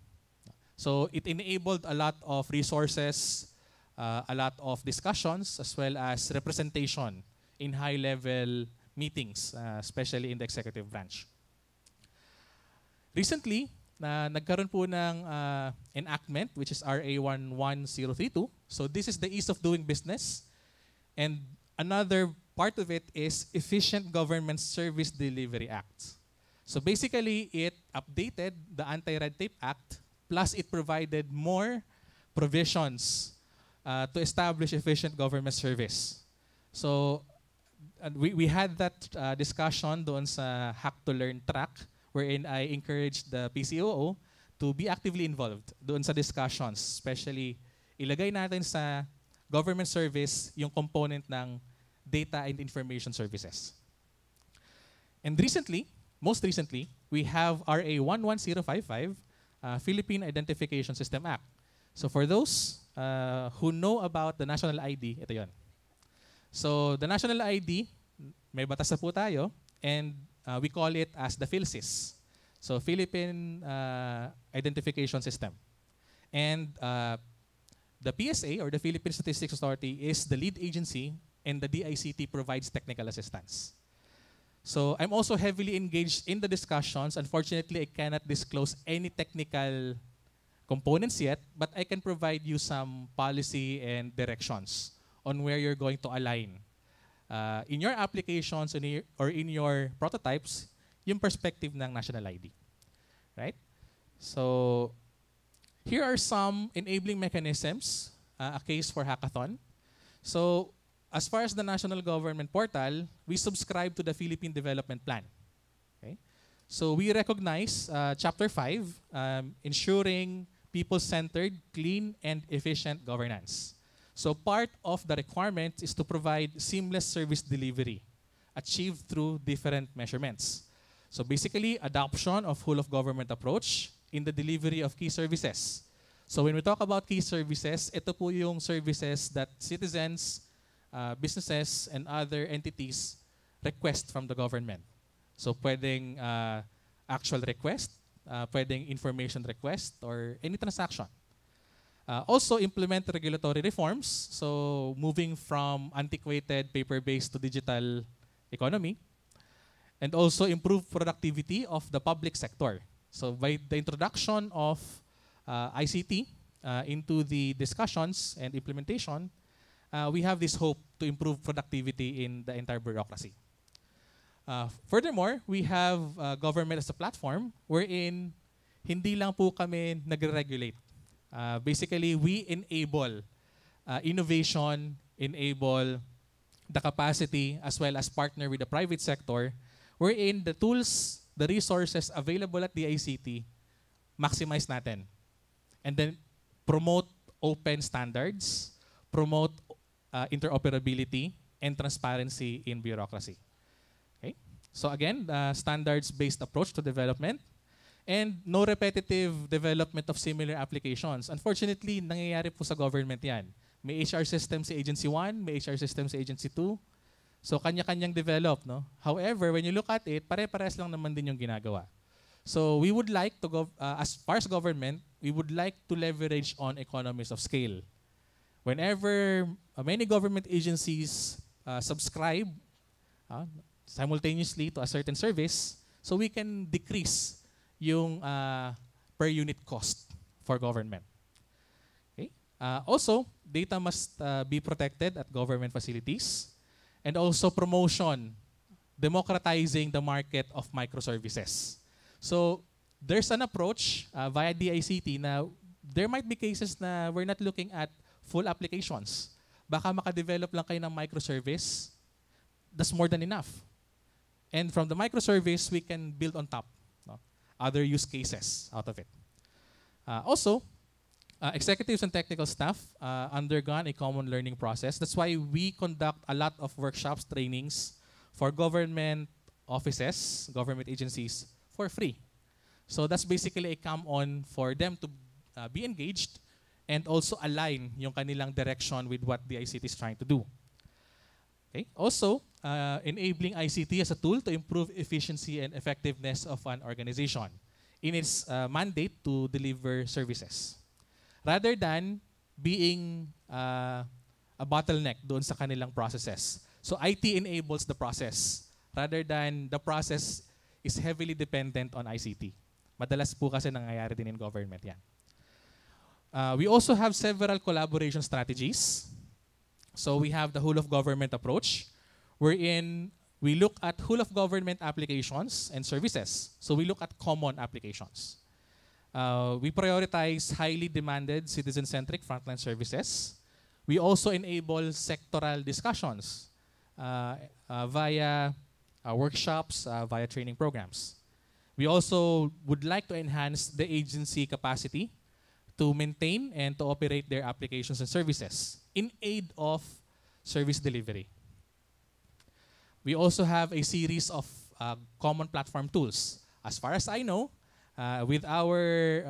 So it enabled a lot of resources, a lot of discussions, as well as representation in high-level meetings, especially in the executive branch. Recently, nagkaroon po ng enactment, which is RA 11032. So this is the ease of doing business. And another part of it is Efficient Government Service Delivery Act. So basically, it updated the Anti-Red Tape Act, plus it provided more provisions to establish efficient government service. So we had that discussion doon sa Hack to Learn track, wherein I encouraged the PCOO to be actively involved doon sa discussions, especially ilagay natin sa government service yung component ng data and information services. And recently, most recently, we have RA 11055, Philippine Identification System Act. So for those who know about the national ID, ito yon. So the national ID, may batas na po tayo, and we call it as the PhilSys. So Philippine Identification System. And the PSA, or the Philippine Statistics Authority, is the lead agency, and the DICT provides technical assistance. So I'm also heavily engaged in the discussions. Unfortunately, I cannot disclose any technical components yet, but I can provide you some policy and directions on where you're going to align in your applications or in your prototypes, yung perspective ng national ID. Right? So here are some enabling mechanisms, a case for hackathon. So as far as the national government portal, we subscribe to the Philippine Development Plan. Okay? So we recognize Chapter 5, ensuring people-centered, clean, and efficient governance. So part of the requirement is to provide seamless service delivery, achieved through different measurements. So basically, adoption of whole-of-government approach in the delivery of key services. So when we talk about key services, ito po yung services that citizens, businesses, and other entities request from the government. So pwedeng actual request, pwedeng information request, or any transaction. Also implement regulatory reforms, so moving from antiquated paper-based to digital economy, and also improve productivity of the public sector. So by the introduction of ICT into the discussions and implementation, we have this hope to improve productivity in the entire bureaucracy. Furthermore, we have government as a platform wherein hindi lang po kami nagre-regulate. Basically, we enable innovation, enable the capacity, as well as partner with the private sector, wherein the tools, the resources available at the ICT, maximize natin. And then promote open standards, promote interoperability, and transparency in bureaucracy. Okay? So again, standards-based approach to development, and no repetitive development of similar applications. Unfortunately, nangyayari po sa government yan. May HR system si Agency 1, may HR system si Agency 2. So kanya-kanyang develop. No? However, when you look at it, pare-pares lang naman din yung ginagawa. So we would like to, as far as government, we would like to leverage on economies of scale. Whenever many government agencies subscribe simultaneously to a certain service, so we can decrease yung per unit cost for government. Okay? Also, data must be protected at government facilities, and also promotion, democratizing the market of microservices. So there's an approach via DICT na there might be cases na we're not looking at full applications. Baka makadevelop lang kayo ng microservice, that's more than enough. And from the microservice, we can build on top other use cases out of it. Also, executives and technical staff undergone a common learning process. That's why we conduct a lot of workshops, trainings for government offices, government agencies for free. So that's basically a come-on for them to be engaged and also align yung kanilang direction with what the ICT is trying to do. Okay. Also, enabling ICT as a tool to improve efficiency and effectiveness of an organization in its mandate to deliver services, rather than being a bottleneck doon sa kanilang processes. So IT enables the process rather than the process is heavily dependent on ICT. Madalas po kasi nangyayari din in government yan. We also have several collaboration strategies. So we have the whole of government approach, wherein we look at whole of government applications and services. So we look at common applications. We prioritize highly demanded citizen-centric frontline services. We also enable sectoral discussions via workshops, via training programs. We also would like to enhance the agency capacity to maintain and to operate their applications and services in aid of service delivery. We also have a series of common platform tools. As far as I know, with our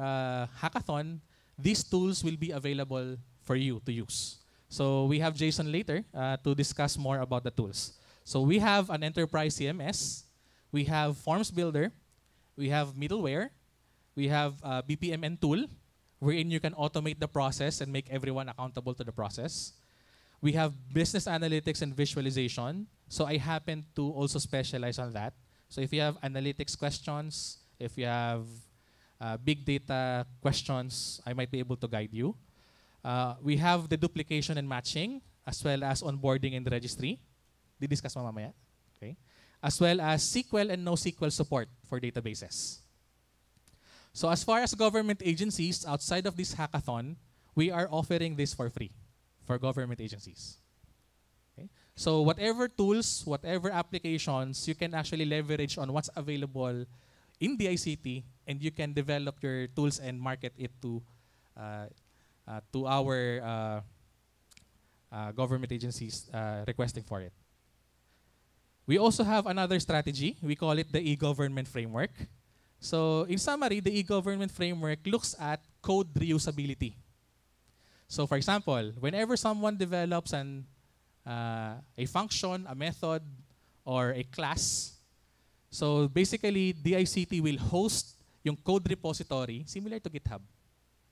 hackathon, these tools will be available for you to use. So we have Jason later to discuss more about the tools. So we have an enterprise CMS, we have forms builder, we have middleware, we have a BPMN tool, wherein you can automate the process and make everyone accountable to the process. We have business analytics and visualization. So I happen to also specialize on that. So if you have analytics questions, if you have big data questions, I might be able to guide you. We have the duplication and matching, as well as onboarding and registry. Di-discuss mo mamaya. Okay. As well as SQL and NoSQL support for databases. So as far as government agencies, outside of this hackathon, we are offering this for free for government agencies. Okay? So whatever tools, whatever applications, you can actually leverage on what's available in the ICT, and you can develop your tools and market it to our government agencies requesting for it. We also have another strategy. We call it the e-government framework. So in summary, the e-government framework looks at code reusability. So for example, whenever someone develops a function, a method, or a class, so basically, DICT will host yung code repository, similar to GitHub,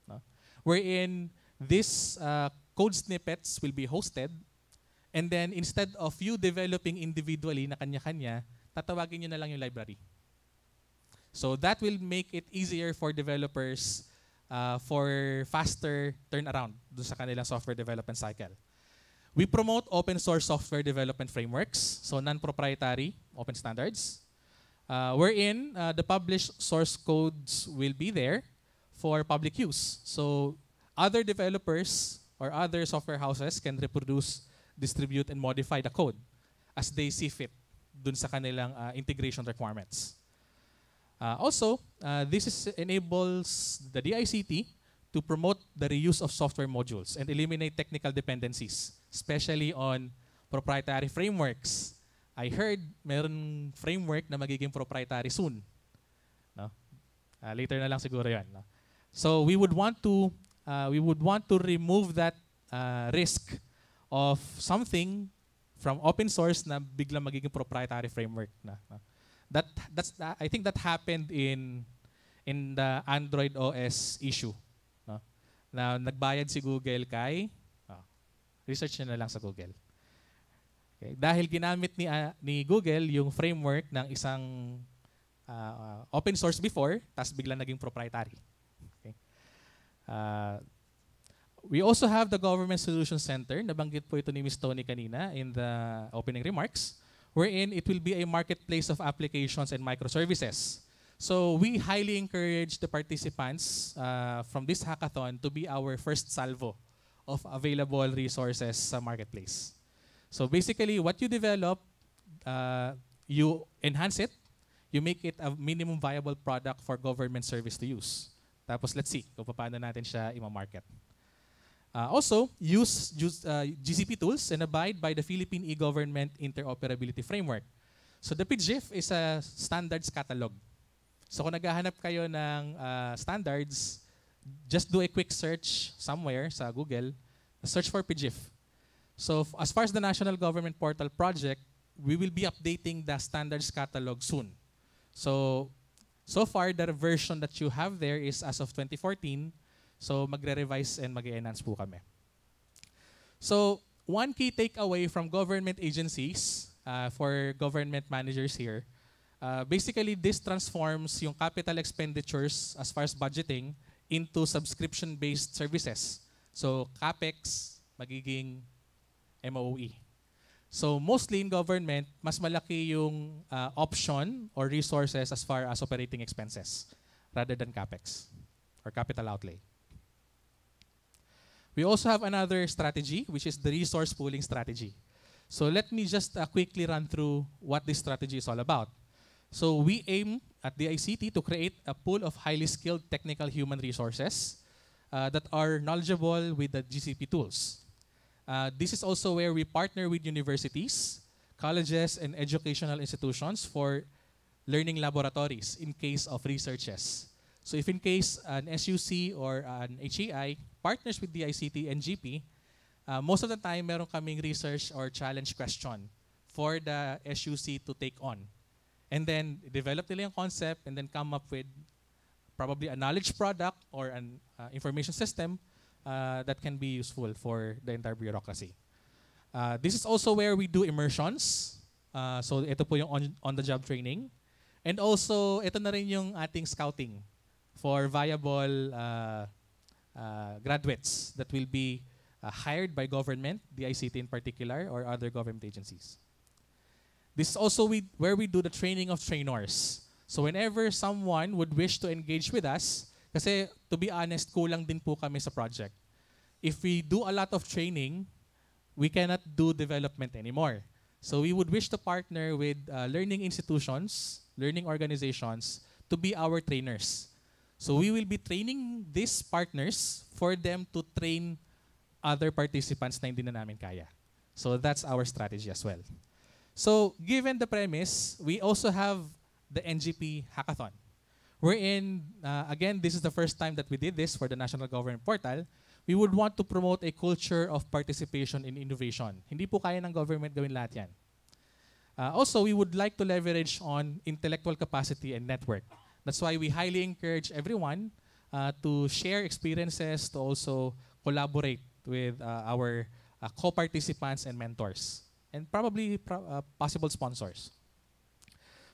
no? Wherein these code snippets will be hosted, and then instead of you developing individually na kanya-kanya, tatawagin nyo na lang yung library. So that will make it easier for developers for faster turnaround dun sa kanilang software development cycle. We promote open source software development frameworks, so non-proprietary open standards, wherein the published source codes will be there for public use. So other developers or other software houses can reproduce, distribute, and modify the code as they see fit dun sa kanilang integration requirements. Also, this enables the DICT to promote the reuse of software modules and eliminate technical dependencies, especially on proprietary frameworks. I heard meron framework na magiging proprietary soon. No? Later na lang siguro yan. No? So we would want to remove that risk of something from open source na biglang magiging proprietary framework na. No? I think that happened in the Android OS issue. No? Na nagbayad si Google kay research nyo na lang sa Google. Okay? Dahil ginamit ni Google yung framework ng isang open source before, tapos biglang naging proprietary. Okay? We also have the Government Solution Center. Nabanggit po ito ni Ms. Tony kanina in the opening remarks, wherein it will be a marketplace of applications and microservices. So we highly encourage the participants from this hackathon to be our first salvo of available resources sa marketplace. So basically, what you develop, you enhance it, you make it a minimum viable product for government service to use. Tapos let's see kung paano natin siya i-market. Also, use GCP tools and abide by the Philippine e-government interoperability framework. So the PGIF is a standards catalog. So kung naghahanap kayo ng standards, just do a quick search somewhere sa Google, search for PGIF. So as far as the National Government Portal project, we will be updating the standards catalog soon. So far, the version that you have there is as of 2014. So magre-revise and mag-enhance po kami. So one key takeaway from government agencies for government managers here, basically this transforms yung capital expenditures as far as budgeting into subscription-based services. So CAPEX magiging MOE. So mostly in government, mas malaki yung option or resources as far as operating expenses rather than CAPEX or capital outlay. We also have another strategy, which is the resource pooling strategy. So let me just quickly run through what this strategy is all about. So we aim at the ICT to create a pool of highly skilled technical human resources that are knowledgeable with the GCP tools. This is also where we partner with universities, colleges, and educational institutions for learning laboratories in case of researches. So if in case an SUC or an HAI partners with the ICT and GP, most of the time meron kaming research or challenge question for the SUC to take on. And then develop nila yung concept and then come up with probably a knowledge product or an information system that can be useful for the entire bureaucracy. This is also where we do immersions. So ito po yung on-the-job training. And also, ito na rin yung ating scouting for viable graduates that will be hired by government, the ICT in particular, or other government agencies. This is also where we do the training of trainers. So whenever someone would wish to engage with us, kasi to be honest, kulang din po kami sa project. If we do a lot of training, we cannot do development anymore. So we would wish to partner with learning institutions, learning organizations, to be our trainers. So we will be training these partners for them to train other participants na hindi na namin kaya. So that's our strategy as well. So given the premise, we also have the NGP Hackathon, wherein, again, this is the first time that we did this for the National Government Portal. We would want to promote a culture of participation in innovation. Hindi po kaya ng government gawin lahat yan. Also, we would like to leverage on intellectual capacity and network. That's why we highly encourage everyone to share experiences, to also collaborate with our co-participants and mentors, and probably possible sponsors.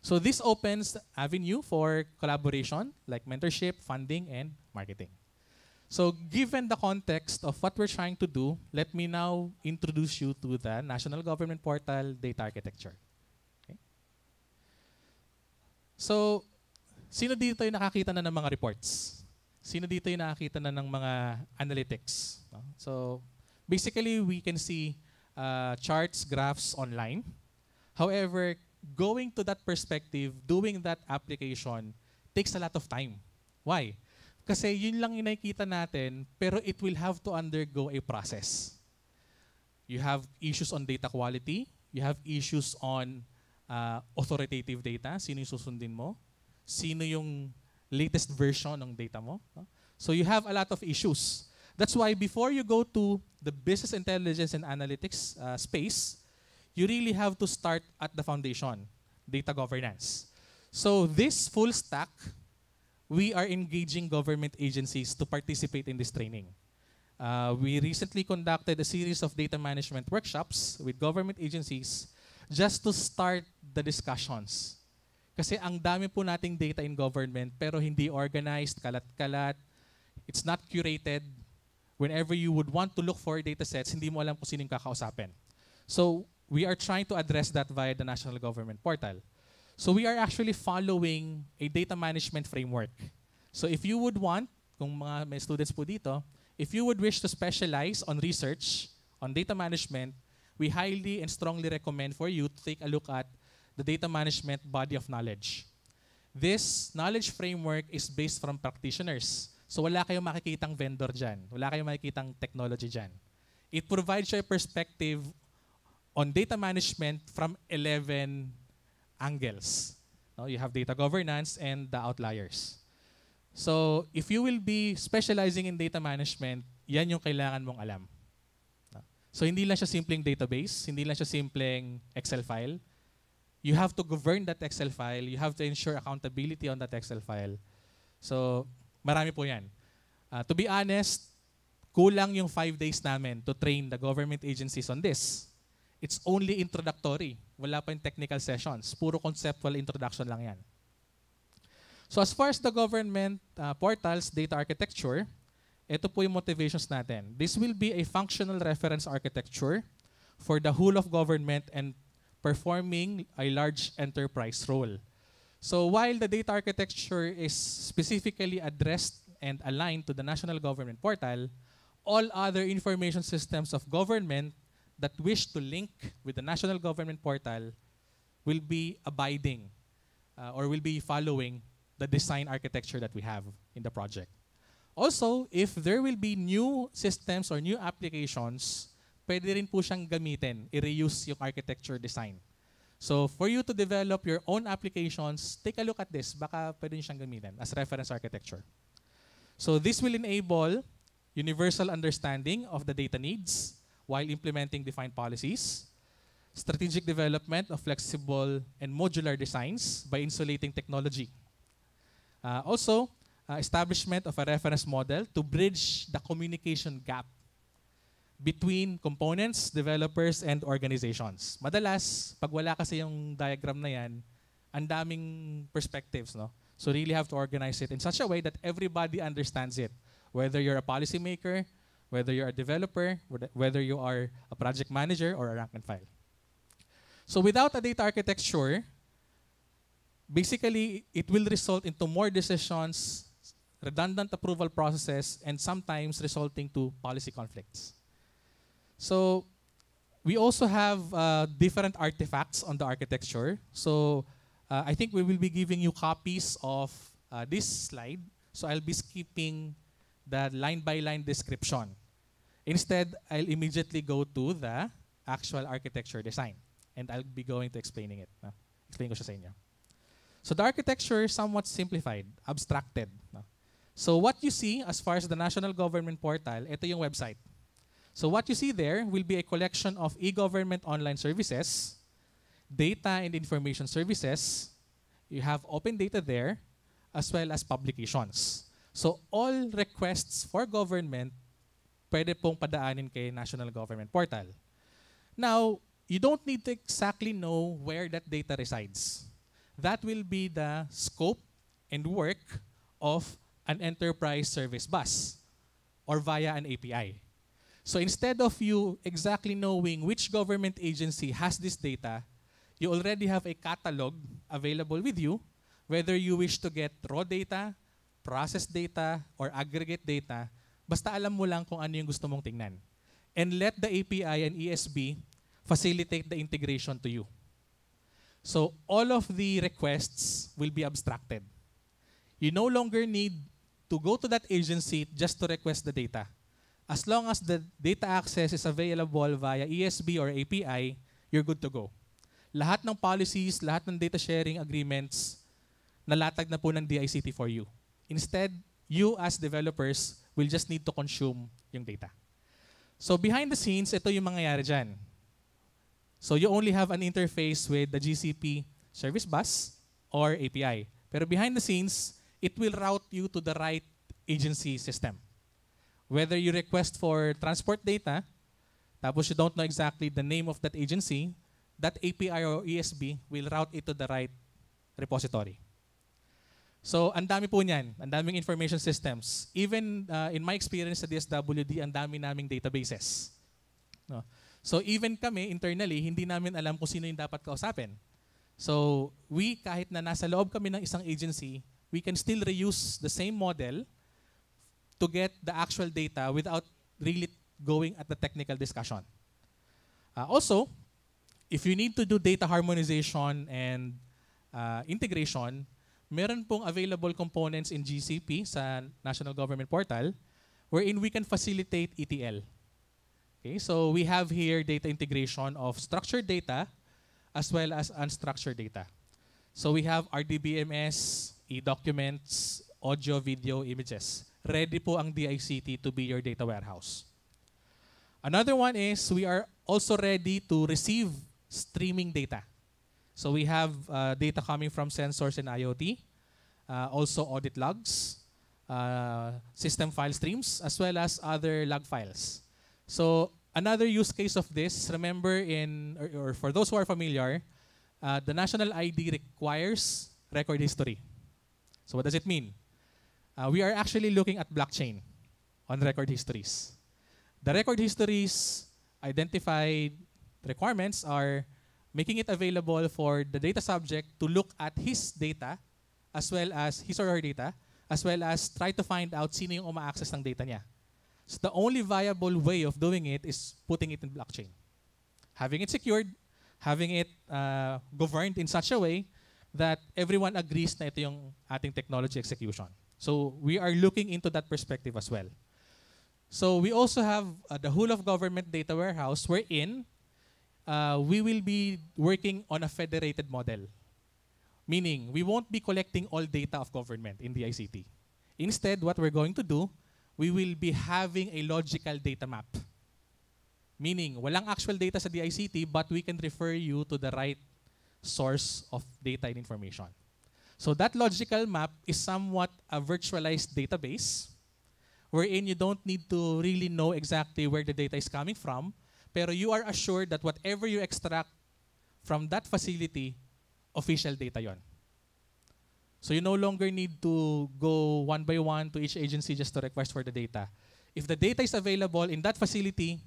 So this opens avenue for collaboration, like mentorship, funding, and marketing. So given the context of what we're trying to do, let me now introduce you to the National Government Portal Data Architecture. Okay. So, sino dito yung nakakita na ng mga reports? Sino dito yung nakakita na ng mga analytics? No? So, basically, we can see charts, graphs online. However, going to that perspective, doing that application, takes a lot of time. Why? Kasi yun lang yung nakikita natin, pero it will have to undergo a process. You have issues on data quality. You have issues on authoritative data. Sino yung susundin mo? Sino yung latest version ng data mo? No? So you have a lot of issues. That's why before you go to the business intelligence and analytics space, you really have to start at the foundation, data governance. So this full stack, we are engaging government agencies to participate in this training. We recently conducted a series of data management workshops with government agencies just to start the discussions. Kasi ang dami po nating data in government pero hindi organized, kalat-kalat, it's not curated. Whenever you would want to look for data sets, hindi mo alam kung sino yung kakausapin. So we are trying to address that via the National Government Portal. So we are actually following a data management framework. So if you would want, kung mga may students po dito, if you would wish to specialize on research, on data management, we highly and strongly recommend for you to take a look at the data management body of knowledge. This knowledge framework is based from practitioners. So wala kayong makikitang vendor dyan. Wala kayong makikitang technology dyan. It provides you a perspective on data management from 11 angles. No, you have data governance and the outliers. So if you will be specializing in data management, yan yung kailangan mong alam. No? So hindi lang siya simpleng database, hindi lang siya simpleng Excel file. You have to govern that Excel file. You have to ensure accountability on that Excel file. So marami po yan. To be honest, kulang yung 5 days namin to train the government agencies on this. It's only introductory. Wala pa yung technical sessions. Puro conceptual introduction lang yan. So as far as the government portal's data architecture, ito po yung motivations natin. This will be a functional reference architecture for the whole of government and performing a large enterprise role. So while the data architecture is specifically addressed and aligned to the National Government Portal, all other information systems of government that wish to link with the National Government Portal will be abiding or will be following the design architecture that we have in the project. Also, if there will be new systems or new applications, pwede rin po siyang gamitin, i-reuse yung architecture design. So for you to develop your own applications, take a look at this. Baka pwede nyo siyang gamitin as reference architecture. So this will enable universal understanding of the data needs while implementing defined policies, strategic development of flexible and modular designs by insulating technology. Also, establishment of a reference model to bridge the communication gap between components, developers, and organizations. Madalas, pag wala kasi yung diagram na yan, ang daming perspectives, no? So really have to organize it in such a way that everybody understands it. Whether you're a policymaker, whether you're a developer, whether you are a project manager or a rank and file. So without a data architecture, basically, it will result into more decisions, redundant approval processes, and sometimes resulting to policy conflicts. So we also have different artifacts on the architecture. So I think we will be giving you copies of this slide. So I'll be skipping the line-by-line description. Instead, I'll immediately go to the actual architecture design. And I'll be going to explaining it. Explain ko siya sa inyo. So the architecture is somewhat simplified, abstracted. So what you see as far as the National Government Portal, ito yung website. So what you see there will be a collection of e-government online services, data and information services. You have open data there, as well as publications. So all requests for government, pwede pong padaanin kay National Government Portal. Now, you don't need to exactly know where that data resides. That will be the scope and work of an enterprise service bus or via an API. So instead of you exactly knowing which government agency has this data, you already have a catalog available with you, whether you wish to get raw data, processed data, or aggregate data, basta alam mo lang kung ano yung gusto mong tingnan. And let the API and ESB facilitate the integration to you. So all of the requests will be abstracted. You no longer need to go to that agency just to request the data. As long as the data access is available via ESB or API, you're good to go. Lahat ng policies, lahat ng data sharing agreements, nalatag na po ng DICT for you. Instead, you as developers will just need to consume yung data. So behind the scenes, ito yung mangyayari dyan. So you only have an interface with the GCP service bus or API. Pero behind the scenes, it will route you to the right agency system. Whether you request for transport data, tapos you don't know exactly the name of that agency, that API or ESB will route it to the right repository. So, ang dami po niyan. Ang daming information systems. Even in my experience sa DSWD, ang dami naming databases. No? So, even kami, internally, hindi namin alam kung sino yung dapat kausapin. So, kahit na nasa loob kami ng isang agency, we can still reuse the same model to get the actual data without really going at the technical discussion. Also, if you need to do data harmonization and integration, meron pong available components in GCP sa National Government Portal wherein we can facilitate ETL. Okay, so we have here data integration of structured data as well as unstructured data. So we have RDBMS, e-documents, audio, video, images. Ready po ang DICT to be your data warehouse. Another one is we are also ready to receive streaming data. So we have data coming from sensors and IoT, also audit logs, system file streams, as well as other log files. So another use case of this, remember or for those who are familiar, the national ID requires record history. So what does it mean? We are actually looking at blockchain on record histories. The record histories identified requirements are making it available for the data subject to look at his data as well as his or her data, as well as try to find out sino yung uma-access ng data niya. So the only viable way of doing it is putting it in blockchain. Having it secured, having it governed in such a way that everyone agrees na ito yung ating technology execution. So we are looking into that perspective as well. So we also have the whole of government data warehouse wherein we will be working on a federated model. Meaning, we won't be collecting all data of government in the ICT. Instead, what we're going to do, we will be having a logical data map. Meaning, walang actual data sa DICT, but we can refer you to the right source of data and information. So that logical map is somewhat a virtualized database wherein you don't need to really know exactly where the data is coming from, pero you are assured that whatever you extract from that facility, official data yon. So you no longer need to go one by one to each agency just to request for the data. If the data is available in that facility,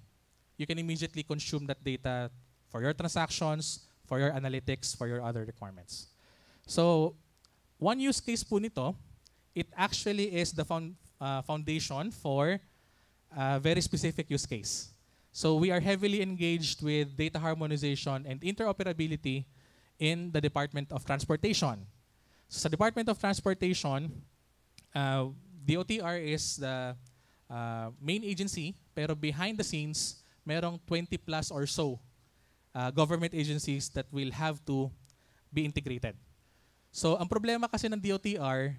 you can immediately consume that data for your transactions, for your analytics, for your other requirements. So one use case po nito, it actually is the foundation for a very specific use case. So we are heavily engaged with data harmonization and interoperability in the Department of Transportation. So sa Department of Transportation, DOTR is the main agency, pero behind the scenes, merong 20 plus or so government agencies that will have to be integrated. So ang problema kasi ng DOTR,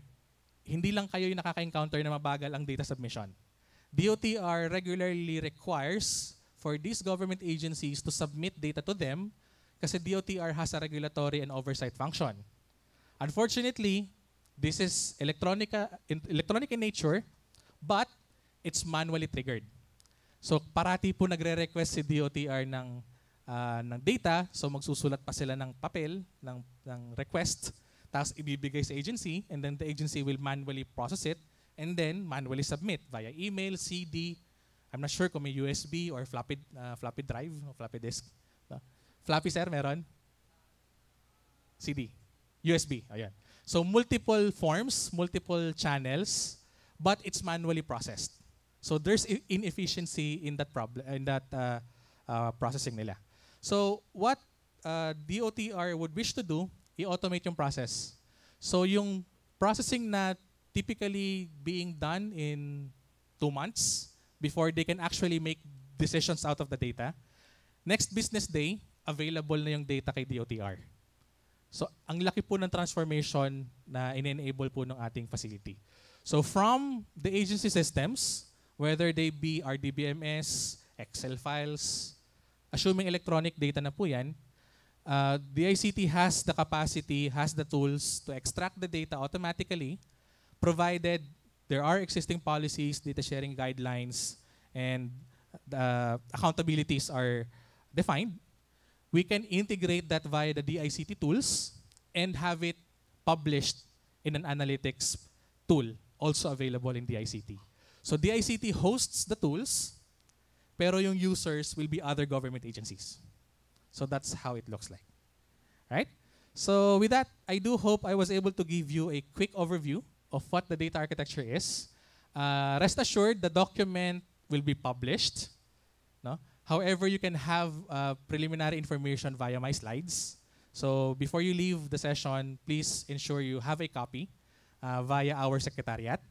hindi lang kayo yung nakaka-encounter na mabagal ang data submission. DOTR regularly requires for these government agencies to submit data to them kasi DOTR has a regulatory and oversight function. Unfortunately, this is electronic in nature, but it's manually triggered. So parati po nagre-request si DOTR ng data, so magsusulat pa sila ng papel, ng request, tapos ibibigay sa agency, and then the agency will manually process it, and then manually submit via email, CD, I'm not sure kung may USB or floppy drive o floppy disk. Floppy, sir, meron? CD. USB, ayan. So multiple forms, multiple channels, but it's manually processed. So there's inefficiency in that processing nila. So what DOTR would wish to do, i-automate yung process. So yung processing na typically being done in 2 months before they can actually make decisions out of the data, next business day, available na yung data kay DOTR. So ang laki po ng transformation na in-enable po ng ating facility. So from the agency systems, whether they be RDBMS, Excel files, assuming electronic data na po yan, the ICT has the capacity, has the tools to extract the data automatically, provided there are existing policies, data sharing guidelines, and accountabilities are defined, we can integrate that via the DICT tools and have it published in an analytics tool also available in DICT. So DICT hosts the tools, pero yung users will be other government agencies. So that's how it looks like. Right? So with that, I do hope I was able to give you a quick overview of what the data architecture is. Rest assured, the document will be published. No? However, you can have preliminary information via my slides. So before you leave the session, please ensure you have a copy via our secretariat.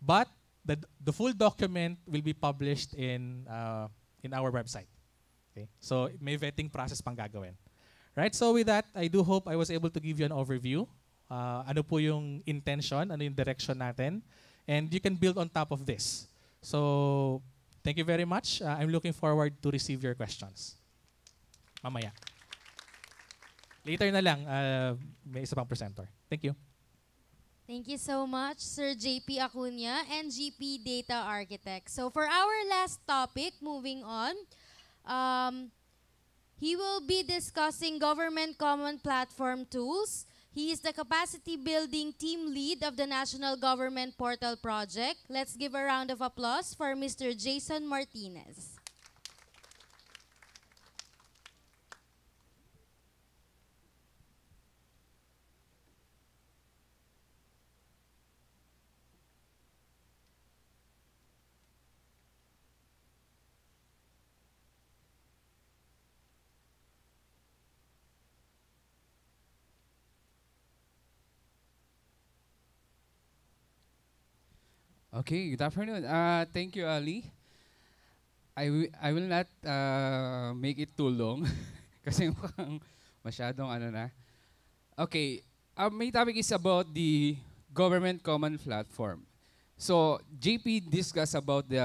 But the full document will be published in our website. Okay? So may vetting process pang gagawin. Right? So with that, I do hope I was able to give you an overview. Ano po yung intention, ano yung direction natin. And you can build on top of this. So thank you very much. I'm looking forward to receive your questions. Mamaya. Later na lang, may isa pang presenter. Thank you. Thank you so much, Sir JP Acuña, NGP Data Architect. So for our last topic, moving on, he will be discussing government common platform tools. He is the capacity building team lead of the National Government Portal Project. Let's give a round of applause for Mr. Jason Martinez. Okay, good afternoon. Thank you, Ali. I will not make it too long kasi mukhang masyadong ano na. Okay, my topic is about the government common platform. So, JP discussed about the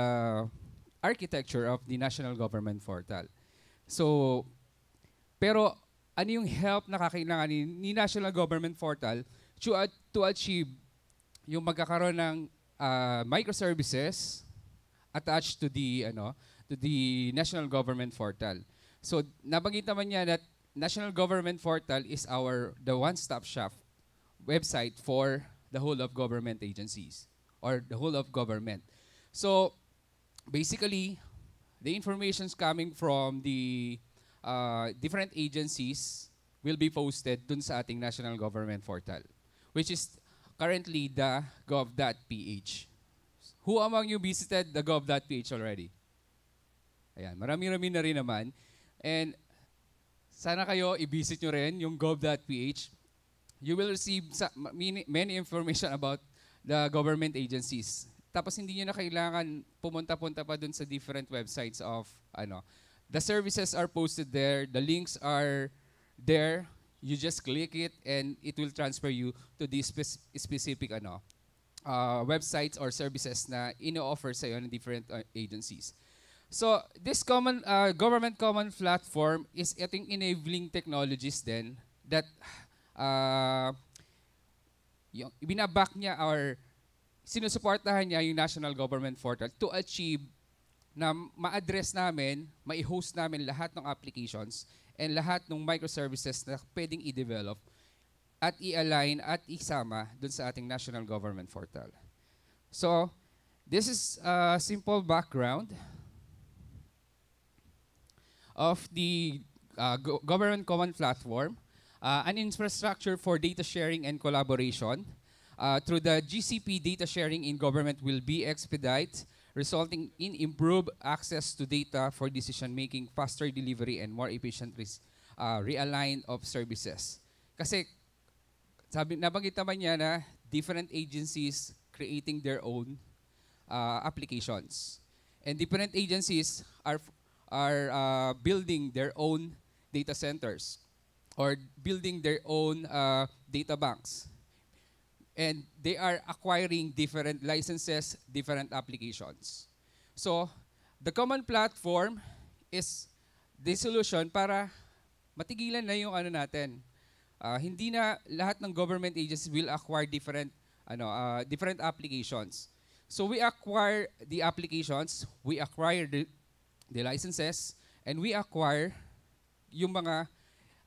architecture of the National Government Portal. So, pero ano yung help na kakailangan ni National Government Portal to achieve yung magkakaroon ng microservices attached to the National Government Portal. So nabanggit naman niya that National Government Portal is the one-stop shop website for the whole of government agencies or the whole of government. So basically, the informations coming from the different agencies will be posted dun sa ating National Government Portal, which is currently the gov.ph. Who among you visited the gov.ph already? Ayan, marami-rami na rin naman. And sana kayo i-visit nyo rin yung gov.ph. You will receive many information about the government agencies. Tapos hindi nyo na kailangan pumunta-punta pa dun sa different websites of the services are posted there, the links are there. You just click it and it will transfer you to these specific websites or services na ino-offer sa iyo ng different agencies. So this government common platform is itong enabling technologies then that yung binaback niya or sinusuportahan niya yung National Government Portal to achieve na ma-address namin, ma-host namin lahat ng applications and lahat ng microservices na pwedeng i-develop at i-align at isama dun sa ating National Government Portal. So, this is a simple background of the Government Common Platform, an infrastructure for data sharing and collaboration. Through the GCP, data sharing in government will be expedited, resulting in improved access to data for decision-making, faster delivery, and more efficient realign of services. Kasi, nabanggit naman niya na different agencies creating their own applications. And different agencies are building their own data centers or building their own data banks. And they are acquiring different licenses, different applications. So, the common platform is the solution para matigilan na yung natin. Hindi na lahat ng government agencies will acquire different applications. So we acquire the applications, we acquire the licenses, and we acquire yung mga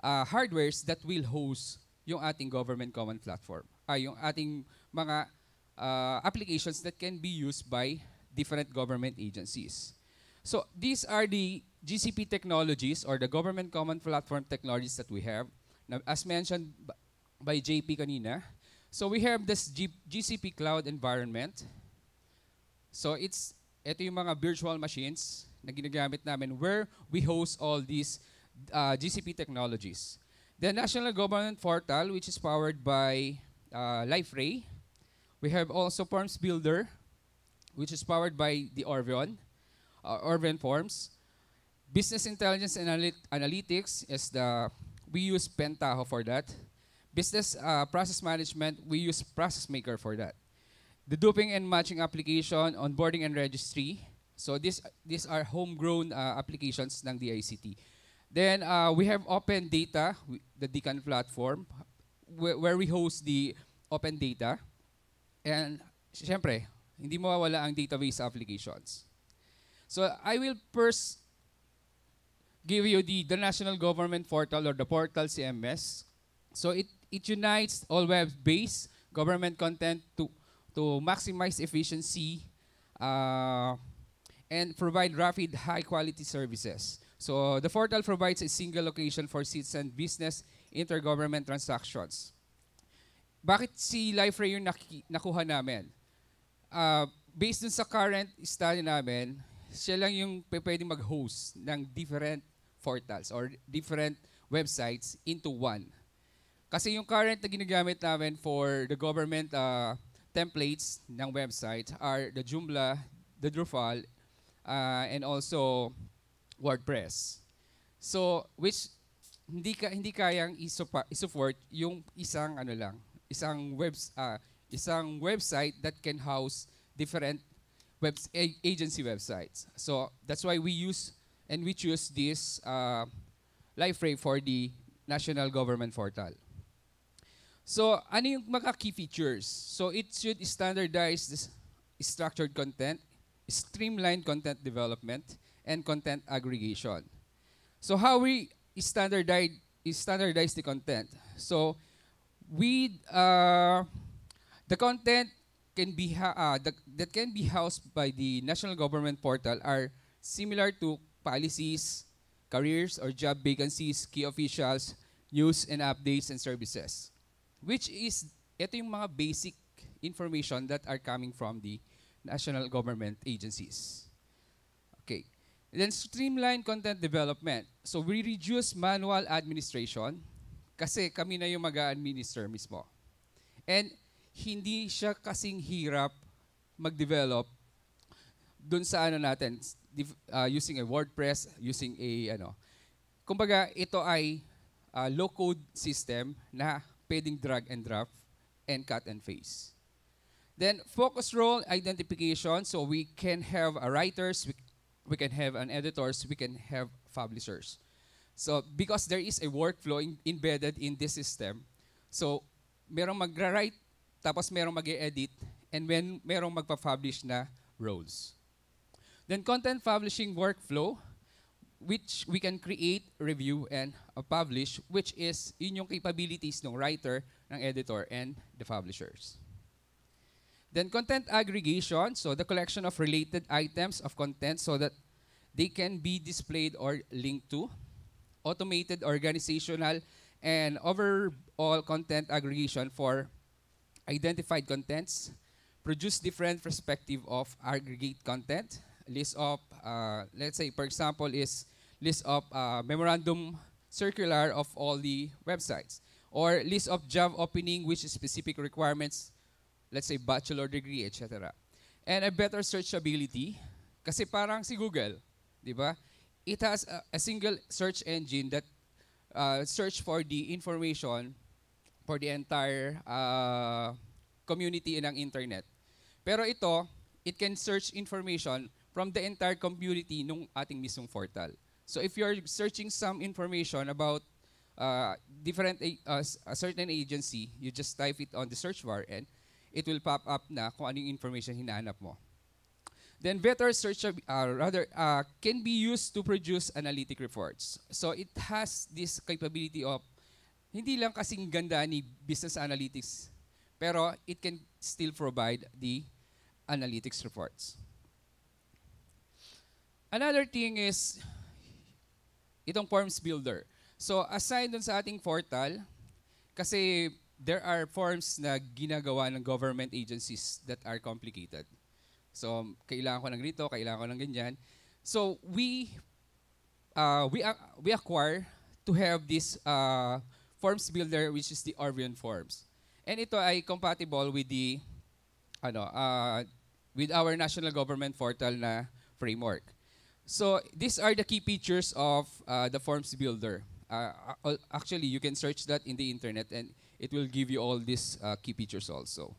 hardwares that will host yung ating government common platform. Yung ating mga applications that can be used by different government agencies. So these are the GCP technologies or the government common platform technologies that we have. Now, as mentioned by JP kanina, so we have this GCP cloud environment. So ito yung mga virtual machines na ginagamit namin where we host all these GCP technologies. The National Government Portal, which is powered by LifeRay. We have also Forms Builder, which is powered by the Orvion Forms. Business Intelligence and Analytics is we use Pentaho for that. Business Process Management, we use Process Maker for that. The duping and matching application, onboarding and registry. So these are homegrown applications ng DICT. Then we have Open Data, the Deacon platform, where we host the open data. And syempre, hindi mawawala ang database applications. So I will first give you the National Government Portal or the Portal CMS. So it unites all web-based government content to maximize efficiency and provide rapid, high-quality services. So the portal provides a single location for citizen business intergovernment transactions. Bakit si LifeRay yung nakuha namin? Based dun sa current study namin, siya lang yung pwedeng mag-host ng different portals or different websites into one. Kasi yung current na ginagamit namin for the government templates ng website are the Joomla, the Drupal, and also WordPress. So, which hindi kayang i-support yung isang website that can house different agency websites. So that's why we choose this LifeRay for the National Government Portal. So ano yung mga key features? So it should standardize this structured content, streamline content development, and content aggregation. So how we standardize the content? So the content that can be housed by the National Government Portal are similar to policies, careers or job vacancies, key officials, news and updates and services, which is ito yung mga basic information that are coming from the national government agencies. Okay. Then streamline content development. So we reduce manual administration kasi kami na yung mag-administer mismo. And hindi siya kasing hirap mag-develop dun sa natin using a WordPress, using a kumbaga ito ay low-code system na pwedeng drag and drop and cut and paste. Then focus role identification, so we can have writers, we can have editors, we can have publishers. So because there is a workflow embedded in this system, so merong magra-write, tapos merong mag-e-edit, and merong magpa-publish na roles. Then content publishing workflow, which we can create, review, and publish, which is yun yung capabilities ng writer, ng editor, and the publishers. Then content aggregation, so the collection of related items of content so that they can be displayed or linked to. Automated organizational and overall content aggregation for identified contents. Produce different perspective of aggregate content. List of, let's say, for example, is list of memorandum circular of all the websites. Or list of job opening which is specific requirements, let's say bachelor degree, etc. And a better searchability, kasi parang si Google, di ba? It has a single search engine that search for the information for the entire community ng internet. Pero ito, it can search information from the entire community nung ating mismong portal. So if you're searching some information about a certain agency, you just type it on the search bar and it will pop up na kung ano yung information hinahanap mo. Then vector search can be used to produce analytic reports. So it has this capability of hindi lang kasing ganda ni business analytics, pero it can still provide the analytics reports. Another thing is itong forms builder. So aside dun sa ating portal, kasi there are forms na ginagawa ng government agencies that are complicated. So kailangan ko ng rito, kailangan ko ng ganyan. So we acquire to have this forms builder, which is the Orvion forms. And ito ay compatible with the with our national government portal na framework. So these are the key features of the forms builder. Actually, you can search that in the internet and it will give you all these key features also.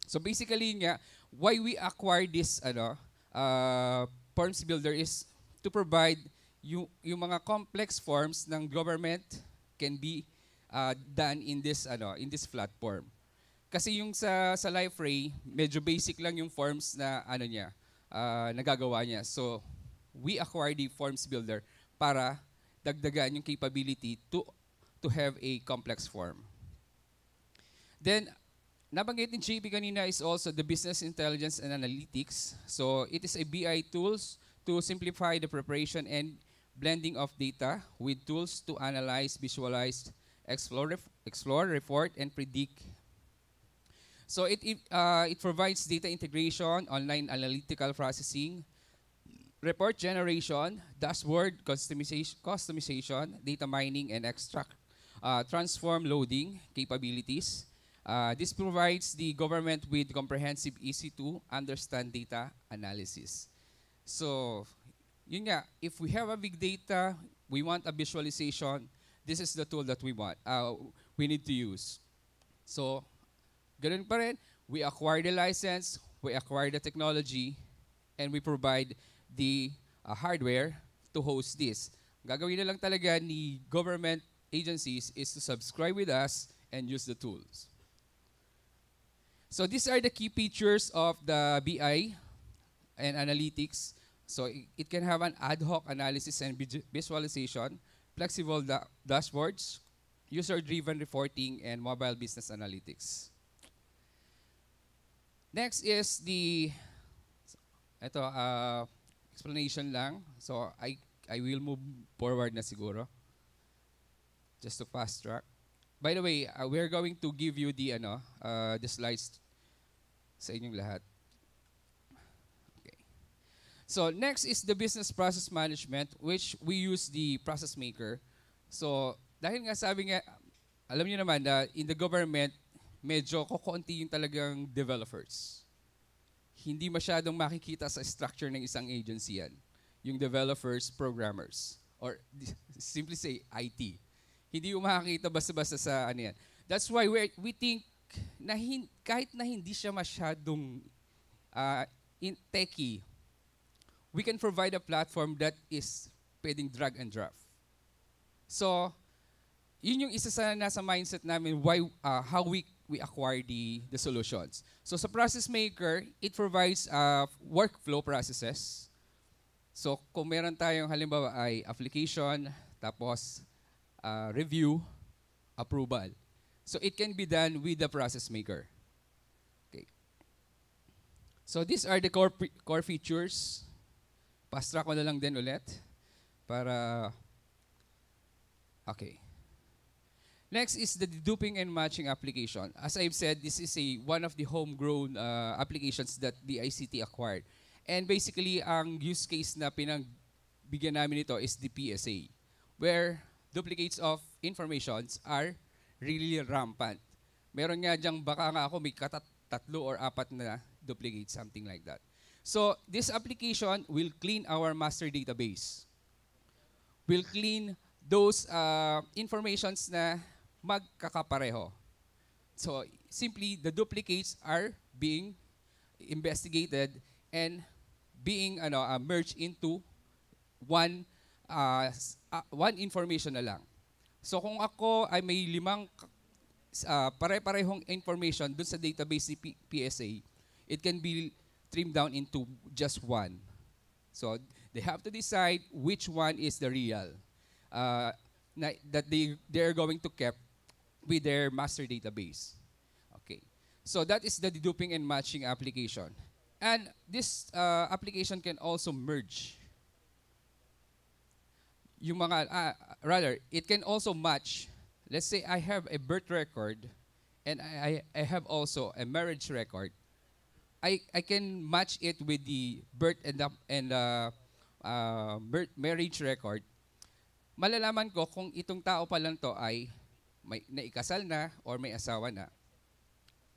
So basically nga, why we acquire this forms builder is to provide yung mga complex forms ng government can be done in this platform. Kasi yung sa Liferay, medyo basic lang yung forms na nagagawa niya. So we acquire the forms builder para dagdagan yung capability to have a complex form. Then nabanggit ni JP kanina is also the business intelligence and analytics. So it is a BI tools to simplify the preparation and blending of data with tools to analyze, visualize, explore, report, and predict. So it provides data integration, online analytical processing, report generation, dashboard customization, data mining, and extract, transform loading capabilities. This provides the government with comprehensive, easy to understand data analysis. So, yun nga, if we have a big data, we want a visualization, this is the tool that we need to use. So, ganun pa rin, we acquire the license, we acquire the technology, and we provide the hardware to host this. Gagawin na lang talaga ni government agencies is to subscribe with us and use the tools. So these are the key features of the BI and analytics. So it can have an ad hoc analysis and visualization, flexible dashboards, user-driven reporting, and mobile business analytics. Next is the explanation lang. So I will move forward na siguro, just to fast track. By the way, we're going to give you the slides sa inyong lahat. Okay. So next is the business process management, which we use the process maker. So dahil nga sabi nga, alam niyo naman na in the government, medyo kukunti yung talagang developers. Hindi masyadong makikita sa structure ng isang agency yan. Yung developers, programmers, or simply say IT. Hindi mo makakita basta-basta sa ano yan. That's why we think na kahit na hindi siya masyadong techy, we can provide a platform that is pwedeng drag and drop. So, yun yung isa sa nasa mindset namin why how we acquire the solutions. So sa process maker, it provides workflow processes. So kung meron tayong halimbawa ay application, tapos review, approval. So it can be done with the process maker. Okay. So these are the core features. Fast track ko na lang din ulit para okay. Next is the deduping and matching application. As I've said, this is one of the homegrown applications that the ICT acquired. And basically, ang use case na pinagbigyan namin ito is the PSA, where duplicates of informations are really rampant. Meron nga diyang baka nga ako may tatlo or apat na duplicate, something like that. So this application will clean our master database. Will clean those informations na magkakapareho. So simply, the duplicates are being investigated and being merged into one information na lang. So kung ako ay may pare-parehong information dun sa database ni PSA, it can be trimmed down into just one. So they have to decide which one is the real that they're going to keep with their master database. Okay. So that is the deduping and matching application. And this application can also merge yung mga, rather, it can also match. Let's say I have a birth record and I have also a marriage record. I can match it with the birth and marriage record. Malalaman ko kung itong tao pa lang to ay may naikasal na or may asawa na.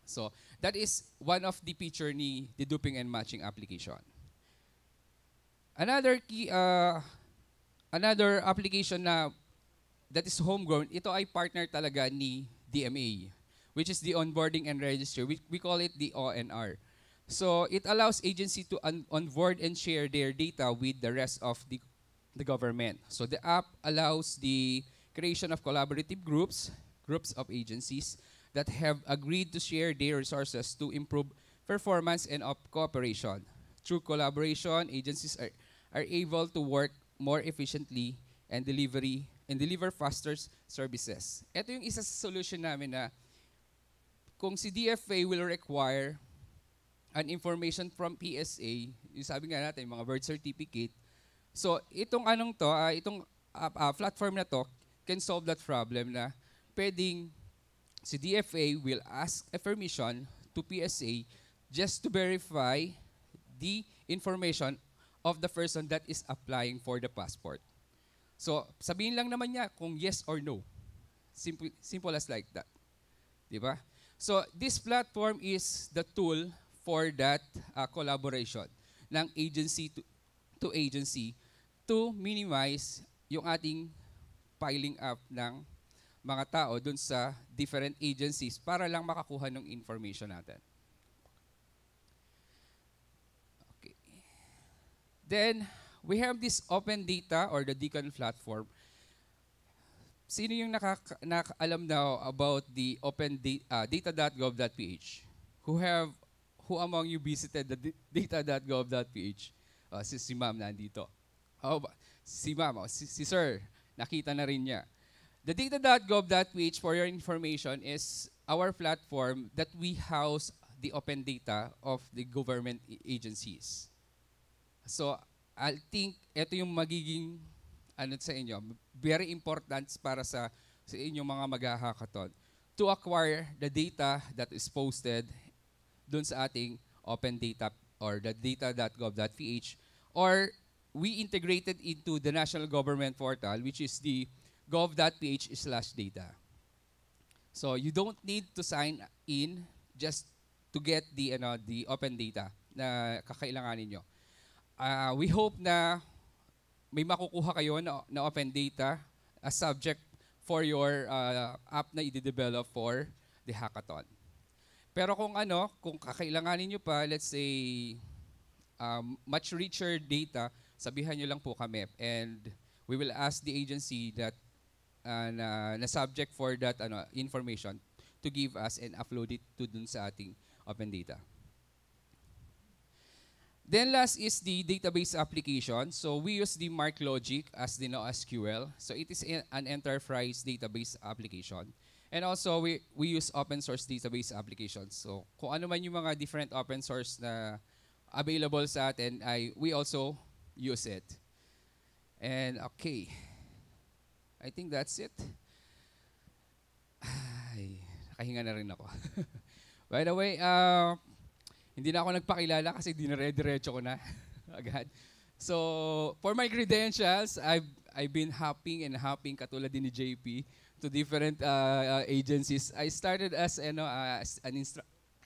So that is one of the feature ni deduping and matching application. Another key, another application na that is homegrown, ito ay partner talaga ni DMA, which is the onboarding and register. We call it the ONR. So it allows agency to onboard and share their data with the rest of the government. So the app allows the creation of collaborative groups of agencies that have agreed to share their resources to improve performance and cooperation. Through collaboration, agencies are able to work more efficiently and deliver faster services. Ito yung isa sa solution namin na kung si DFA will require an information from PSA, yung sabi nga natin, mga birth certificate. So itong itong platform na to can solve that problem na pwedeng si DFA will ask a permission to PSA just to verify the information of the person that is applying for the passport. So sabihin lang naman niya kung yes or no. Simple as like that. Diba? So this platform is the tool for that collaboration ng agency to agency to minimize yung ating piling up ng mga tao dun sa different agencies para lang makakuha ng information natin. Okay. Then, we have this open data or the Deacon platform. Sino yung nakaalam now about the open data.gov.ph? Who among you visited the data.gov.ph? Si ma'am nandito. Si ma'am, si sir, nakita na rin niya. The data.gov.ph, for your information, is our platform that we house the open data of the government agencies. So, I think ito yung magiging sa inyo, very important para sa inyong mga mag-hackathon to acquire the data that is posted dun sa ating open data or the data.gov.ph, or we integrated into the national government portal, which is the gov.ph/data. So you don't need to sign in just to get the open data na kakailanganin nyo. We hope na may makukuha kayo na open data as subject for your app na i-develop for the hackathon. Pero kung kakailanganin nyo pa, let's say, much richer data, sabihan nyo lang po kami. And we will ask the agency that na subject for that information to give us and upload it to dun sa ating open data. Then last is the database application. So we use the MarkLogic as the NoSQL. So it is an enterprise database application. And also, we use open source database applications. So, kung ano man yung mga different open source na available sa atin, we also use it. And okay, I think that's it. Ay, nakahinga na rin ako. By the way, hindi na ako nagpakilala kasi dinire-diretso ko na agad. So, for my credentials, I've been hopping katulad din ni JP to different agencies. I started as an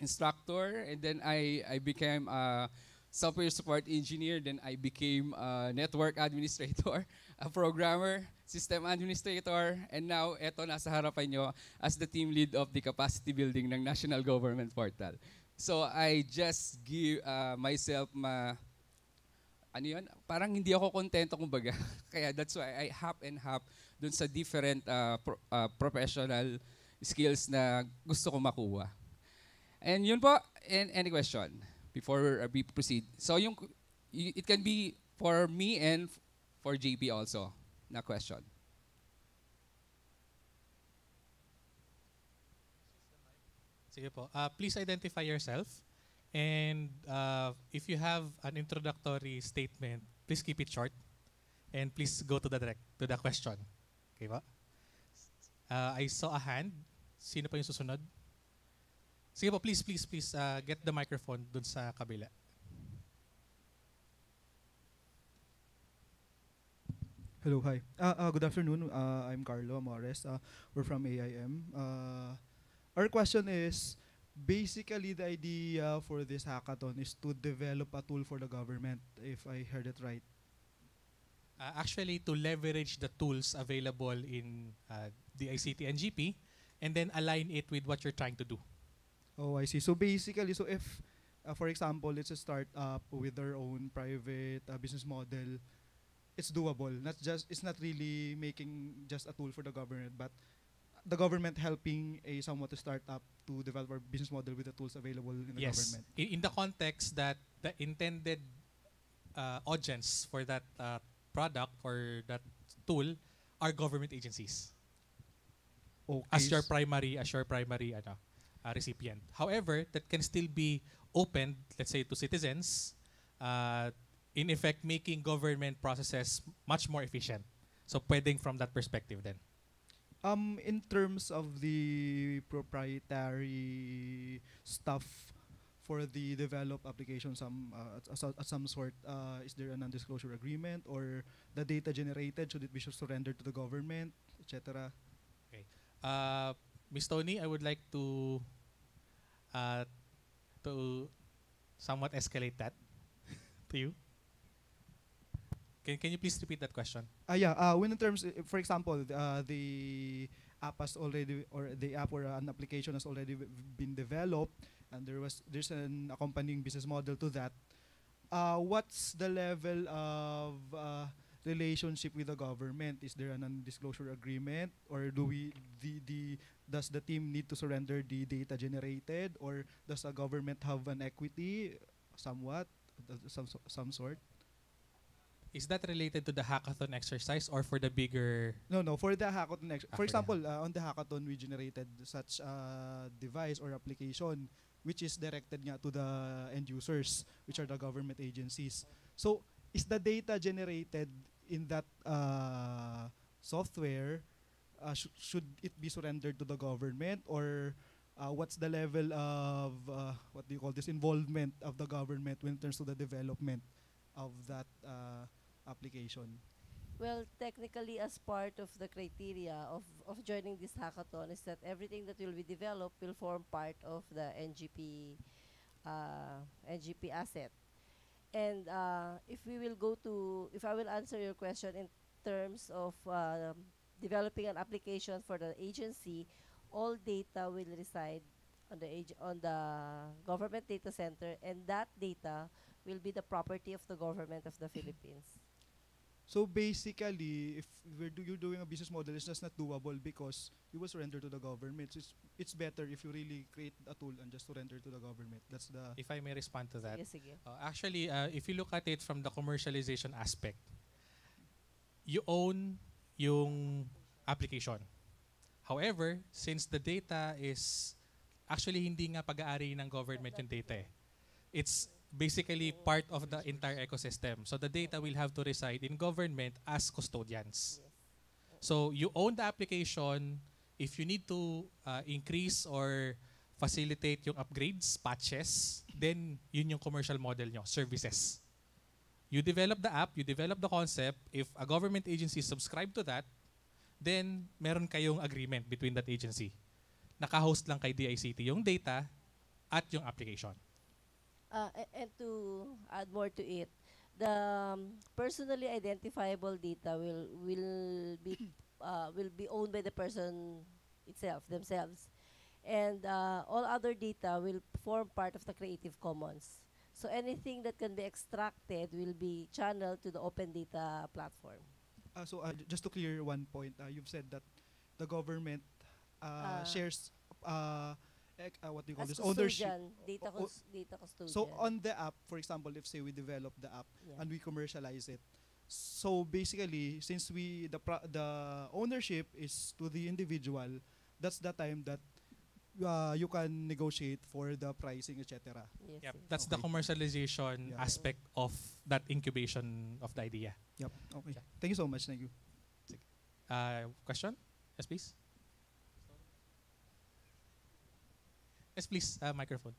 instructor, and then I became a software support engineer, then I became a network administrator, a programmer, system administrator, and now eto nasa harapan nyo as the team lead of the capacity building ng National Government Portal. So I just give myself parang hindi ako kontento kumbaga. Kaya that's why I hop and hop dun sa different professional skills na gusto ko makuha. And yun po, and any question before we proceed. So it can be for me and for JP also na question. Sige po. Please identify yourself. And if you have an introductory statement, please keep it short. And please go to the question. Okay po? I saw a hand. Sino pa yung susunod? Sige po, please get the microphone dun sa kabila. Hello, hi. Good afternoon. I'm Carlo Amores. We're from AIM. Our question is, basically the idea for this hackathon is to develop a tool for the government, if I heard it right. Actually, to leverage the tools available in the ICT NGP and then align it with what you're trying to do. Oh, I see. So basically, so if, for example, it's a startup with their own private business model, it's doable. It's not really making just a tool for the government, but the government helping a somewhat a startup to develop a business model with the tools available in the government. In the context that the intended audience for that product or that tool are government agencies. Okay. As your primary recipient. However, that can still be opened, let's say, to citizens, in effect making government processes much more efficient. So pwedeng from that perspective then. In terms of the proprietary stuff for the developed application, at some sort, is there a non-disclosure agreement, or the data generated, should it be surrendered to the government, etc.? Okay. Ms. Tony, I would like to somewhat escalate that to you. Can you please repeat that question? Yeah. When in terms, for example, the app has already, or the app or an application has already been developed, and there's an accompanying business model to that. What's the level of relationship with the government? Is there a non-disclosure agreement, or does the team need to surrender the data generated, or does the government have an equity, somewhat, some sort? Is that related to the hackathon exercise or for the bigger? No, for the hackathon. For For example, on the hackathon, we generated such a device or application which is directed nga to the end users, which are the government agencies. So, is the data generated in that software, should it be surrendered to the government, or what's the level of what do you call this, involvement of the government when it comes to the development of that application? Well, technically, as part of the criteria of joining this hackathon is that everything that will be developed will form part of the NGP asset. And if I will answer your question in terms of developing an application for the agency, all data will reside on the government data center, and that data will be the property of the government of the Philippines. So basically, if you're doing a business model, it's just not doable because you will surrender to the government. So it's better if you really create a tool and just surrender to the government. That's the. If I may respond to that. Sige, sige. Actually, if you look at it from the commercialization aspect, you own yung application. However, since the data is actually hindi nga pag-aari ng government yung data eh. It's basically part of the entire ecosystem. So the data will have to reside in government as custodians. So you own the application. If you need to increase or facilitate yung upgrades, patches, then yun yung commercial model nyo, services. You develop the app, you develop the concept. If a government agency subscribe to that, then meron kayong agreement between that agency. Naka-host lang kay DICT yung data at yung application. And to add more to it, the personally identifiable data will be owned by the person themselves, and all other data will form part of the Creative Commons. So anything that can be extracted will be channeled to the open data platform. So just to clear one point, you've said that the government shares what do you call As this, ownership. custodian, data custodian. So on the app, for example, if say we develop the app Yeah. and we commercialize it, so basically, since the ownership is to the individual, that's the time that you can negotiate for the pricing, etc. Yes, Yep, yes. that's the Okay. commercialization Yeah. aspect of that incubation of the idea. Yep. Okay. Thank you so much. Thank you. Question? Yes, please. Yes, please. Microphone.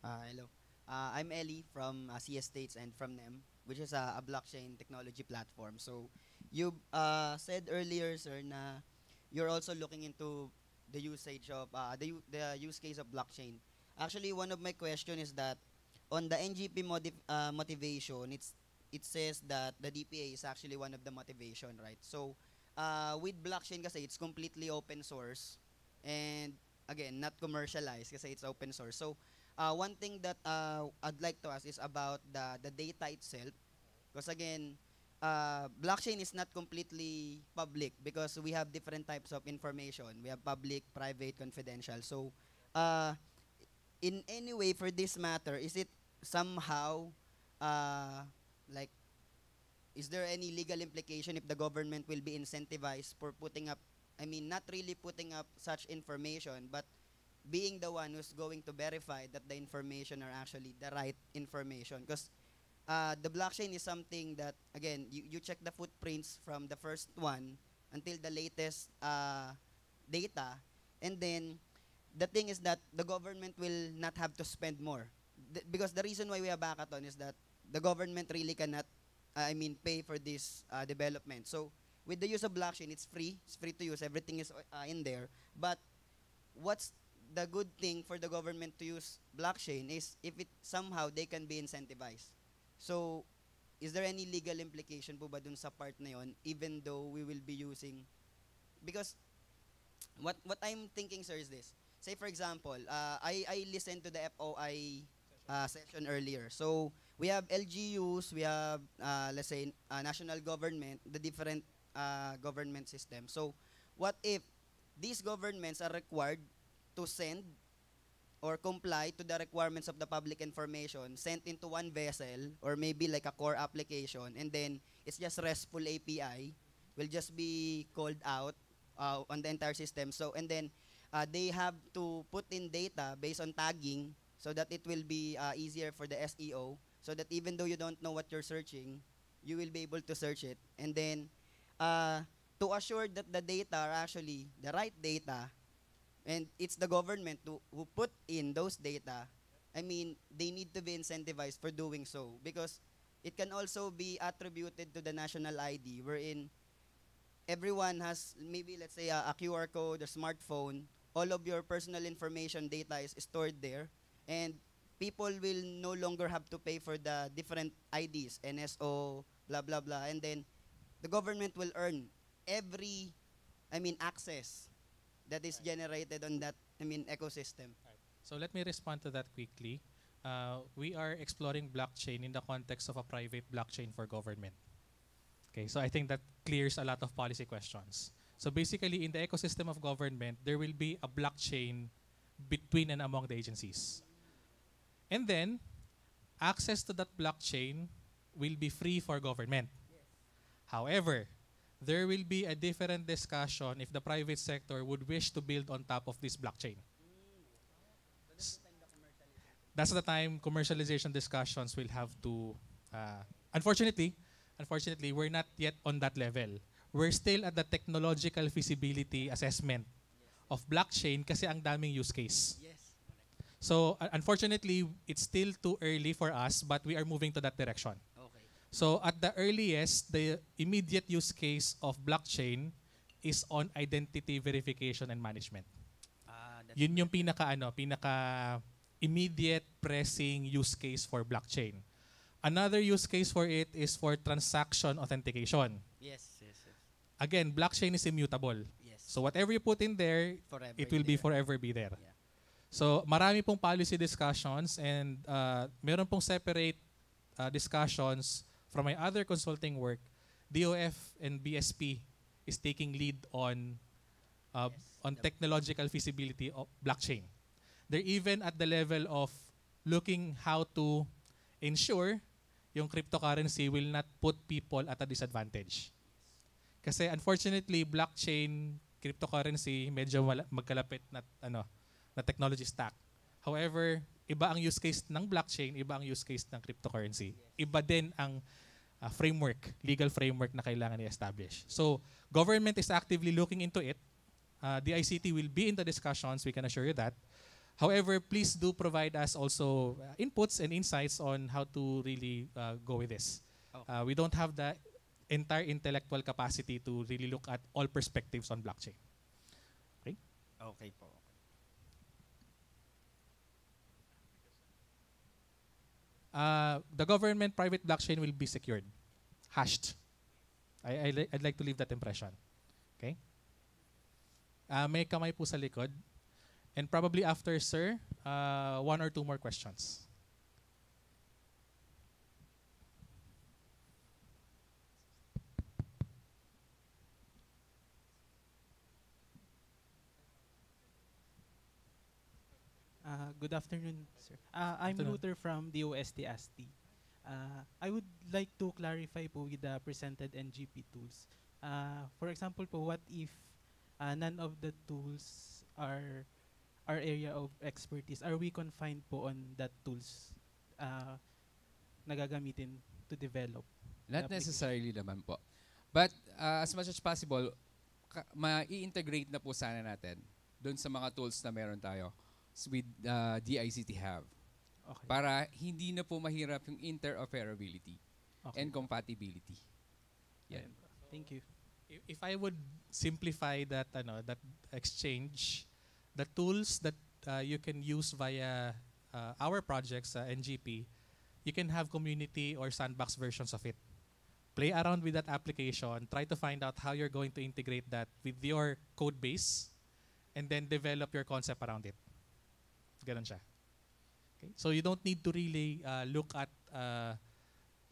Hello. I'm Ellie from CS States and from NEM, which is a blockchain technology platform. So you said earlier, sir, na you're also looking into the usage of the use case of blockchain. Actually, one of my question is that on the NGP motivation, it says that the DPA is actually one of the motivation, right? So with blockchain kasi it's completely open source and again not commercialized kasi it's open source. So one thing that I'd like to ask is about the data itself, because again, blockchain is not completely public because we have different types of information. We have public, private, confidential. So, in any way for this matter, is it somehow like, is there any legal implication if the government will be incentivized for putting up, I mean, not really putting up such information, but being the one who's going to verify that the information are actually the right information? Because the blockchain is something that, again, you check the footprints from the first one until the latest data, and then the thing is that the government will not have to spend more. Because the reason why we have hackathon is that the government really cannot, pay for this development. So with the use of blockchain, it's free to use, everything is in there. But what's the good thing for the government to use blockchain is if it somehow they can be incentivized. So, is there any legal implication po ba dun sa part na yon, even though we will be using, because what I'm thinking, sir, is this. Say for example, I listened to the FOI session earlier. So we have LGUs, we have let's say national government, the different government systems. So what if these governments are required to send or comply to the requirements of the public information sent into one vessel, or maybe like a core application, and then it's just RESTful API will just be called out on the entire system. So and then they have to put in data based on tagging so that it will be easier for the SEO, so that even though you don't know what you're searching, you will be able to search it. And then to assure that the data are actually the right data, and it's the government who put in those data, I mean, they need to be incentivized for doing so, because it can also be attributed to the national ID, wherein everyone has maybe, let's say, a QR code, a smartphone, all of your personal information data is stored there, and people will no longer have to pay for the different IDs, NSO, blah, blah, blah, and then the government will earn every, access that is generated on that, ecosystem. So let me respond to that quickly. We are exploring blockchain in the context of a private blockchain for government. Okay, so I think that clears a lot of policy questions. So basically, in the ecosystem of government, there will be a blockchain between and among the agencies. And then, access to that blockchain will be free for government. However, there will be a different discussion if the private sector would wish to build on top of this blockchain. That's the time commercialization discussions will have to, unfortunately, we're not yet on that level. We're still at the technological feasibility assessment of blockchain kasi ang daming use case. Yes. So unfortunately, it's still too early for us, but we are moving to that direction. Okay. So at the earliest, the immediate use case of blockchain is on identity verification and management. That's Yun yung pinaka immediate pressing use case for blockchain. Another use case for it is for transaction authentication. yes. Again, blockchain is immutable. Yes. So whatever you put in there, Forever it will be there. forever be there. Yeah. So marami pong policy discussions, and meron pong separate discussions from my other consulting work. DOF and BSP is taking lead on Yes. technological feasibility of blockchain. They're even at the level of looking how to ensure yung cryptocurrency will not put people at a disadvantage. Kasi unfortunately, blockchain, cryptocurrency, medyo magkalapit na, na technology stack. However, iba ang use case ng blockchain, iba ang use case ng cryptocurrency. Iba din ang framework, legal framework na kailangan i-establish. So, government is actively looking into it. The ICT will be in the discussions, we can assure you that. However, please do provide us also inputs and insights on how to really go with this. We don't have the entire intellectual capacity to really look at all perspectives on blockchain. Okay? Okay po. The government-private blockchain will be secured, hashed. I'd like to leave that impression. Okay? May kamay po sa likod. And probably after, sir, 1 or 2 more questions. Good afternoon, sir. I'm Afternoon. Luther from the OST ASTI. I would like to clarify po with the presented NGP tools. For example po, what if none of the tools are our area of expertise? Are we confined po on that tools nagagamitin to develop? Not the application? necessarily naman po. But as much as possible, ma-i-integrate na po sana natin doon sa mga tools na meron tayo with DICT have. Okay. Para hindi na po mahirap yung interoperability Okay. and compatibility. Yan. Thank you. If I would simplify that that exchange, the tools that you can use via our projects, NGP, you can have community or sandbox versions of it. Play around with that application, try to find out how you're going to integrate that with your code base, and then develop your concept around it. Ganon siya. Okay? So you don't need to really look at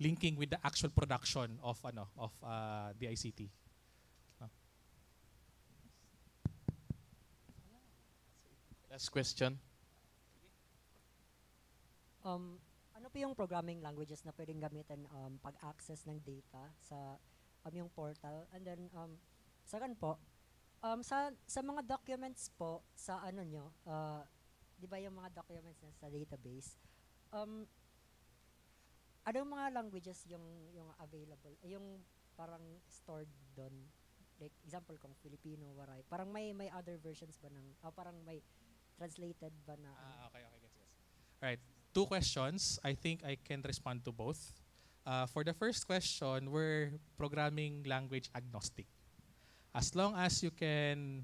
linking with the actual production of the ICT. Last question. Ano po yung programming languages na pwedeng gamitin pag-access ng data sa yung portal? And then, second po, sa mga documents po, sa ano nyo, di ba yung mga documents na sa database, anong mga languages yung available, yung parang stored doon? Like, example kung Filipino, Waray, parang may other versions ba ng, parang may translated ba na? Okay, gets. All right, 2 questions. I think I can respond to both. For the first question, we're programming language agnostic. As long as you can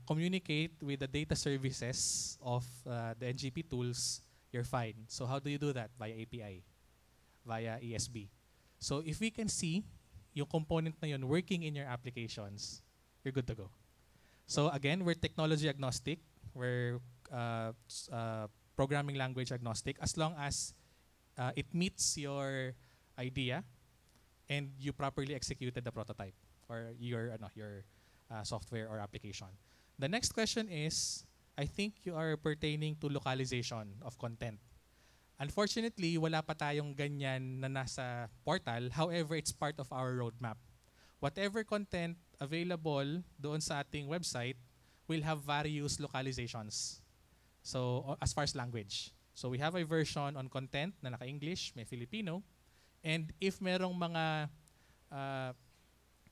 communicate with the data services of the NGP tools, you're fine. So how do you do that? Via API, via ESB. So if we can see yung component na yun working in your applications, you're good to go. So again, we're technology agnostic. We're programming language agnostic as long as it meets your idea and you properly executed the prototype or your software or application. The next question is, I think you are pertaining to localization of content. Unfortunately, wala pa tayong ganyan na nasa portal. However, it's part of our roadmap. Whatever content available doon sa ating website will have various localizations. So, as far as language. So, we have a version on content na naka-English, may Filipino. And if merong mga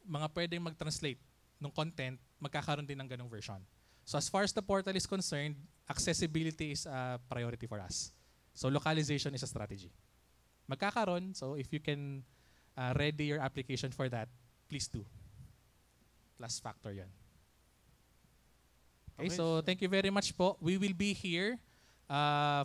pwedeng mag-translate ng content, magkakaroon din ng ganong version. So as far as the portal is concerned, accessibility is a priority for us. So localization is a strategy. Magkakaroon, so if you can ready your application for that, please do. Plus factor yan. Okay, so thank you very much po. We will be here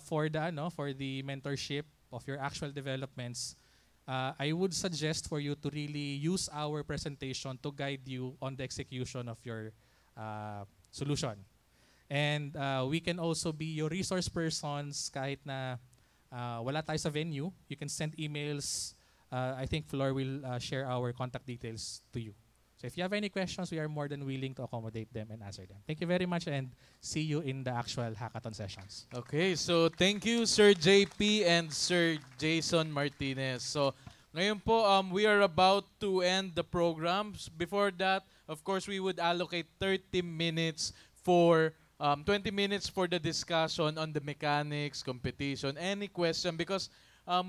for the mentorship of your actual developments. I would suggest for you to really use our presentation to guide you on the execution of your solution. And we can also be your resource persons kahit na wala tayo sa venue. You can send emails. I think Flor will share our contact details to you. So if you have any questions, we are more than willing to accommodate them and answer them. Thank you very much and see you in the actual hackathon sessions. Okay, so thank you Sir JP and Sir Jason Martinez. So ngayon po, we are about to end the programs. Before that, of course, we would allocate 30 minutes for 20 minutes for the discussion on the mechanics, competition, any question, because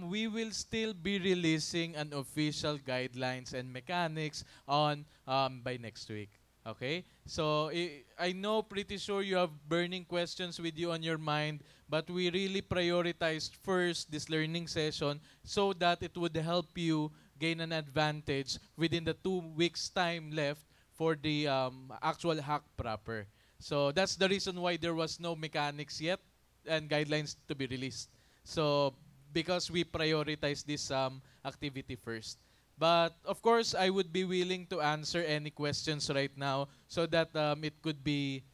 we will still be releasing an official guidelines and mechanics on by next week. Okay? So I know pretty sure you have burning questions with you on your mind, but we really prioritized first this learning session so that it would help you gain an advantage within the 2 weeks time left for the actual hack proper. So that's the reason why there was no mechanics yet and guidelines to be released. So because we prioritize this activity first. But of course, I would be willing to answer any questions right now so that it could be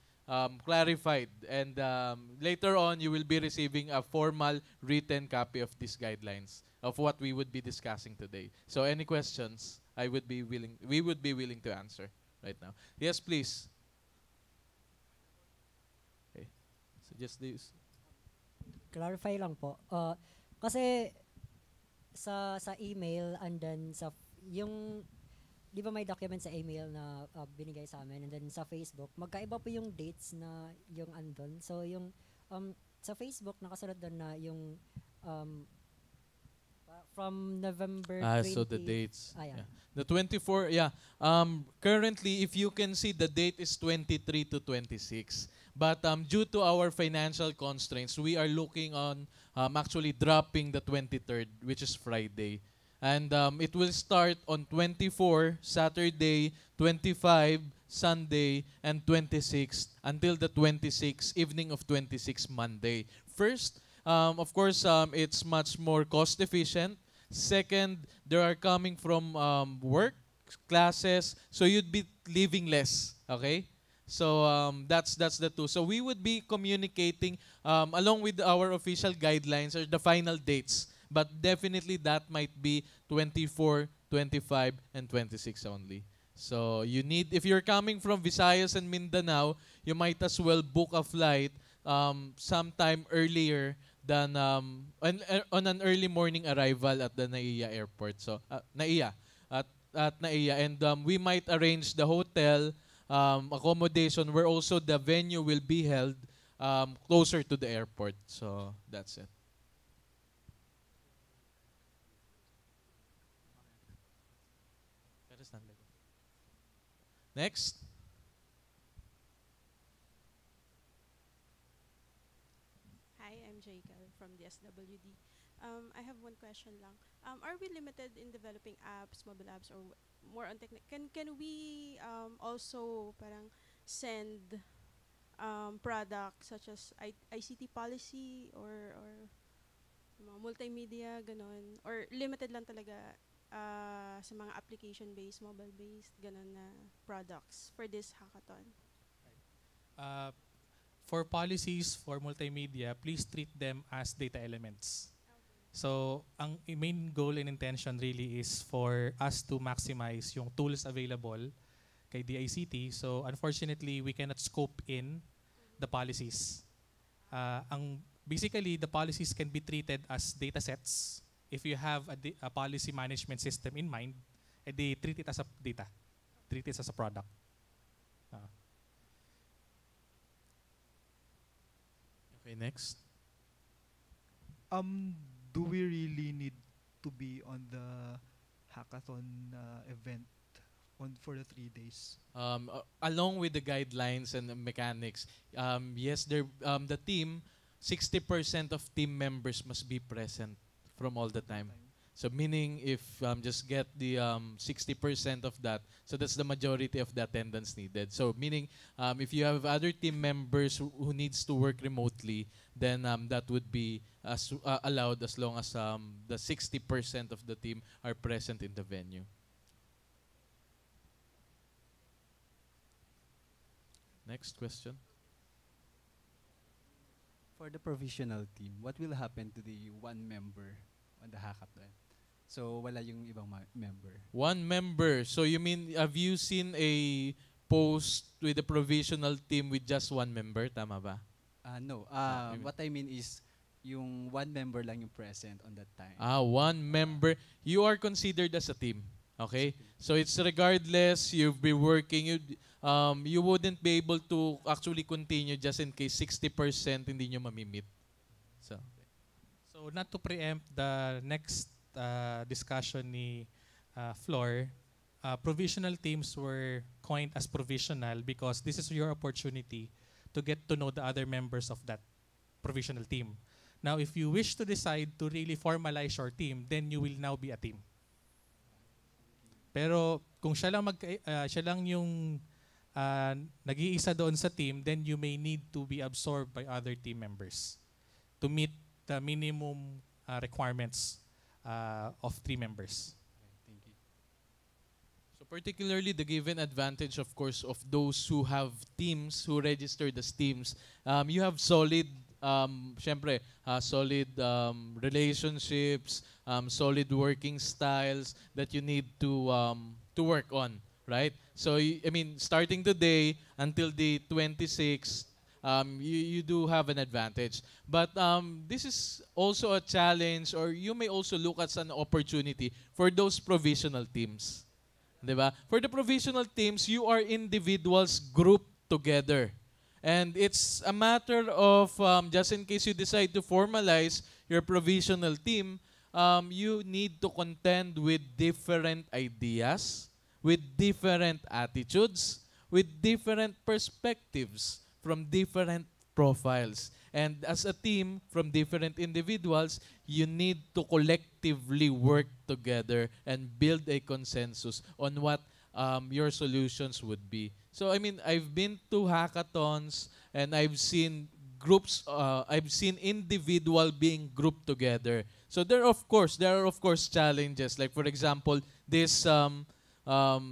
clarified. And later on, you will be receiving a formal written copy of these guidelines of what we would be discussing today. So any questions, we would be willing to answer right now. Yes, please. Okay. So just this. Clarify lang po. Kasi sa email and then yung di ba may document sa email na binigay sa amin, and then sa Facebook magkaiba po yung dates na yung andon. So yung sa Facebook nakasunod doon na yung from November 20. So the dates. Yeah. The 24, yeah. Currently, if you can see, the date is 23 to 26. But due to our financial constraints, we are looking on actually dropping the 23rd, which is Friday. And it will start on 24, Saturday, 25, Sunday, and 26 until the 26th, evening of 26, Monday. First, of course, it's much more cost efficient. Second, they are coming from work, classes, so you'd be leaving less, okay? So that's the two. So we would be communicating along with our official guidelines or the final dates, but definitely that might be 24, 25, and 26 only. So you need, if you're coming from Visayas and Mindanao, you might as well book a flight sometime earlier than on an early morning arrival at the NAIA airport. So NAIA at NAIA, and we might arrange the hotel accommodation where also the venue will be held closer to the airport. So that's it. Next. Hi, I'm Jacob from the SWD. I have one question lang. Are we limited in developing apps, mobile apps, or more on technique? Can we also parang send products such as ICT policy or mga multimedia, ganon? Or limited lang talaga sa mga application-based, mobile-based, ganon na products for this hackathon? For policies, for multimedia, please treat them as data elements. So, ang main goal and intention really is for us to maximize yung tools available kay DICT. So, unfortunately, we cannot scope in the policies. Basically, the policies can be treated as data sets. If you have a policy management system in mind, they treat it as a data, treat it as a product. Okay, next. Do we really need to be on the hackathon event for the 3 days? Along with the guidelines and the mechanics, yes, the team, 60% of team members must be present from all the time. So meaning if just get the 60% of that, so that's the majority of the attendance needed. So meaning if you have other team members who needs to work remotely, then that would be allowed as long as the 60% of the team are present in the venue. Next question. For the provisional team, what will happen to the one member on the hackathon? So wala yung ibang member. One member. So you mean, have you seen a post with a provisional team with just one member? Tama ba? No. you mean- What I mean is yung one member lang yung present on that time. One member. You are considered as a team. Okay? So it's regardless, you've been working, you wouldn't be able to actually continue just in case 60% hindi nyo mamimit. So not to preempt the next discussion ni Flor, provisional teams were coined as provisional because this is your opportunity to get to know the other members of that provisional team. Now, if you wish to decide to really formalize your team, then you will now be a team. Pero kung siya lang yung nag-iisa doon sa team, then you may need to be absorbed by other team members to meet the minimum requirements of 3 members. Thank you. So particularly the given advantage, of course, of those who have teams, who registered as teams, you have solid, syempre, solid relationships, solid working styles that you need to work on, right? So, I mean, starting today until the 26th, you do have an advantage. But this is also a challenge, or you may also look at an opportunity for those provisional teams. Diba? For the provisional teams, you are individuals grouped together. And it's a matter of, just in case you decide to formalize your provisional team, you need to contend with different ideas, with different attitudes, with different perspectives from different profiles. And as a team from different individuals, you need to collectively work together and build a consensus on what your solutions would be. So, I mean, I've been to hackathons and I've seen groups, I've seen individual being grouped together. So there are of course challenges. Like for example, this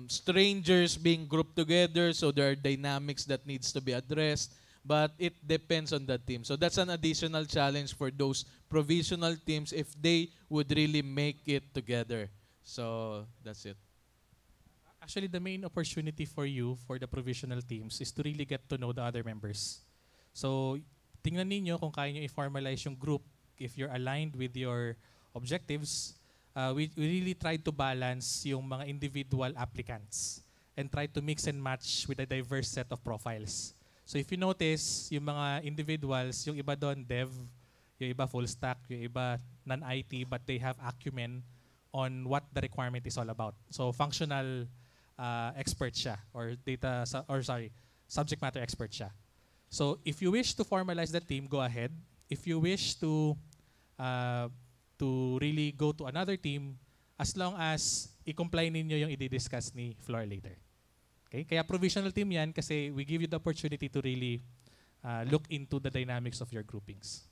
strangers being grouped together, so there are dynamics that needs to be addressed, but it depends on the team. So that's an additional challenge for those provisional teams if they would really make it together. So that's it. Actually, the main opportunity for you, for the provisional teams, is to really get to know the other members. So, tingnan ninyo kung kaya nyo i-formalize yung group. If you're aligned with your objectives, we really try to balance yung mga individual applicants and try to mix and match with a diverse set of profiles. So, if you notice, yung mga individuals, yung iba doon dev, yung iba full stack, yung iba non-IT, but they have acumen on what the requirement is all about. So, functional expert siya, or subject matter expert siya. So if you wish to formalize the team, go ahead. If you wish to really go to another team, as long as i-comply ninyo yung i-discuss ni Flor later. Okay? Kaya provisional team yan kasi we give you the opportunity to really look into the dynamics of your groupings.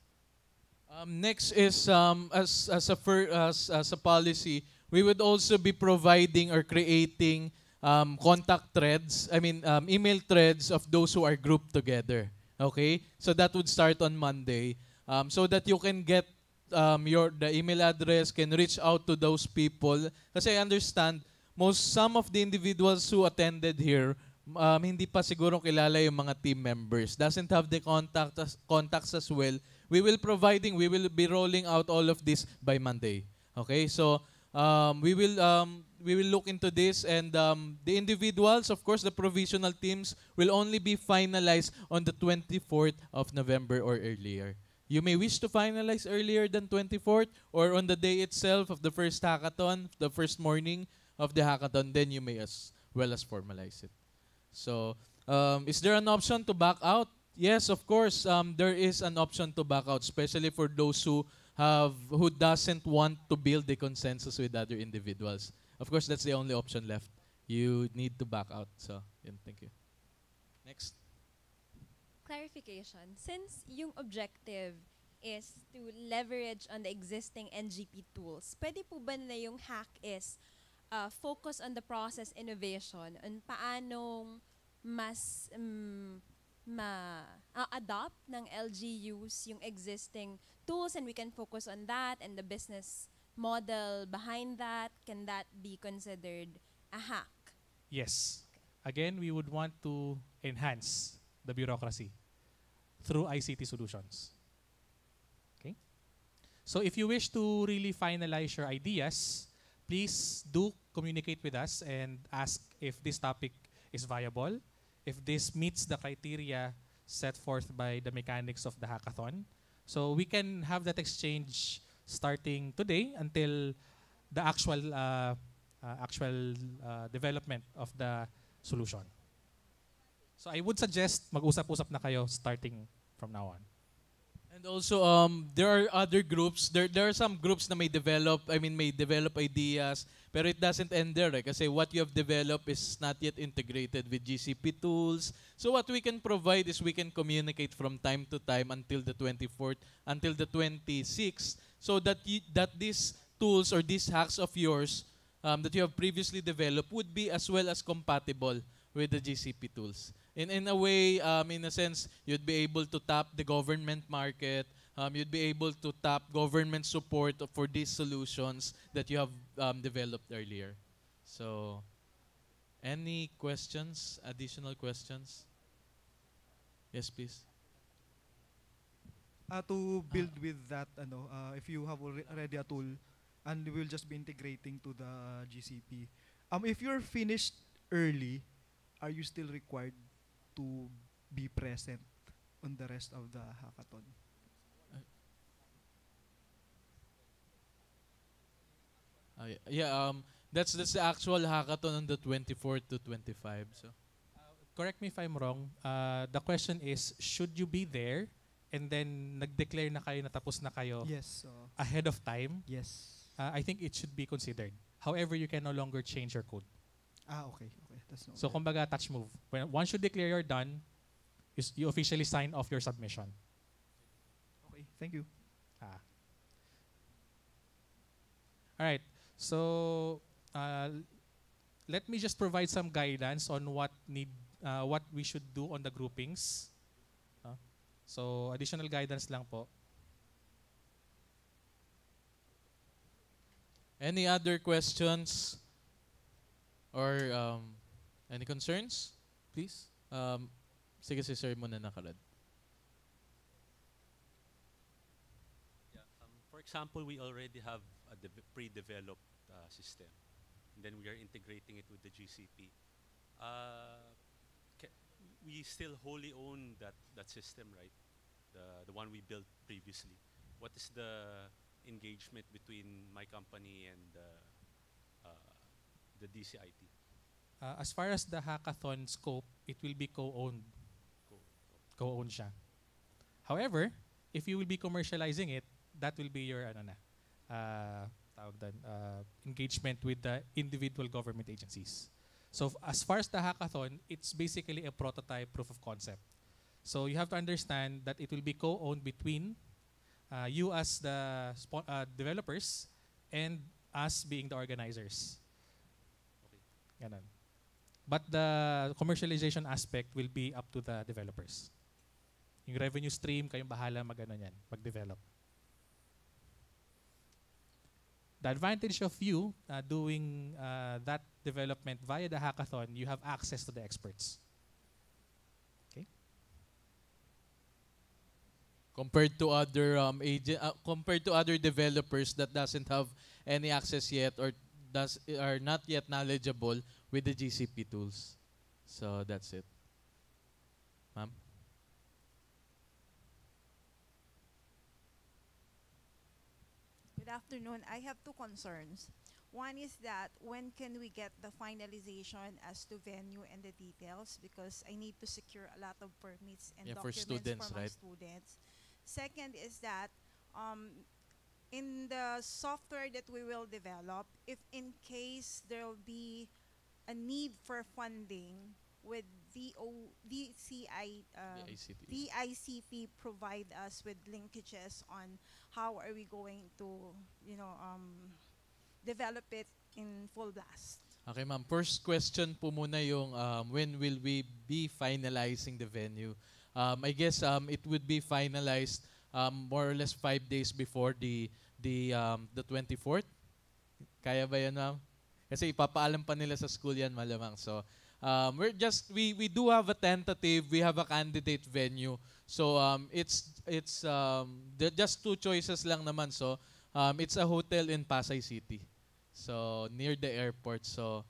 Next is as a policy, we would also be providing or creating contact threads, email threads of those who are grouped together. Okay? So that would start on Monday. So that you can get the email address, can reach out to those people. Kasi I understand, some of the individuals who attended here, hindi pa siguro kilala yung mga team members. Doesn't have the contacts as well. We will be rolling out all of this by Monday. Okay? So, we will look into this, and the individuals, of course, the provisional teams will only be finalized on the 24th of November or earlier. You may wish to finalize earlier than 24th or on the day itself of the first hackathon, the first morning of the hackathon, then you may as well as formalize it. So, is there an option to back out? Yes, of course, there is an option to back out, especially for those who doesn't want to build a consensus with other individuals. Of course, that's the only option left. You need to back out. So, thank you. Next. Clarification. Since yung objective is to leverage on the existing NGP tools, pwede po ba na yung hack is focus on the process innovation and paanong mas ma-adopt ng LGUs yung existing tools, and we can focus on that and the business model behind that? Can that be considered a hack? Yes. Again, we would want to enhance the bureaucracy through ICT solutions. Okay? So if you wish to really finalize your ideas, please do communicate with us and ask if this topic is viable, if this meets the criteria set forth by the mechanics of the hackathon. So we can have that exchange starting today until the actual development of the solution. So I would suggest mag-usap-usap na kayo starting from now on. And also, there are other groups. There are some groups na may develop ideas, pero it doesn't end there. Kasi what you have developed is not yet integrated with GCP tools. So what we can provide is we can communicate from time to time until the 24th, until the 26th, so that that these tools or these hacks of yours that you have previously developed would be as well as compatible with the GCP tools. In a way, in a sense, you'd be able to tap the government market. You'd be able to tap government support for these solutions that you have developed earlier. So, any questions? Additional questions? Yes, please. To build with that, if you have already a tool, and we will just be integrating to the GCP. If you're finished early, are you still required to be present on the rest of the hackathon? Yeah, that's the actual hackathon on the 24th to 25. So, correct me if I'm wrong. The question is, should you be there and then nag-declare na kayo na tapos na kayo Yes. ahead of time? Yes. I think it should be considered. However, you can no longer change your code. Okay. That's no. So, kumbaga, touch move. Once you declare you're done, you officially sign off your submission. Okay, thank you. All right. So, let me just provide some guidance on what we should do on the groupings. So, additional guidance lang po. any other questions or any concerns? Please. Sige, si sir muna nakalad. For example, we already have a pre-developed system, and then we are integrating it with the GCP. We still wholly own that system, right? The one we built previously. What is the engagement between my company and the DCIT? As far as the hackathon scope, it will be co-owned. Co-owned siya. However, if you will be commercializing it, that will be your engagement with the individual government agencies. So as far as the hackathon, it's basically a prototype proof of concept. So you have to understand that it will be co-owned between you as the developers and us being the organizers. Ganon. But the commercialization aspect will be up to the developers. Yung revenue stream, kayong bahala mag-develop. The advantage of you doing that development via the hackathon, you have access to the experts. Okay. Compared to other compared to other developers that doesn't have any access yet or are not yet knowledgeable with the GCP tools. So that's it. Ma'am? Good afternoon. I have two concerns. One is that when can we get the finalization as to venue and the details, because I need to secure a lot of permits and documents for my students. Second is that in the software that we will develop, if in case there will be a need for funding with VICP provide us with linkages on how are we going to, develop it in full blast. Okay, ma'am. First question po muna yung when will we be finalizing the venue? I guess it would be finalized more or less 5 days before the the 24th. Kaya ba yan, ma'am? Kasi ipapaalam pa nila sa school yan malamang. So, we do have a tentative, we have a candidate venue. So, just two choices lang naman. So, it's a hotel in Pasay City. So, near the airport. So,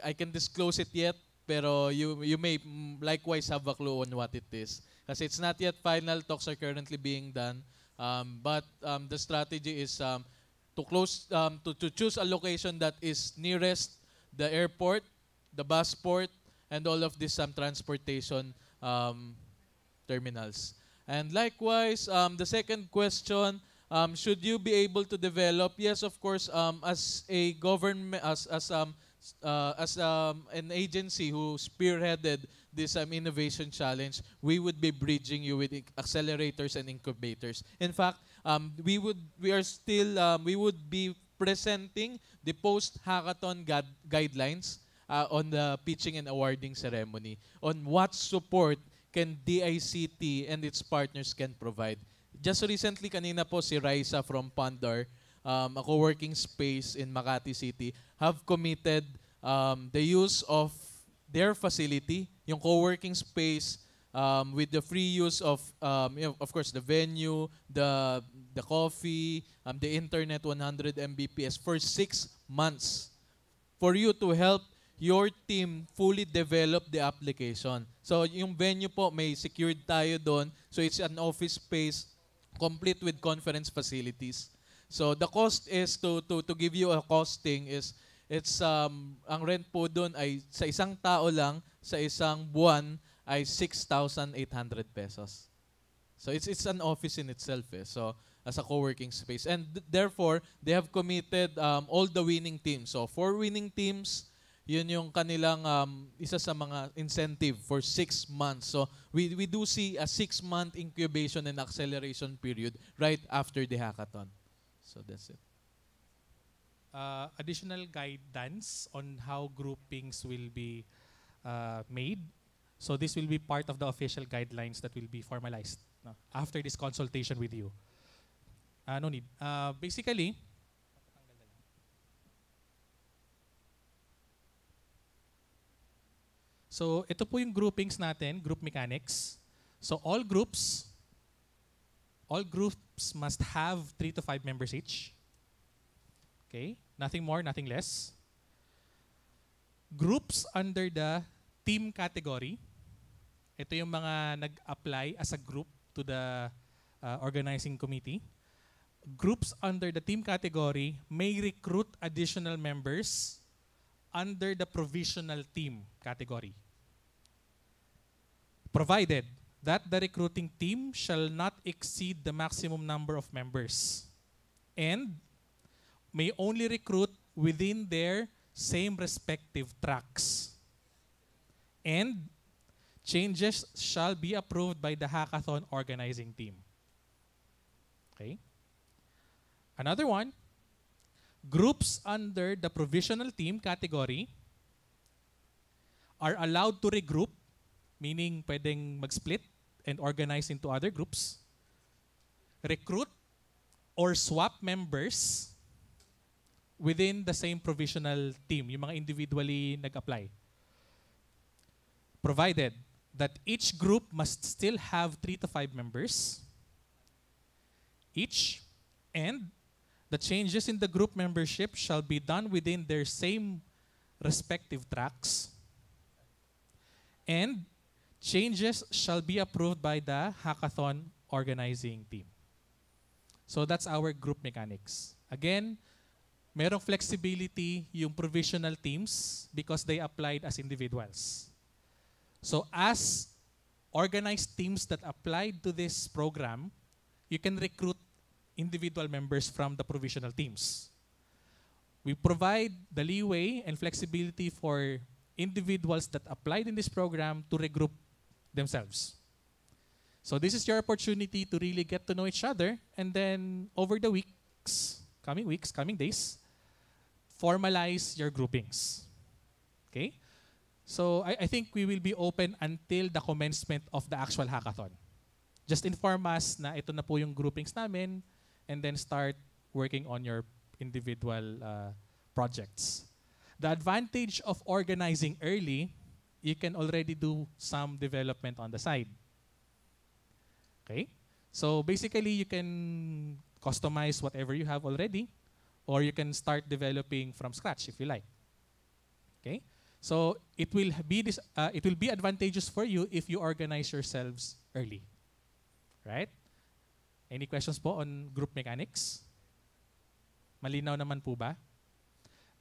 I can disclose it yet, pero you may likewise have a clue on what it is. Kasi it's not yet final, talks are currently being done. But the strategy is to choose a location that is nearest the airport, the bus port, and all of these transportation terminals. And likewise, the second question, should you be able to develop? Yes, of course. As a government, as an agency who spearheaded this innovation challenge, we would be bridging you with accelerators and incubators. In fact, we would be presenting the post-hackathon guidelines on the pitching and awarding ceremony on what support can DICT and its partners can provide. Just recently, kanina po si Raisa from Pondar, a co-working space in Makati City, have committed the use of their facility, yung co-working space, with the free use of course, the venue, the coffee, the internet, 100 Mbps for 6 months for you to help your team fully develop the application. So yung venue po, may secured tayo doon. So it's an office space complete with conference facilities. So the cost is, to give you a costing, is it's ang rent po doon ay sa isang tao lang sa isang buwan ay 6,800 pesos. So it's an office in itself So as a co-working space, and therefore they have committed all the winning teams. So 4 winning teams, yun yung kanilang isa sa mga incentive for 6 months. So we do see a 6-month incubation and acceleration period right after the hackathon. So that's it. Additional guidance on how groupings will be made. So this will be part of the official guidelines that will be formalized after this consultation with you. No need. Basically, so ito po yung groupings natin, group mechanics. So all groups must have 3 to 5 members each. Okay, nothing more, nothing less. Groups under the team category. Ito yung mga nag-apply as a group to the organizing committee. Groups under the team category may recruit additional members under the provisional team category, provided that the recruiting team shall not exceed the maximum number of members and may only recruit within their same respective tracks. And changes shall be approved by the hackathon organizing team. Okay? Another one, groups under the provisional team category are allowed to regroup, meaning pwedeng mag-split and organize into other groups, recruit or swap members within the same provisional team, yung mga individually nag-apply. Provided that each group must still have 3 to 5 members each, and the changes in the group membership shall be done within their same respective tracks, and changes shall be approved by the hackathon organizing team. So that's our group mechanics. Again, merong flexibility yung provisional teams because they applied as individuals. So as organized teams that applied to this program, you can recruit individual members from the provisional teams. We provide the leeway and flexibility for individuals that applied in this program to regroup themselves. So this is your opportunity to really get to know each other, and then over the coming days, formalize your groupings. Okay? So I think we will be open until the commencement of the actual hackathon. Just inform us na ito na po yung groupings namin, and then start working on your individual projects. The advantage of organizing early, you can already do some development on the side. Okay? So basically, you can customize whatever you have already, or you can start developing from scratch if you like. Okay? So it will be advantageous for you if you organize yourselves early. Right? Any questions po on group mechanics? Malinaw naman po ba?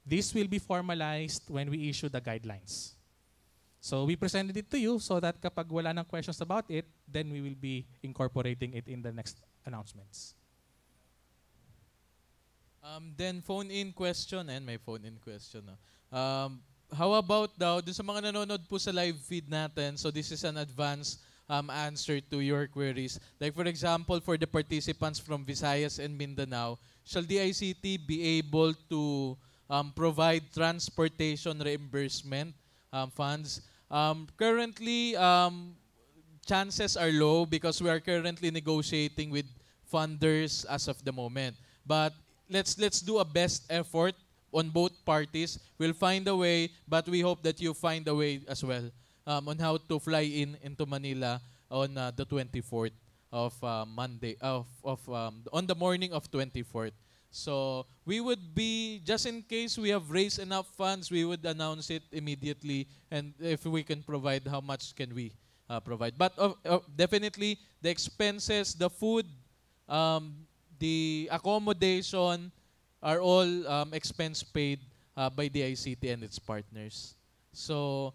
This will be formalized when we issue the guidelines. So we presented it to you so that kapag wala nang questions about it, then we will be incorporating it in the next announcements. Then phone-in question, and may phone-in question. No? How about daw, dun sa mga nanonood po sa live feed natin, so this is an advanced answer to your queries. Like for example, for the participants from Visayas and Mindanao, shall the ICT be able to provide transportation reimbursement funds? Currently, chances are low because we are currently negotiating with funders as of the moment. But let's do a best effort on both parties. We'll find a way, but we hope that you find a way as well on how to fly into Manila on the 24th of Monday on the morning of 24th. So we would be, just in case we have raised enough funds, we would announce it immediately, and if we can provide, how much can we provide? But definitely the expenses, the food, the accommodation are all expense paid by the ICT and its partners. So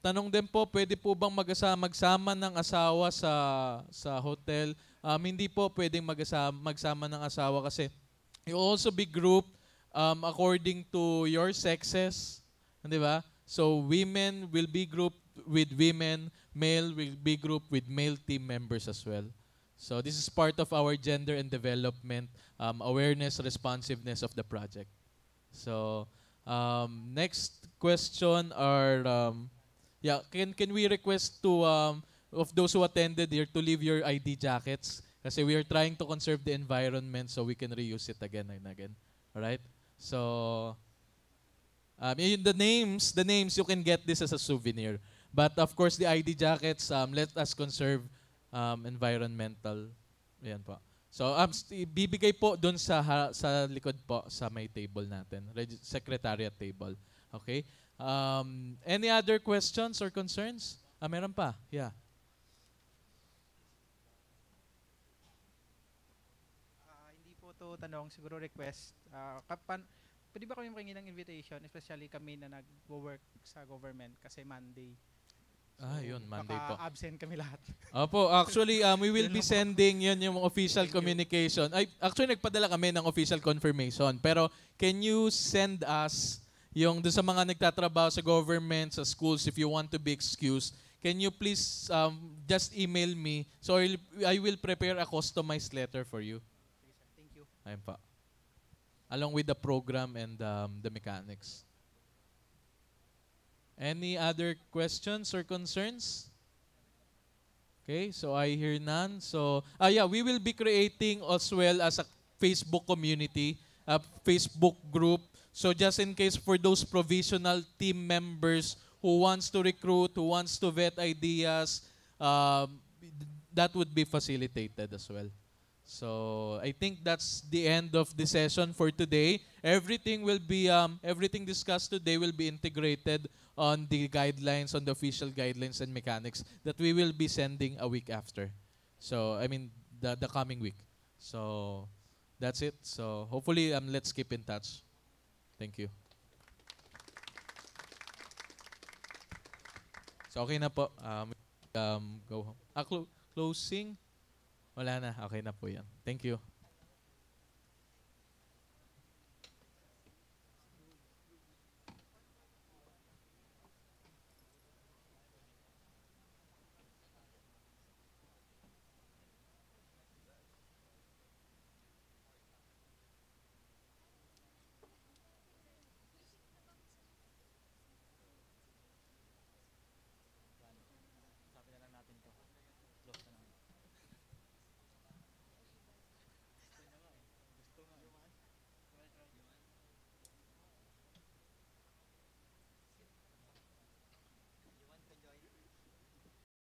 tanong din po, pwede po bang magsama ng asawa sa hotel? Hindi po pwedeng magsama ng asawa kasi you also be grouped according to your sexes, di ba? So women will be grouped with women, male will be grouped with male team members as well. So this is part of our gender and development awareness, responsiveness of the project. So next question are, can we request to of those who attended here to leave your ID jackets? Kasi we are trying to conserve the environment so we can reuse it again and again. Alright? So, the names, you can get this as a souvenir. But of course, the ID jackets, let us conserve environmental. Yan po. So, bibigay po dun sa likod po sa may table natin. Secretariat table. Okay? Any other questions or concerns? Meron pa? Yeah. To tanong, siguro request, pwede ba kami makingi ng invitation, especially kami na nag-work sa government kasi Monday. So, Yun, Monday po. Absent kami lahat. Opo, actually, we will be sending yun yung official communication. Actually, nagpadala kami ng official confirmation. Pero, can you send us yung doon sa mga nagtatrabaho sa government, sa schools, if you want to be excused, can you please just email me? So, I will prepare a customized letter for you. Ayun pa. Along with the program and the mechanics. Any other questions or concerns? Okay, so I hear none. So, we will be creating as well as a Facebook community, a Facebook group. So just in case for those provisional team members who wants to recruit, who wants to vet ideas, that would be facilitated as well. So I think that's the end of the session for today. Everything will be everything discussed today will be integrated on the guidelines, on the official guidelines and mechanics that we will be sending a week after. So I mean the coming week. So that's it. So hopefully let's keep in touch. Thank you. So okay na po. Go home. Closing. Wala na. Okay na po yan. Thank you.